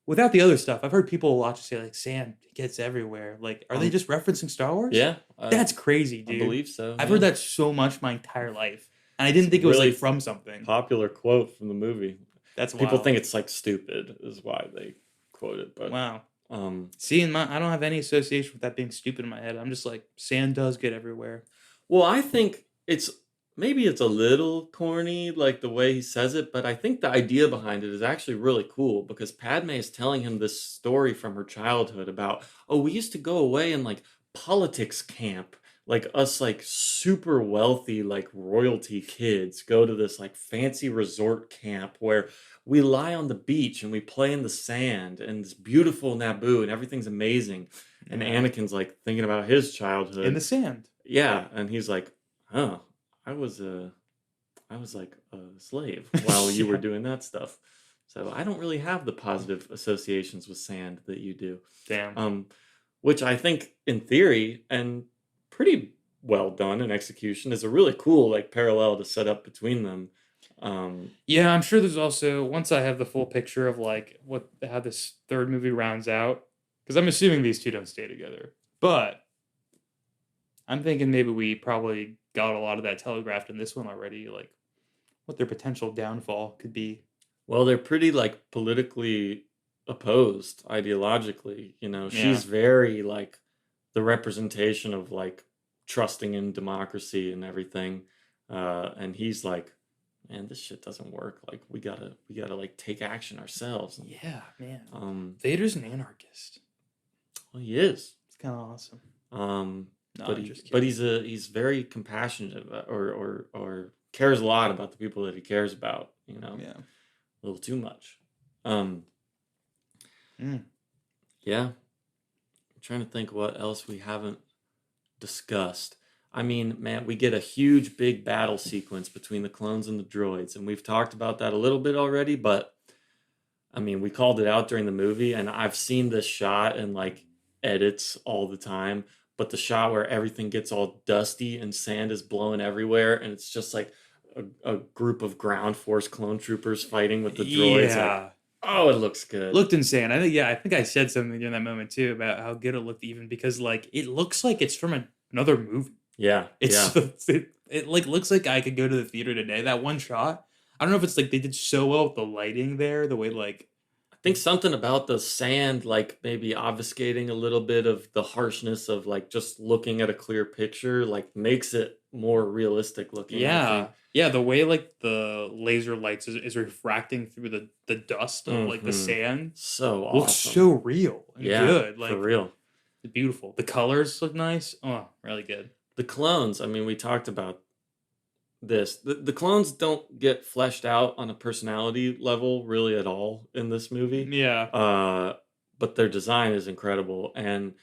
Speaker 2: without the other stuff, I've heard people a lot just say like sand gets everywhere. Like, are they just referencing Star Wars?
Speaker 1: yeah.
Speaker 2: That's crazy,
Speaker 1: I
Speaker 2: dude.
Speaker 1: believe so.
Speaker 2: I've
Speaker 1: yeah.
Speaker 2: heard that so much my entire life, and I didn't think it was
Speaker 1: really
Speaker 2: like from something.
Speaker 1: Popular quote from the movie.
Speaker 2: That's
Speaker 1: People
Speaker 2: wild.
Speaker 1: think it's like stupid, is why they quote it. But
Speaker 2: Wow.
Speaker 1: um,
Speaker 2: See, I don't have any association with that being stupid in my head. I'm just like sand does get everywhere.
Speaker 1: well, I think maybe it's a little corny, like the way he says it, but I think the idea behind it is actually really cool because Padme is telling him this story from her childhood about, oh, we used to go away in like politics camp, like us like super wealthy like royalty kids go to this like fancy resort camp where we lie on the beach and we play in the sand and it's beautiful Naboo and everything's amazing. And Anakin's like thinking about his childhood
Speaker 2: In the sand.
Speaker 1: yeah, and he's like, "Huh, I was I was like a slave while you were
Speaker 2: Yeah.
Speaker 1: doing that stuff. So I don't really have the positive associations with sand that you do.
Speaker 2: Damn.
Speaker 1: Um, which I think in theory and pretty well done in execution is a really cool like parallel to set up between them. Um,
Speaker 2: Yeah, I'm sure there's also once I have the full picture of like what how this third movie rounds out, because I'm assuming these two don't stay together. But I'm thinking maybe we probably got a lot of that telegraphed in this one already, like what their potential downfall could be.
Speaker 1: well, they're pretty like politically opposed ideologically. You know,
Speaker 2: Yeah.
Speaker 1: she's very like the representation of like trusting in democracy and everything. And he's like, man, this shit doesn't work. Like we gotta like take action ourselves. And,
Speaker 2: Yeah, man.
Speaker 1: um,
Speaker 2: Vader's an anarchist.
Speaker 1: well, he is.
Speaker 2: It's kind of awesome.
Speaker 1: Um,
Speaker 2: No,
Speaker 1: but
Speaker 2: I'm just
Speaker 1: but
Speaker 2: kidding.
Speaker 1: he's very compassionate or cares a lot about the people that he cares about. You know,
Speaker 2: Yeah.
Speaker 1: a little too much. Um,
Speaker 2: Mm.
Speaker 1: yeah, I'm trying to think what else we haven't discussed. I mean, man, we get a huge big battle sequence between the clones and the droids, and we've talked about that a little bit already, but I mean, we called it out during the movie, and I've seen this shot in like edits all the time. But the shot where everything gets all dusty and sand is blowing everywhere, and it's just like a group of ground force clone troopers fighting with the droids, like,
Speaker 2: Yeah.
Speaker 1: oh, it looks good.
Speaker 2: Looked insane. I think I said something during that moment too about how good it looked even because like it looks like it's from another movie.
Speaker 1: Yeah, yeah.
Speaker 2: It like looks like I could go to the theater today. That one shot. I don't know if it's like they did so well with the lighting there, the way like
Speaker 1: I think something about the sand, like maybe obfuscating a little bit of the harshness of like just looking at a clear picture, like makes it more realistic looking, I think.
Speaker 2: yeah. Yeah, the way like the laser lights is refracting through the dust of like the
Speaker 1: Hmm.
Speaker 2: sand
Speaker 1: So
Speaker 2: looks
Speaker 1: awesome.
Speaker 2: so real and
Speaker 1: Yeah,
Speaker 2: good.
Speaker 1: for
Speaker 2: Like
Speaker 1: real.
Speaker 2: beautiful. The colors look nice. Oh, really good.
Speaker 1: The clones, I mean, we talked about this. The clones don't get fleshed out on a personality level really at all in this movie.
Speaker 2: Yeah.
Speaker 1: Uh, but their design is incredible and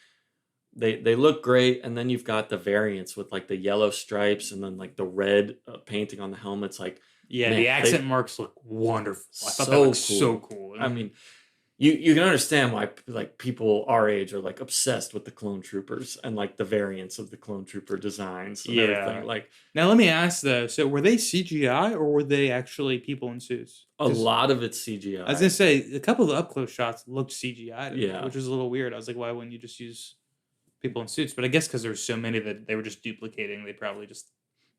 Speaker 1: they look great. And then you've got the variants with like the yellow stripes and then like the red painting on the helmets. Like,
Speaker 2: Yeah,
Speaker 1: man,
Speaker 2: the accent
Speaker 1: they
Speaker 2: marks look wonderful. I thought that
Speaker 1: so
Speaker 2: looked so
Speaker 1: cool.
Speaker 2: cool.
Speaker 1: I mean, you can understand why like people our age are like obsessed with the clone troopers and like the variants of the clone trooper designs and everything.
Speaker 2: Yeah.
Speaker 1: Like
Speaker 2: Now let me ask though. So were they CGI or were they actually people in suits?
Speaker 1: a
Speaker 2: Because
Speaker 1: lot of it's
Speaker 2: I was gonna
Speaker 1: CGI.
Speaker 2: say a couple of the up close shots looked CGI to me,
Speaker 1: Yeah.
Speaker 2: which was a little weird. I was like, why wouldn't you just use people in suits? But I guess because there's so many that they were just duplicating, they probably just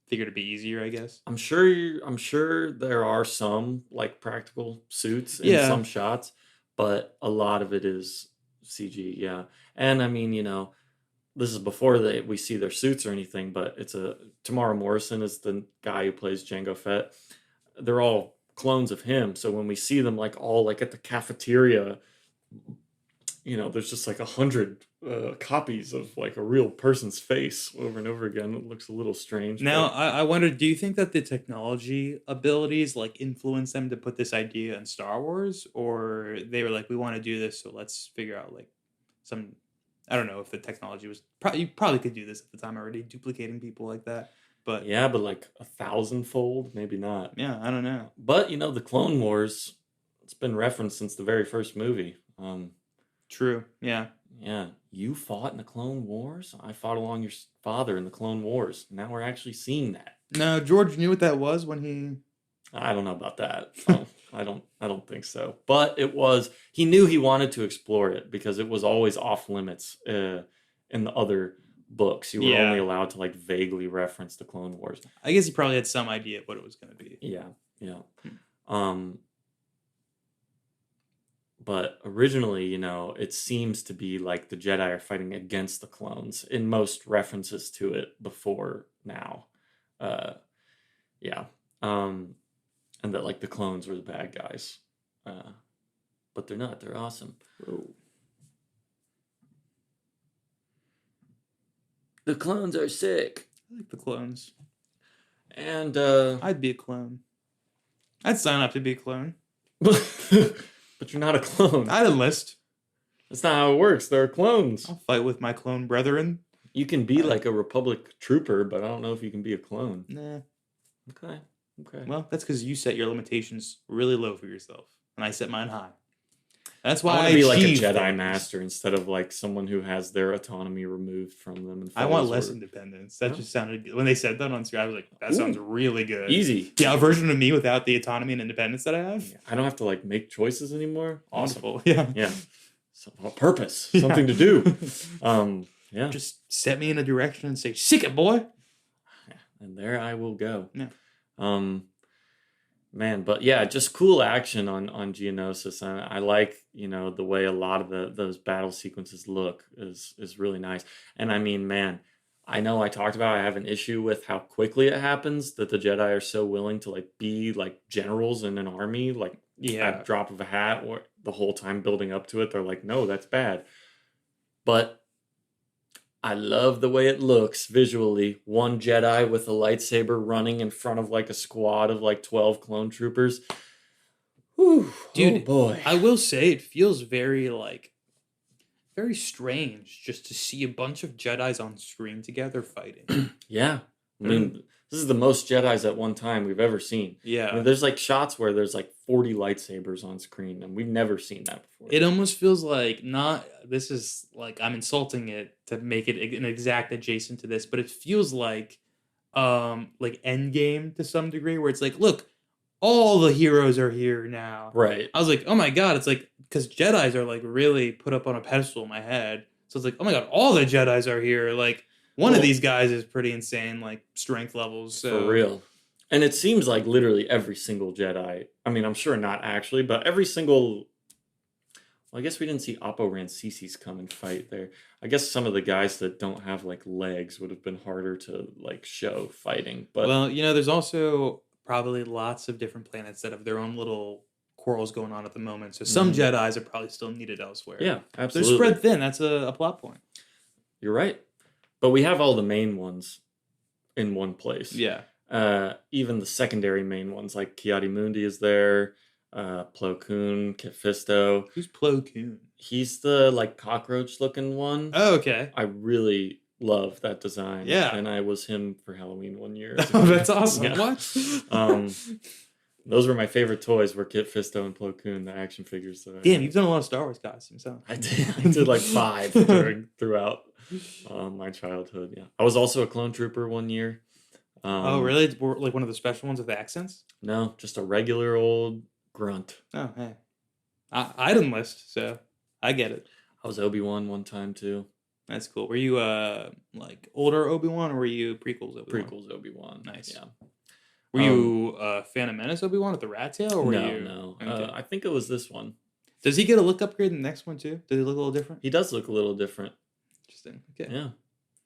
Speaker 2: figured it'd be easier. I guess.
Speaker 1: I'm sure there are some like practical suits in
Speaker 2: Yeah.
Speaker 1: some shots, but a lot of it is CG, yeah. And I mean, this is before we see their suits or anything, but it's a Tamara Morrison is the guy who plays Jango Fett. They're all clones of him. So when we see them like all like at the cafeteria, there's just like 100 copies of like a real person's face over and over again. It looks a little strange,
Speaker 2: Now
Speaker 1: but
Speaker 2: I wonder, do you think that the technology abilities like influence them to put this idea in Star Wars, or they were like, we want to do this, so let's figure out like some. I don't know if the technology was probably you probably could do this at the time already, duplicating people like that. But
Speaker 1: yeah, but like 1,000-fold, maybe not.
Speaker 2: yeah, I don't know.
Speaker 1: But the Clone Wars, it's been referenced since the very first movie.
Speaker 2: True. Yeah.
Speaker 1: Yeah, you fought in the Clone Wars. I fought along your father in the Clone Wars. Now we're actually seeing that.
Speaker 2: No, George knew what that was when he.
Speaker 1: I don't know about that. I don't think so. But it was. He knew he wanted to explore it because it was always off limits in the other books. You were only
Speaker 2: Yeah.
Speaker 1: allowed to like vaguely reference the Clone Wars.
Speaker 2: I guess he probably had some idea of what it was going to be.
Speaker 1: Yeah, yeah.
Speaker 2: Hmm.
Speaker 1: Um, but originally, it seems to be like the Jedi are fighting against the clones in most references to it before now. Uh, yeah. And that like the clones were the bad guys. But they're not. They're awesome.
Speaker 2: Oh.
Speaker 1: The clones are sick.
Speaker 2: I like the clones.
Speaker 1: And
Speaker 2: I'd be a clone. I'd sign up to be a clone.
Speaker 1: but you're not a clone.
Speaker 2: I'd enlist.
Speaker 1: That's not how it works. There are clones.
Speaker 2: I'll fight with my clone brethren.
Speaker 1: You can be like a Republic trooper, but I don't know if you can be a clone.
Speaker 2: Nah.
Speaker 1: Okay. Okay.
Speaker 2: Well, that's because you set your limitations really low for yourself, and I set mine high. That's
Speaker 1: I
Speaker 2: why
Speaker 1: want
Speaker 2: I
Speaker 1: to be like a
Speaker 2: achieve
Speaker 1: Jedi
Speaker 2: things.
Speaker 1: master instead of like someone who has their autonomy removed from them and
Speaker 2: I want
Speaker 1: follows
Speaker 2: less
Speaker 1: order.
Speaker 2: independence. That
Speaker 1: Oh.
Speaker 2: just sounded good. When they said that on screen, I was like, that sounds
Speaker 1: Ooh,
Speaker 2: really good.
Speaker 1: easy.
Speaker 2: Yeah, a version of me without the autonomy and independence that I have.
Speaker 1: Yeah, I don't have to like make choices anymore. Awesome.
Speaker 2: Wonderful. Yeah.
Speaker 1: Yeah. So, a purpose,
Speaker 2: Yeah.
Speaker 1: something to do. Yeah.
Speaker 2: Just set me in a direction and say, "Sick it, boy."
Speaker 1: And there I will go.
Speaker 2: Yeah.
Speaker 1: Man, but yeah, just cool action on Geonosis. I like, the way a lot of those battle sequences look is really nice. And I mean, man, I know I talked about I have an issue with how quickly it happens, that the Jedi are so willing to like be like generals in an army, like
Speaker 2: Yeah.
Speaker 1: at drop of a hat, or the whole time building up to it, they're like, no, that's bad. But I love the way it looks visually. One Jedi with a lightsaber running in front of like a squad of like 12 clone troopers. Whew,
Speaker 2: Dude,
Speaker 1: oh boy.
Speaker 2: I will say it feels very strange just to see a bunch of Jedis on screen together fighting.
Speaker 1: Yeah. I mean, this is the most Jedis at one time we've ever seen.
Speaker 2: Yeah.
Speaker 1: I mean, there's like shots where there's like 40 lightsabers on screen, and we've never seen that before.
Speaker 2: It almost feels like this is like I'm insulting it to make it an exact adjacent to this, but it feels like Endgame to some degree, where it's like, look, all the heroes are here now.
Speaker 1: Right.
Speaker 2: I was like, oh my god, it's like, because Jedis are like really put up on a pedestal in my head. So it's like, oh my god, all the Jedis are here. Like one of these guys is pretty insane, like strength levels. So.
Speaker 1: For real. And it seems like literally every single Jedi, I mean, I'm sure not actually, but every single, well, I guess we didn't see Oppo Rancisis come and fight there. I guess some of the guys that don't have like legs would have been harder to like show fighting. But
Speaker 2: well, there's also probably lots of different planets that have their own little quarrels going on at the moment. So some Jedis are probably still needed elsewhere.
Speaker 1: Yeah, absolutely.
Speaker 2: They're spread thin. That's a plot point.
Speaker 1: You're right. But we have all the main ones in one place.
Speaker 2: Yeah.
Speaker 1: Even the secondary main ones, like Kiadi Mundi is there, Plo Koon, Kit Fisto.
Speaker 2: Who's Plo Koon?
Speaker 1: He's the like cockroach looking one.
Speaker 2: Oh, okay.
Speaker 1: I really love that design.
Speaker 2: Yeah.
Speaker 1: And I was him for Halloween one year.
Speaker 2: Oh, that's awesome.
Speaker 1: Yeah.
Speaker 2: What?
Speaker 1: Those were my favorite toys, were Kit Fisto and Plo Koon, the action figures. That
Speaker 2: Damn, you've done a lot of Star Wars costumes, huh?
Speaker 1: I did like 5 throughout my childhood. Yeah, I was also a clone trooper one year.
Speaker 2: Oh, really? Like one of the special ones with accents?
Speaker 1: No, just a regular old grunt.
Speaker 2: Oh, hey. Item list, so I get it.
Speaker 1: I was Obi-Wan one time too.
Speaker 2: That's cool. Were you like older Obi-Wan, or were you prequels Obi-Wan?
Speaker 1: Prequels Obi-Wan.
Speaker 2: Nice.
Speaker 1: Yeah.
Speaker 2: Were you Phantom Menace Obi-Wan with the rat tail, or were you?
Speaker 1: No.
Speaker 2: Okay.
Speaker 1: I think it was this one.
Speaker 2: Does he get a look upgrade in the next one too? Does he look a little different?
Speaker 1: He does look a little different.
Speaker 2: Interesting. Okay.
Speaker 1: Yeah,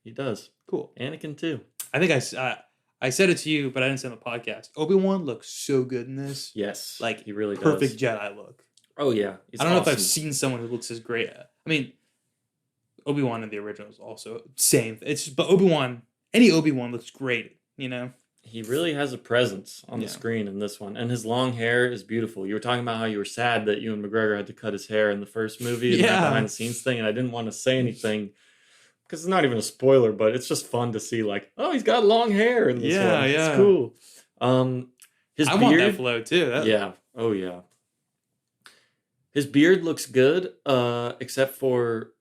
Speaker 1: he does.
Speaker 2: Cool.
Speaker 1: Anakin too.
Speaker 2: I think I said it to you, but I didn't say it on the podcast. Obi-Wan looks so good in this.
Speaker 1: Yes,
Speaker 2: Like
Speaker 1: he really
Speaker 2: perfect
Speaker 1: does.
Speaker 2: Jedi look.
Speaker 1: Oh yeah,
Speaker 2: I don't know if I've seen someone who looks as great. I mean, Obi-Wan in the original is also same. It's just, but any Obi-Wan looks great.
Speaker 1: He really has a presence on the screen in this one, and his long hair is beautiful. You were talking about how you were sad that Ewan McGregor had to cut his hair in the first movie, and that behind the scenes thing, and I didn't want to say anything because it's not even a spoiler, but it's just fun to see, like, oh, he's got long hair in this one. It's cool. His beard,
Speaker 2: want that flow too.
Speaker 1: Yeah. Oh yeah. His beard looks good, except for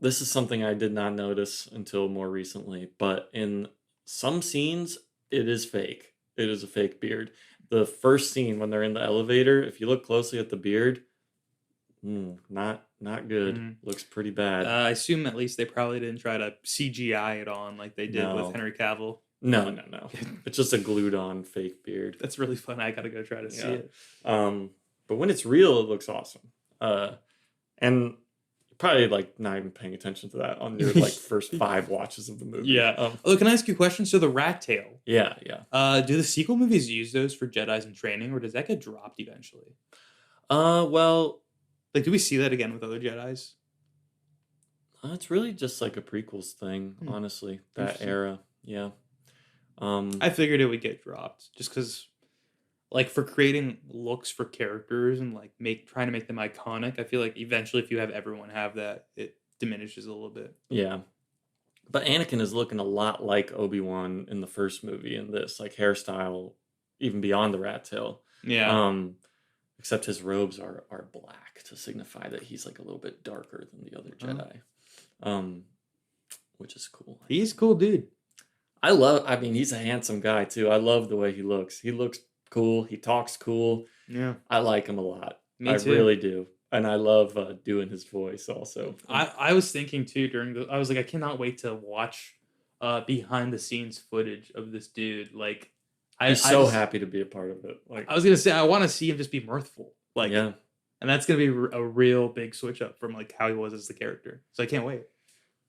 Speaker 1: this is something I did not notice until more recently, but in some scenes, it is fake. It is a fake beard. The first scene when they're in the elevator, if you look closely at the beard, not good. Looks pretty bad.
Speaker 2: I assume at least they probably didn't try to CGI it on like they did with Henry Cavill.
Speaker 1: No. It's just a glued on fake beard.
Speaker 2: That's really fun. I gotta go try to see it.
Speaker 1: But when it's real, it looks awesome. And probably like not even paying attention to that on your like first 5 watches of the movie.
Speaker 2: Yeah. Can I ask you a question? So the rat tail.
Speaker 1: Yeah.
Speaker 2: Do the sequel movies use those for Jedis in training, or does that get dropped eventually?
Speaker 1: Well,
Speaker 2: like, do we see that again with other Jedis?
Speaker 1: It's really just like a prequels thing, honestly. That era. Yeah.
Speaker 2: I figured it would get dropped just because, like, for creating looks for characters and like trying to make them iconic, I feel like eventually if you have everyone have that, it diminishes a little bit.
Speaker 1: Yeah. But Anakin is looking a lot like Obi-Wan in the first movie in this, like hairstyle even beyond the rat tail.
Speaker 2: Yeah.
Speaker 1: Um, except his robes are black to signify that he's like a little bit darker than the other
Speaker 2: Oh.
Speaker 1: Jedi. Um, which is cool.
Speaker 2: He's a cool dude.
Speaker 1: I mean, he's a handsome guy too. I love the way he looks. He looks cool. He talks cool.
Speaker 2: Yeah.
Speaker 1: I like him a lot. I
Speaker 2: Me too.
Speaker 1: really do. And I love doing his voice also.
Speaker 2: I was thinking too I was like, I cannot wait to watch behind the scenes footage of this dude. Like
Speaker 1: He's so happy to be a part of it. Like,
Speaker 2: I was gonna say I want to see him just be mirthful. Like,
Speaker 1: yeah.
Speaker 2: and that's gonna be a real big switch up from like how he was as the character. So I can't wait.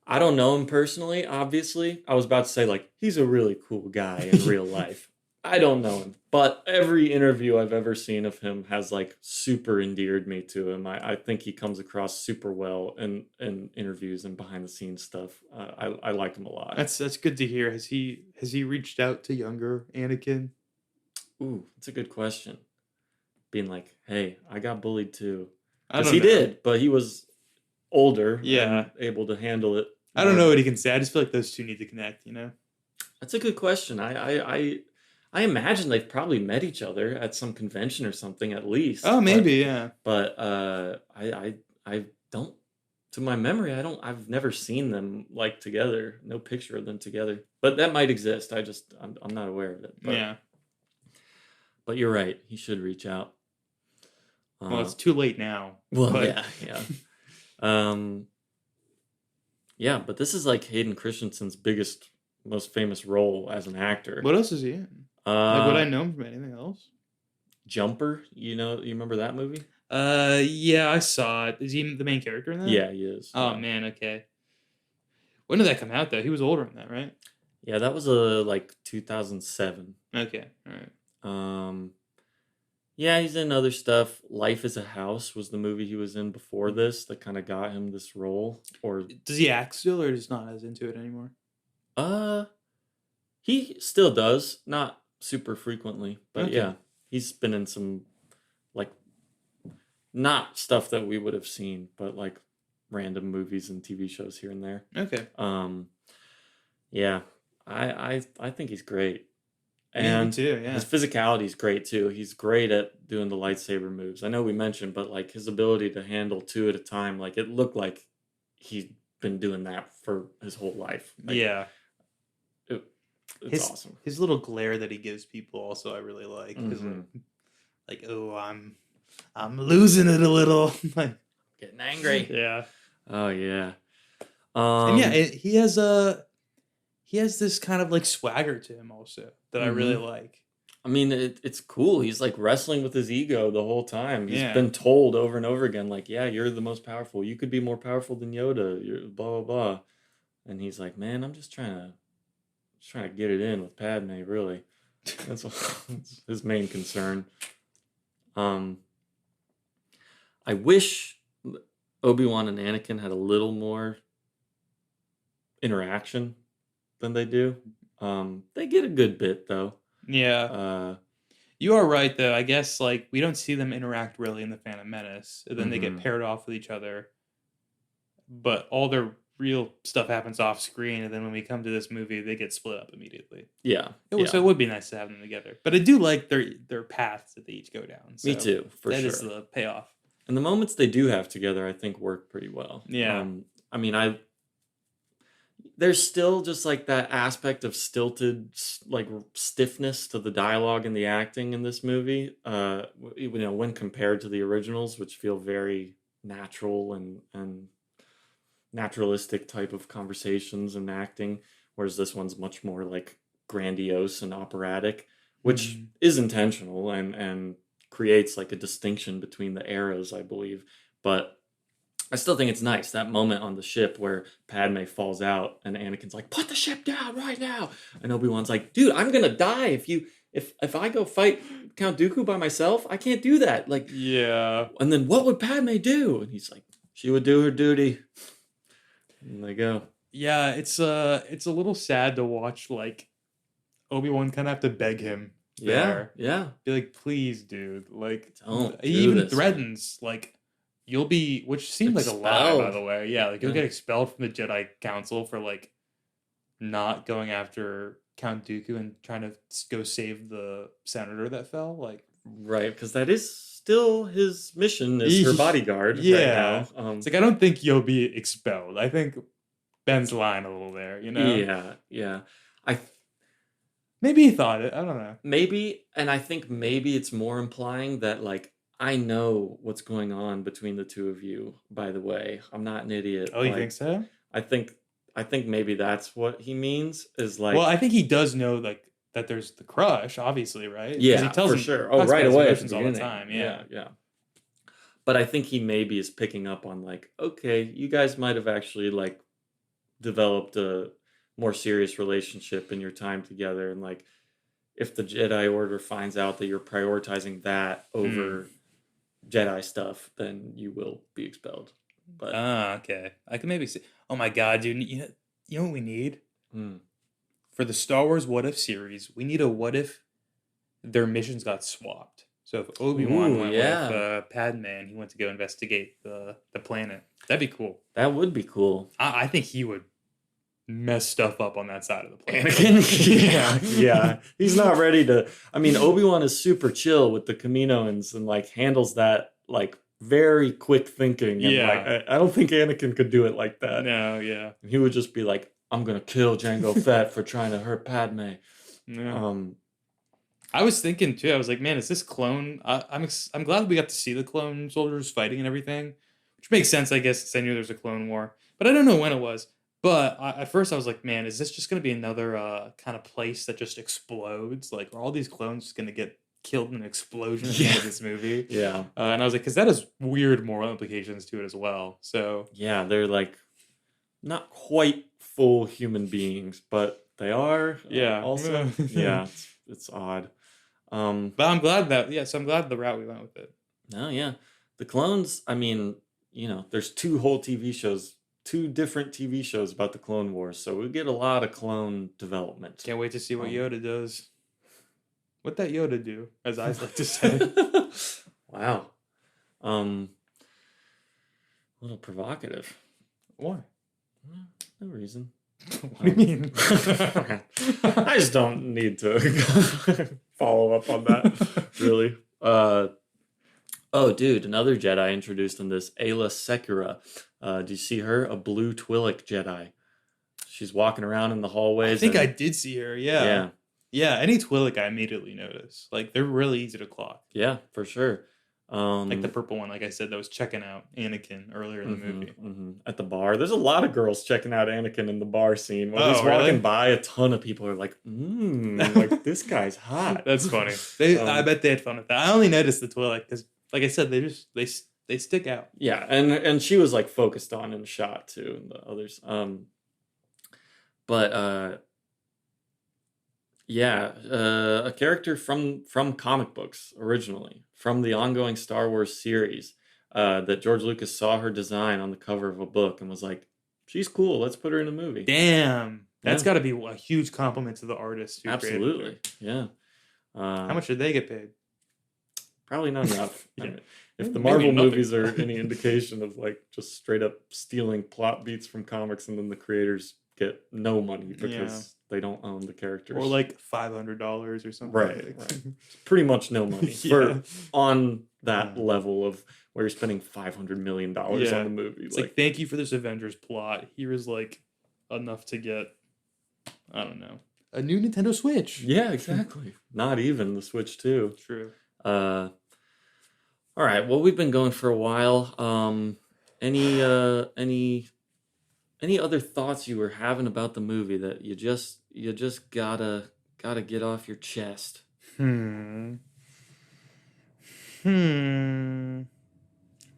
Speaker 1: I don't know him personally, obviously. I was about to say, like, he's a really cool guy in real life. I don't know him. But every interview I've ever seen of him has, like, super endeared me to him. I think he comes across super well in interviews and behind the scenes stuff. I like him a lot.
Speaker 2: That's good to hear. Has he reached out to younger Anakin?
Speaker 1: Ooh, that's a good question. Being like, hey, I got bullied too.
Speaker 2: I
Speaker 1: Because
Speaker 2: don't
Speaker 1: he
Speaker 2: know.
Speaker 1: did, but he was older
Speaker 2: Yeah.
Speaker 1: and able to handle it.
Speaker 2: I don't know what he can say. I just feel like those two need to connect, you know?
Speaker 1: That's a good question. I imagine they've probably met each other at some convention or something at least.
Speaker 2: Oh, maybe, yeah.
Speaker 1: But I don't, to my memory, I've never seen them like together. No picture of them together. But that might exist. I'm not aware of it. But,
Speaker 2: Yeah.
Speaker 1: But you're right. He should reach out.
Speaker 2: Well, it's too late now.
Speaker 1: Well,
Speaker 2: but...
Speaker 1: yeah. Yeah, but this is like Hayden Christensen's biggest, most famous role as an actor.
Speaker 2: What else is he in? Like, would I know him from anything else?
Speaker 1: Jumper, you remember that movie?
Speaker 2: Yeah, I saw it. Is he the main character in that?
Speaker 1: Yeah, he is.
Speaker 2: Oh
Speaker 1: yeah.
Speaker 2: man, okay. When did that come out though? He was older in that, right?
Speaker 1: Yeah, that was like 2007.
Speaker 2: Okay, all right.
Speaker 1: Yeah, he's in other stuff. Life is a House was the movie he was in before this that kind of got him this role. Or
Speaker 2: does he act still, or just not as into it anymore?
Speaker 1: He still does, not super frequently, but
Speaker 2: Okay.
Speaker 1: yeah, he's been in some like not stuff that we would have seen, but like random movies and TV shows here and there.
Speaker 2: Okay.
Speaker 1: Yeah, I think he's great.
Speaker 2: Me
Speaker 1: And
Speaker 2: too, yeah.
Speaker 1: his physicality is great too. He's great at doing the lightsaber moves. I know we mentioned, but like his ability to handle two at a time, like it looked like he'd been doing that for his whole life. Like,
Speaker 2: yeah.
Speaker 1: It's awesome.
Speaker 2: His little glare that he gives people also I really like.
Speaker 1: Mhm.
Speaker 2: Like, oh, I'm losing it a little. Like,
Speaker 1: Getting angry.
Speaker 2: yeah.
Speaker 1: Oh yeah.
Speaker 2: And yeah, he has this kind of like swagger to him also that I really like.
Speaker 1: I mean, it's cool. He's like wrestling with his ego the whole time. He's
Speaker 2: Yeah.
Speaker 1: been told over and over again, like, yeah, you're the most powerful. You could be more powerful than Yoda. You're blah, blah, blah. And he's like, man, I'm just trying to get it in with Padme, really. That's his main concern. I wish Obi-Wan and Anakin had a little more interaction than they do. They get a good bit, though.
Speaker 2: Yeah. You are right, though. I guess like we don't see them interact really in the Phantom Menace, and then they get paired off with each other. But all their real stuff happens off screen, and then when we come to this movie, they get split up immediately.
Speaker 1: Yeah.
Speaker 2: So it would be nice to have them together. But I do like their paths that they each go down. So
Speaker 1: me too, for sure.
Speaker 2: That is the payoff.
Speaker 1: And the moments they do have together, I think, work pretty well.
Speaker 2: Yeah.
Speaker 1: I mean, there's still just like that aspect of stilted, like stiffness to the dialogue and the acting in this movie. When compared to the originals, which feel very natural and naturalistic type of conversations and acting, whereas this one's much more like grandiose and operatic, which is intentional and creates like a distinction between the eras, I believe. But I still think it's nice, that moment on the ship where Padme falls out and Anakin's like, put the ship down right now. And Obi-Wan's like, dude, I'm gonna die if I go fight Count Dooku by myself. I can't do that. Like,
Speaker 2: yeah.
Speaker 1: And then what would Padme do? And he's like, she would do her duty. And they go.
Speaker 2: Yeah, it's a little sad to watch like Obi-Wan kind of have to beg him.
Speaker 1: Yeah.
Speaker 2: Be like, please, dude. Like,
Speaker 1: don't
Speaker 2: he
Speaker 1: do
Speaker 2: even
Speaker 1: this,
Speaker 2: threatens, like, you'll be, which seems like a lie, by the way. Yeah, like, you'll get expelled from the Jedi Council for, like, not going after Count Dooku and trying to go save the senator that fell. Like,
Speaker 1: Right, because that is still his mission as her bodyguard right
Speaker 2: yeah,
Speaker 1: now.
Speaker 2: it's like I don't think you'll be expelled. I think Ben's lying a little there.
Speaker 1: Yeah, yeah. I
Speaker 2: Maybe he thought it. I don't know.
Speaker 1: maybe, and I think maybe it's more implying that like I know what's going on between the two of you. By the way, I'm not an idiot.
Speaker 2: Oh, you think
Speaker 1: Like
Speaker 2: so?
Speaker 1: I think I think maybe that's what he means is
Speaker 2: Well, I
Speaker 1: like
Speaker 2: think he does know like that there's the crush, obviously, right? Because he
Speaker 1: yeah,
Speaker 2: tells
Speaker 1: for
Speaker 2: him
Speaker 1: sure. Oh,
Speaker 2: talks
Speaker 1: right
Speaker 2: about his
Speaker 1: away at the
Speaker 2: emotions all the
Speaker 1: beginning.
Speaker 2: time.
Speaker 1: Yeah,
Speaker 2: Yeah.
Speaker 1: yeah. But I think he maybe is picking up on like, okay, you guys might have actually like developed a more serious relationship in your time together, and like if the Jedi Order finds out that you're prioritizing that
Speaker 2: Hmm.
Speaker 1: over Jedi stuff, then you will be expelled. But
Speaker 2: Ah, okay. I can maybe see. Oh my God, dude! You know what we need
Speaker 1: mm,
Speaker 2: for the Star Wars What If series? We need a what if their missions got swapped. So if Obi-Wan
Speaker 1: ooh,
Speaker 2: went with
Speaker 1: yeah,
Speaker 2: Padme and he went to go investigate the planet, that'd be cool.
Speaker 1: that would be cool.
Speaker 2: I think he would mess stuff up on that side of the planet.
Speaker 1: Anakin, yeah, yeah, he's not ready to. I mean, Obi-Wan is super chill with the Kaminoans and like handles that like very quick thinking, and like
Speaker 2: Yeah.
Speaker 1: I don't think Anakin could do it like that.
Speaker 2: No, yeah.
Speaker 1: He would just be like, "I'm gonna kill Jango Fett for trying to hurt Padme."
Speaker 2: Yeah.
Speaker 1: Um,
Speaker 2: I was thinking too. I was like, man, is this clone? I'm glad we got to see the clone soldiers fighting and everything, which makes sense, I guess, because I knew there was a clone war, but I don't know when it was. But at first, I was like, man, is this just going to be another kind of place that just explodes? Like, are all these clones just going to get killed in an explosion at the end of this movie?
Speaker 1: yeah,
Speaker 2: And I was like, because that has weird moral implications to it as well. So
Speaker 1: yeah, they're like not quite full human beings, but they are
Speaker 2: yeah,
Speaker 1: also. Yeah, it's odd.
Speaker 2: but I'm glad that So I'm glad the route we went with it.
Speaker 1: No, yeah, the clones. I mean, there's two whole TV shows, two different TV shows about the Clone Wars, so we get a lot of clone development.
Speaker 2: Can't wait to see what
Speaker 1: Um,
Speaker 2: Yoda does. What that Yoda do, as I like to say.
Speaker 1: wow, a little provocative.
Speaker 2: Why?
Speaker 1: No reason.
Speaker 2: What do you mean?
Speaker 1: I just don't need to follow up on that, really. Oh, dude, another Jedi introduced in this, Ayla Secura. Do you see her? A blue Twi'lek Jedi. She's walking around in the
Speaker 2: I
Speaker 1: hallways.
Speaker 2: think I
Speaker 1: and,
Speaker 2: did see her. Yeah.
Speaker 1: yeah,
Speaker 2: Yeah. Any Twi'lek I immediately notice. Like they're really easy to clock.
Speaker 1: yeah, for sure.
Speaker 2: Like the purple one, like I said, that was checking out Anakin earlier in the movie.
Speaker 1: At the bar, there's a lot of girls checking out Anakin in the bar scene. When he's
Speaker 2: Oh,
Speaker 1: walking
Speaker 2: really?
Speaker 1: by, a ton of people are like, like this guy's hot.
Speaker 2: That's funny.
Speaker 1: Um,
Speaker 2: I bet they had fun with that. I only noticed the Twi'lek because, like I said, they stick out.
Speaker 1: Yeah, and she was like focused on in the shot too, and the others. But yeah, a character from comic books originally, from the ongoing Star Wars series, that George Lucas saw her design on the cover of a book and was like, "She's cool. Let's put her in a movie."
Speaker 2: Damn, that's
Speaker 1: Yeah.
Speaker 2: got to be a huge compliment to the artist who created her.
Speaker 1: Absolutely, yeah.
Speaker 2: How much did they get paid?
Speaker 1: Probably not enough. I
Speaker 2: Yeah.
Speaker 1: mean, if the
Speaker 2: Maybe
Speaker 1: Marvel
Speaker 2: nothing.
Speaker 1: movies are any indication of like just straight up stealing plot beats from comics, and then the creators get no money because they don't own the characters,
Speaker 2: Or like $500 or something.
Speaker 1: Right, right. Pretty much no money
Speaker 2: Yeah.
Speaker 1: for on that
Speaker 2: Yeah.
Speaker 1: level of where you're spending $500 million
Speaker 2: Yeah.
Speaker 1: on the movie.
Speaker 2: It's like, thank you for this Avengers plot. Here is like enough to get, I don't know, a new Nintendo Switch.
Speaker 1: yeah, exactly. Not even the Switch too.
Speaker 2: True.
Speaker 1: All right. Well, we've been going for a while. Any other thoughts you were having about the movie that you just gotta get off your chest?
Speaker 2: Hmm.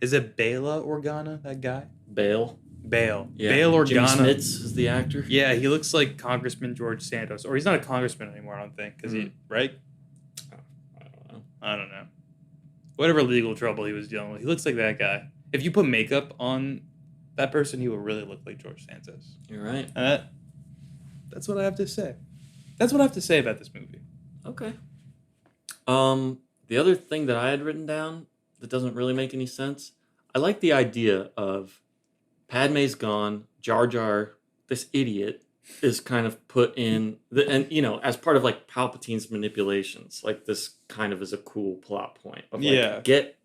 Speaker 2: Is it Bela Organa, that guy?
Speaker 1: Bale.
Speaker 2: Bale.
Speaker 1: Yeah.
Speaker 2: Bale
Speaker 1: Jimmy
Speaker 2: Organa.
Speaker 1: Smits is the actor.
Speaker 2: Yeah, he looks like Congressman George Santos. Or he's not a congressman anymore, I don't think. Right?
Speaker 1: I don't know.
Speaker 2: I don't know. Whatever legal trouble he was dealing with. He looks like that guy. If you put makeup on that person, he would really look like George Santos.
Speaker 1: You're right.
Speaker 2: That's what I have to say. That's what I have to say about this movie.
Speaker 1: Okay. The other thing that I had written down that doesn't really make any sense, I like the idea of Padme's gone, Jar Jar, this idiot, is kind of put in the, and as part of like Palpatine's manipulations, like this kind of is a cool plot point of like
Speaker 2: Yeah.
Speaker 1: get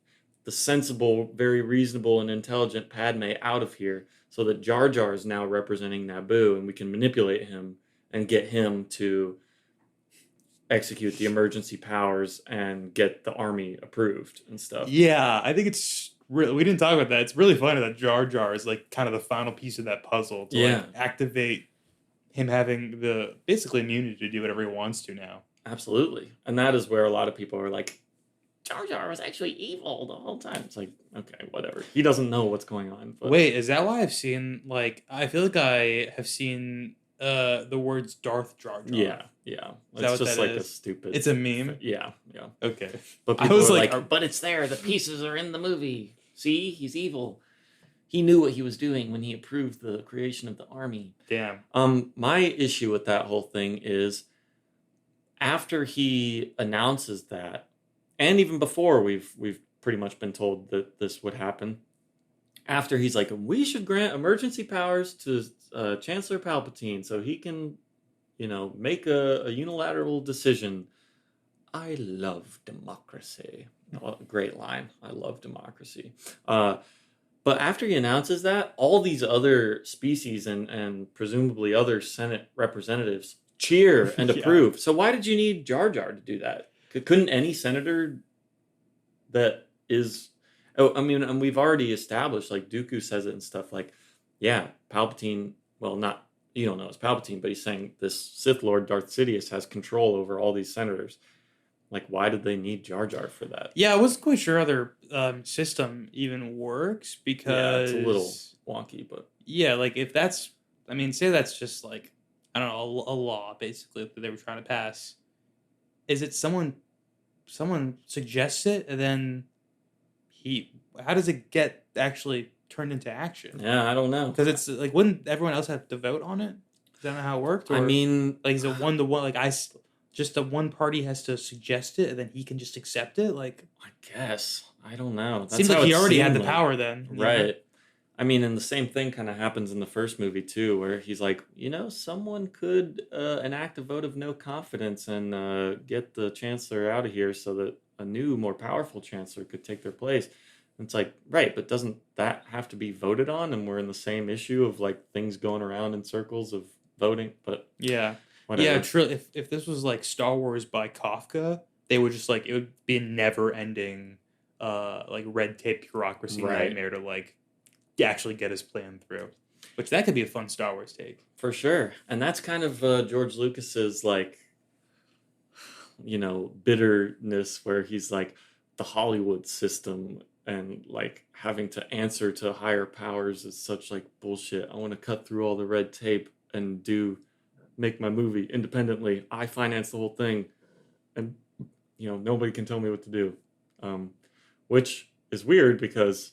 Speaker 1: the sensible, very reasonable and intelligent Padme out of here so that Jar Jar is now representing Naboo and we can manipulate him and get him to execute the emergency powers and get the army approved and stuff.
Speaker 2: Yeah, I think it's really, we didn't talk about that. It's really funny that Jar Jar is like kind of the final piece of that puzzle to
Speaker 1: Yeah,
Speaker 2: like activate him having the basically immunity to do whatever he wants to now.
Speaker 1: absolutely. And that is where a lot of people are like, Jar Jar was actually evil the whole time. It's like, okay, whatever. He doesn't know what's going on. But
Speaker 2: Wait, is that why I've seen like I feel like I have seen the words Darth Jar Jar.
Speaker 1: yeah, yeah.
Speaker 2: Is that
Speaker 1: It's
Speaker 2: what
Speaker 1: just
Speaker 2: that
Speaker 1: like a
Speaker 2: is?
Speaker 1: stupid.
Speaker 2: It's a meme.
Speaker 1: Yeah, yeah.
Speaker 2: Okay.
Speaker 1: But
Speaker 2: I
Speaker 1: people
Speaker 2: was
Speaker 1: are
Speaker 2: like,
Speaker 1: like, but it's there. The pieces are in the movie. See, he's evil. He knew what he was doing when he approved the creation of the army.
Speaker 2: damn.
Speaker 1: My issue with that whole thing is after he announces that, and even before we've pretty much been told that this would happen. After he's like, we should grant emergency powers to Chancellor Palpatine so he can, make a unilateral decision. I love democracy. Oh, great line. I love democracy. But after he announces that, all these other species and presumably other Senate representatives cheer and
Speaker 2: Yeah.
Speaker 1: approve. So why did you need Jar Jar to do that? Couldn't any senator that is... Oh, I mean, and we've already established, like Dooku says it and stuff, like, yeah, Palpatine, well, not, you don't know it's Palpatine, but he's saying this Sith Lord Darth Sidious has control over all these senators. Like, why did they need Jar Jar for that?
Speaker 2: Yeah, I wasn't quite sure how their system even works
Speaker 1: Yeah, it's
Speaker 2: because
Speaker 1: a little wonky, but
Speaker 2: yeah, like if that's, I mean, say that's just like I don't know a law basically that they were trying to pass. Is it someone suggests it and then how does it get actually turned into action?
Speaker 1: yeah, I don't know.
Speaker 2: Because it's like wouldn't everyone else have to vote on it? Is that not how it worked? Or
Speaker 1: I mean,
Speaker 2: like is it one to one? Like just the one party has to suggest it and then he can just accept it. Like
Speaker 1: I guess I don't know. That's
Speaker 2: seems
Speaker 1: how
Speaker 2: like he
Speaker 1: it
Speaker 2: already had
Speaker 1: seemed
Speaker 2: the
Speaker 1: like.
Speaker 2: power then,
Speaker 1: Right? I mean, and the same thing kind of happens in the first movie too, where he's like, someone could enact a vote of no confidence and get the chancellor out of here, so that a new, more powerful chancellor could take their place. And it's like, right, but doesn't that have to be voted on? And we're in the same issue of like things going around in circles of voting. But
Speaker 2: Yeah.
Speaker 1: whatever.
Speaker 2: Yeah, true. If this was like Star Wars by Kafka, they would just like it would be a never ending like red tape bureaucracy
Speaker 1: Right.
Speaker 2: nightmare to like actually get his plan through. Which that could be a fun Star Wars take.
Speaker 1: For sure. And that's kind of George Lucas's like, bitterness, where he's like, the Hollywood system and like having to answer to higher powers is such like bullshit. I want to cut through all the red tape and make my movie independently. I finance the whole thing, and nobody can tell me what to do. Which is weird because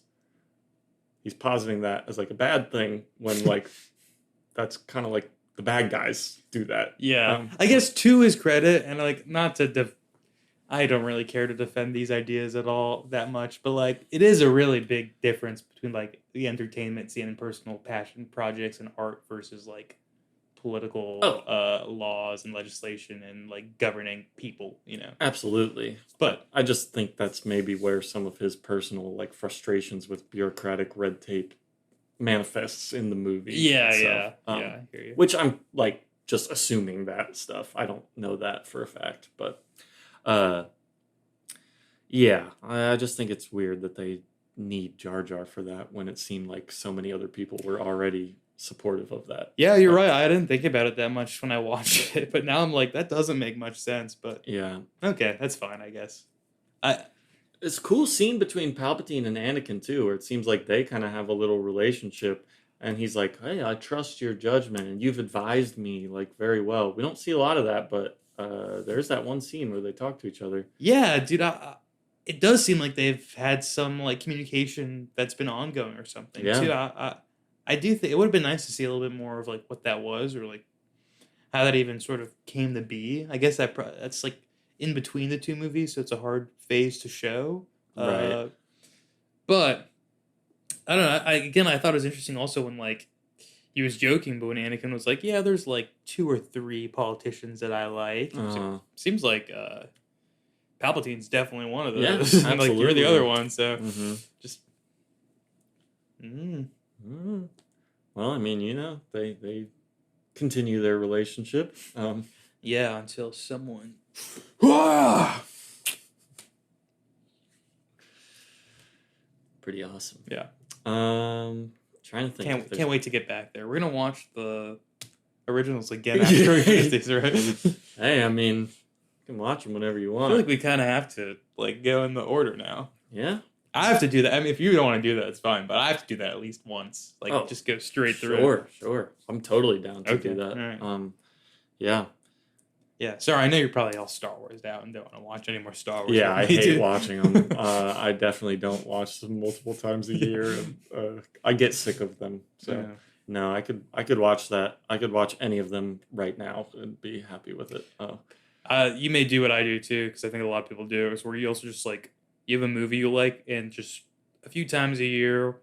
Speaker 1: he's positing that as like a bad thing when like that's kind of like the bad guys do that.
Speaker 2: Yeah. I guess to his credit, and like not to I don't really care to defend these ideas at all that much, but like it is a really big difference between like the entertainment scene and personal passion projects and art versus like political laws and legislation and like governing people,
Speaker 1: Absolutely.
Speaker 2: But
Speaker 1: I just think that's maybe where some of his personal like frustrations with bureaucratic red tape manifests in the movie.
Speaker 2: yeah, I hear you.
Speaker 1: Which I'm like just assuming that stuff. I don't know that for a fact, but yeah, I just think it's weird that they need Jar Jar for that when it seemed like so many other people were already supportive of that.
Speaker 2: Yeah, you're right. I didn't think about it that much when I watched it, but now I'm like, that doesn't make much sense. But
Speaker 1: yeah,
Speaker 2: okay, that's fine, I guess.
Speaker 1: It's a cool scene between Palpatine and Anakin too, where it seems like they kind of have a little relationship, and he's like, "Hey, I trust your judgment, and you've advised me like very well." We don't see a lot of that, but there's that one scene where they talk to each other.
Speaker 2: Yeah, dude, it does seem like they've had some like communication that's been ongoing or something.
Speaker 1: Yeah.
Speaker 2: Too. I do think it would have been nice to see a little bit more of like what that was or like how that even sort of came to be. I guess that's like in between the two movies, so it's a hard phase to show.
Speaker 1: Right.
Speaker 2: But I don't know. I thought it was interesting also when like he was joking, but when Anakin was like, "Yeah, there's like 2 or 3 politicians that I like," seems like Palpatine's definitely one of
Speaker 1: Yeah,
Speaker 2: those. And like you're the other
Speaker 1: absolutely.
Speaker 2: one, so
Speaker 1: Mm-hmm.
Speaker 2: just mm,
Speaker 1: Mm. Well, I mean, they continue their relationship.
Speaker 2: yeah, until someone.
Speaker 1: Pretty awesome.
Speaker 2: Yeah,
Speaker 1: Trying to think if
Speaker 2: can't
Speaker 1: there's.
Speaker 2: wait to get back there. We're gonna watch the originals again after we finish these, right?
Speaker 1: Hey, I mean, you can watch them whenever you
Speaker 2: I feel
Speaker 1: want.
Speaker 2: like we kind of have to like go in the order now.
Speaker 1: Yeah.
Speaker 2: I have to do that. I mean, if you don't want to do that, it's fine. But I have to do that at least once. Like,
Speaker 1: Oh,
Speaker 2: just go straight through.
Speaker 1: Sure. I'm totally down to
Speaker 2: Okay,
Speaker 1: do that.
Speaker 2: all right.
Speaker 1: Yeah.
Speaker 2: Yeah. Sorry, I know you're probably all Star Wars out and don't want to watch any more Star Wars.
Speaker 1: Yeah,
Speaker 2: with
Speaker 1: I
Speaker 2: me,
Speaker 1: hate
Speaker 2: too.
Speaker 1: watching them. I definitely don't watch them multiple times a year. And, I get sick of them. So
Speaker 2: Yeah.
Speaker 1: no, I could watch that. I could watch any of them right now and be happy with it.
Speaker 2: You may do what I do too, because I think a lot of people do. Is where you also just like you have a movie you like, and just a few times a year,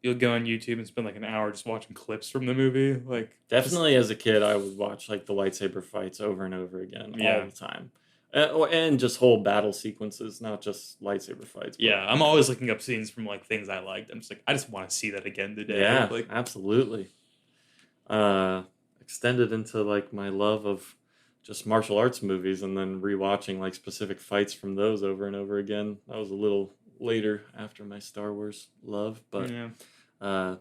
Speaker 2: you'll go on YouTube and spend like an hour just watching clips from the movie. Like,
Speaker 1: Definitely as a kid, I would watch like the lightsaber fights over and over again all
Speaker 2: Yeah.
Speaker 1: the time. And just whole battle sequences, not just lightsaber fights. But
Speaker 2: yeah, I'm always looking up scenes from like things I liked. I'm just like, I just want to see that again today.
Speaker 1: yeah,
Speaker 2: Like,
Speaker 1: absolutely. Extended into like my love of just martial arts movies and then rewatching like specific fights from those over and over again. That was a little later after my Star Wars love, but
Speaker 2: yeah.
Speaker 1: uh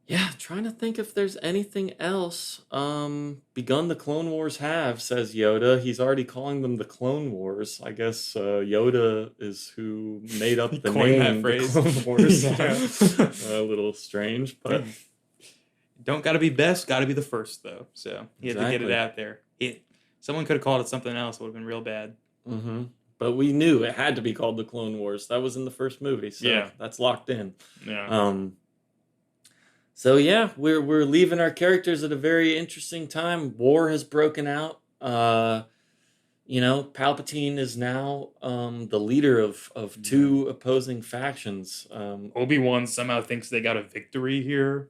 Speaker 1: yeah, trying to think if there's anything else. Begun the Clone Wars have, says Yoda. He's already calling them the Clone Wars. I guess Yoda is who made up
Speaker 2: He
Speaker 1: the
Speaker 2: coined that
Speaker 1: name, the
Speaker 2: phrase.
Speaker 1: Clone Wars.
Speaker 2: Yeah.
Speaker 1: A little strange, but
Speaker 2: Don't got to be best, got to be the first though. So he had to get it
Speaker 1: Exactly.
Speaker 2: out there. Someone could have called it something else. It would have been real bad.
Speaker 1: hmm but we knew it had to be called the Clone Wars. That was in the first movie, so
Speaker 2: Yeah.
Speaker 1: that's locked in.
Speaker 2: Yeah.
Speaker 1: So yeah, we're leaving our characters at a very interesting time. War has broken out. Palpatine is now the leader of 2 opposing factions.
Speaker 2: Obi-Wan somehow thinks they got a victory here.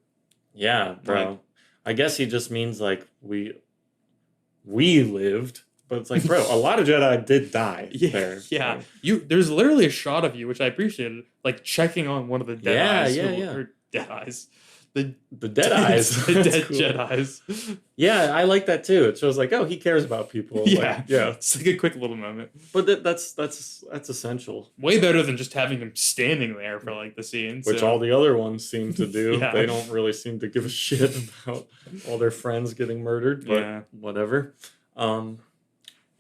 Speaker 1: Yeah, bro.
Speaker 2: Like-
Speaker 1: I guess he just means like we lived, but it's like, bro, a lot of Jedi did die there.
Speaker 2: Yeah.
Speaker 1: So,
Speaker 2: There's literally a shot of you, which I appreciated, like checking on one of the dead
Speaker 1: Yeah,
Speaker 2: eyes.
Speaker 1: yeah.
Speaker 2: Or dead eyes.
Speaker 1: the dead eyes.
Speaker 2: The
Speaker 1: That's
Speaker 2: dead
Speaker 1: cool.
Speaker 2: Jedis.
Speaker 1: Yeah, I like that too. It shows like, oh, he cares about people.
Speaker 2: Yeah.
Speaker 1: Like, yeah.
Speaker 2: It's like a quick little moment.
Speaker 1: But that's essential.
Speaker 2: Way better than just having him standing there for like the scene.
Speaker 1: Which
Speaker 2: so.
Speaker 1: all the other ones seem to do.
Speaker 2: Yeah.
Speaker 1: They don't really seem to give a shit about all their friends getting murdered, but
Speaker 2: Yeah.
Speaker 1: whatever.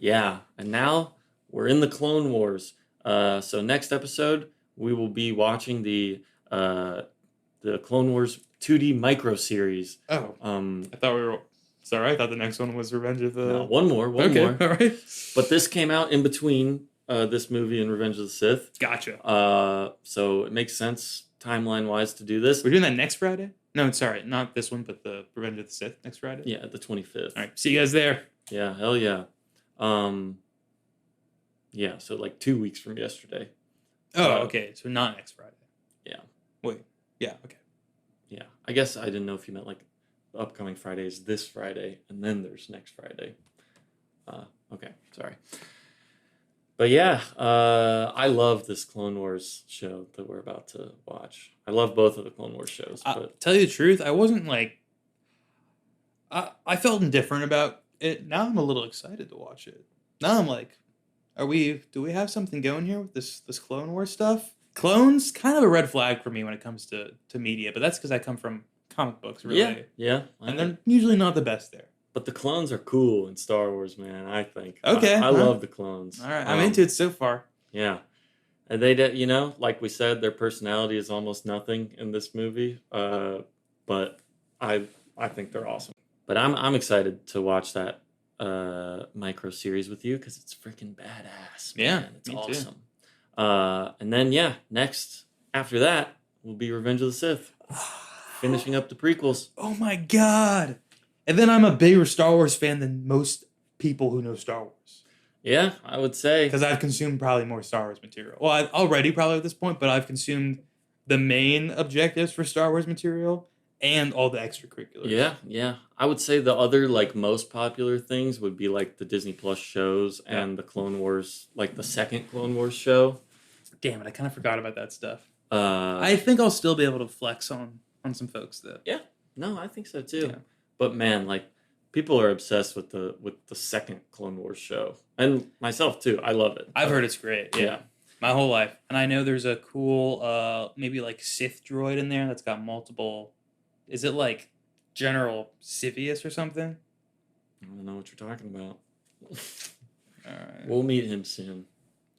Speaker 1: Yeah, and now we're in the Clone Wars. So next episode we will be watching the Clone Wars 2D micro series.
Speaker 2: Oh.
Speaker 1: Um,
Speaker 2: I thought we were. Sorry, I thought the next one was Revenge of the.
Speaker 1: no, one more.
Speaker 2: Okay, all right.
Speaker 1: But this came out in between this movie and Revenge of the Sith.
Speaker 2: Gotcha.
Speaker 1: So it makes sense timeline wise to do this.
Speaker 2: We're doing that next Friday? No, sorry, not this one, but the Revenge of the Sith next Friday?
Speaker 1: Yeah, the 25th.
Speaker 2: All right, see you guys there.
Speaker 1: Yeah, hell yeah. Yeah, so like 2 weeks from yesterday.
Speaker 2: Oh, okay, so not next Friday.
Speaker 1: Yeah.
Speaker 2: Wait, yeah, okay.
Speaker 1: Yeah, I guess I didn't know if you meant like the upcoming Friday is this Friday, and then there's next Friday. Okay, sorry. But yeah, I love this Clone Wars show that we're about to watch. I love both of the Clone Wars shows. But
Speaker 2: Tell you the truth, I wasn't like... I felt indifferent about it. Now I'm a little excited to watch it. Now I'm like, do we have something going here with this Clone Wars stuff? Clones, kind of a red flag for me when it comes to media, but that's because I come from comic books, really.
Speaker 1: yeah.
Speaker 2: And they're usually not the best there.
Speaker 1: But the clones are cool in Star Wars, man, I think.
Speaker 2: Okay.
Speaker 1: I love the clones.
Speaker 2: All right, I'm into it so far.
Speaker 1: Yeah. And they did, like we said, their personality is almost nothing in this movie. But I think they're awesome. But I'm excited to watch that micro series with you because it's freaking badass.
Speaker 2: Yeah,
Speaker 1: man. It's
Speaker 2: me too.
Speaker 1: awesome. And then next after that will be Revenge of the Sith, finishing up the prequels.
Speaker 2: Oh my god! And then I'm a bigger Star Wars fan than most people who know Star Wars.
Speaker 1: Yeah, I would say
Speaker 2: Because I've consumed probably more Star Wars material. Well, I've already probably at this point, but I've consumed the main objectives for Star Wars material and all the extracurriculars.
Speaker 1: Yeah, yeah. I would say the other like most popular things would be like the Disney Plus shows and the Clone Wars, like the second Clone Wars show.
Speaker 2: Damn it, I kind of forgot about that stuff.
Speaker 1: Uh,
Speaker 2: I think I'll still be able to flex on some folks though.
Speaker 1: yeah, no, I think so too.
Speaker 2: Yeah.
Speaker 1: But man, like people are obsessed with the second Clone Wars show, and myself too. I love it.
Speaker 2: I've heard it's great. Yeah. My whole life. And I know there's a cool maybe like Sith droid in there that's got multiple. Is it like General Sivius or something?
Speaker 1: I don't know what you're talking about.
Speaker 2: All right.
Speaker 1: We'll meet him soon.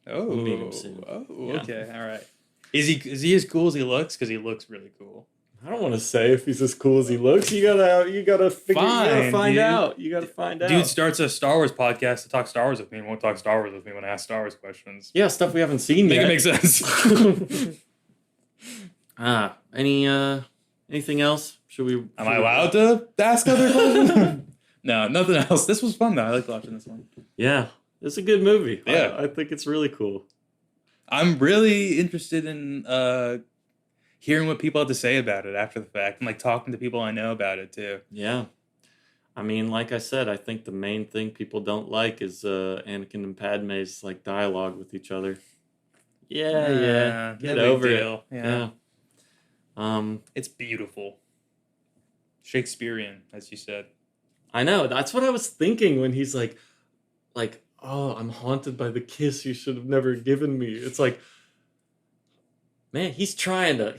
Speaker 2: Oh,
Speaker 1: We'll meet him soon.
Speaker 2: Oh,
Speaker 1: Yeah.
Speaker 2: okay, all right. Is he as cool as he looks? Because he looks really cool.
Speaker 1: I don't want to say if he's as cool as he looks. You gotta figure.
Speaker 2: Fine,
Speaker 1: you gotta find
Speaker 2: dude.
Speaker 1: out. You gotta find out.
Speaker 2: Dude starts a Star Wars podcast to talk Star Wars with me and won't talk Star Wars with me when I ask Star Wars questions.
Speaker 1: Yeah, stuff we haven't seen
Speaker 2: Make
Speaker 1: yet.
Speaker 2: it make sense.
Speaker 1: Anything else? Should we?
Speaker 2: Am I allowed to ask other questions? No, nothing else. This was fun though. I liked watching this one.
Speaker 1: Yeah, it's a good movie.
Speaker 2: Yeah.
Speaker 1: I think it's really cool.
Speaker 2: I'm really interested in hearing what people have to say about it after the fact and like talking to people I know about it too.
Speaker 1: Yeah. I mean, like I said, I think the main thing people don't like is Anakin and Padme's like dialogue with each other. Yeah. Get
Speaker 2: no big
Speaker 1: over
Speaker 2: deal.
Speaker 1: it.
Speaker 2: Yeah. It's beautiful. Shakespearean, as you said.
Speaker 1: I know. That's what I was thinking when he's like, oh, I'm haunted by the kiss you should have never given me. It's like, man, he's trying to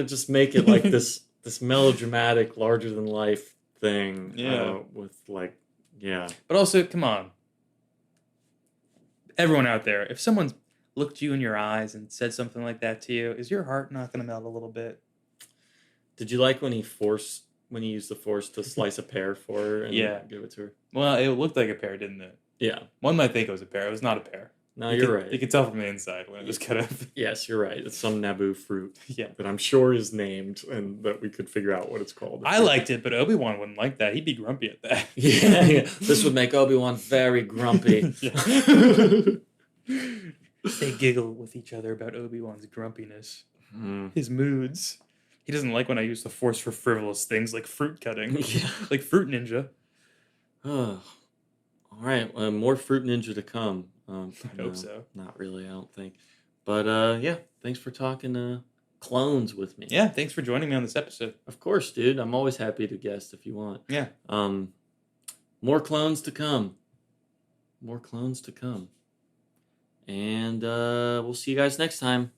Speaker 1: just make it like this melodramatic, larger than life thing.
Speaker 2: Yeah.
Speaker 1: With like, yeah.
Speaker 2: But also, come on. Everyone out there, if someone's looked you in your eyes and said something like that to you, is your heart not going to melt a little bit?
Speaker 1: Did you like when he used the force to slice a pear for her and give it to her?
Speaker 2: Well, it looked like a pear, didn't it?
Speaker 1: Yeah.
Speaker 2: One might think it was a pear. It was not a pear.
Speaker 1: No, you're right.
Speaker 2: You could tell from the inside when it was cut up.
Speaker 1: Yes, you're right. It's some Naboo fruit
Speaker 2: Yeah.
Speaker 1: that I'm sure is named and that we could figure out what it's called.
Speaker 2: I liked it, but Obi-Wan wouldn't like that. He'd be grumpy at that.
Speaker 1: Yeah. This would make Obi-Wan very grumpy.
Speaker 2: They giggle with each other about Obi-Wan's grumpiness. His moods. He doesn't like when I use the Force for frivolous things like fruit cutting.
Speaker 1: Yeah.
Speaker 2: Like Fruit Ninja.
Speaker 1: Oh. All right. More Fruit Ninja to come.
Speaker 2: I hope so.
Speaker 1: Not really, I don't think. But yeah, thanks for talking clones with me.
Speaker 2: Yeah, thanks for joining me on this episode.
Speaker 1: Of course, dude. I'm always happy to guest if you want.
Speaker 2: Yeah.
Speaker 1: More clones to come. More clones to come. And we'll see you guys next time.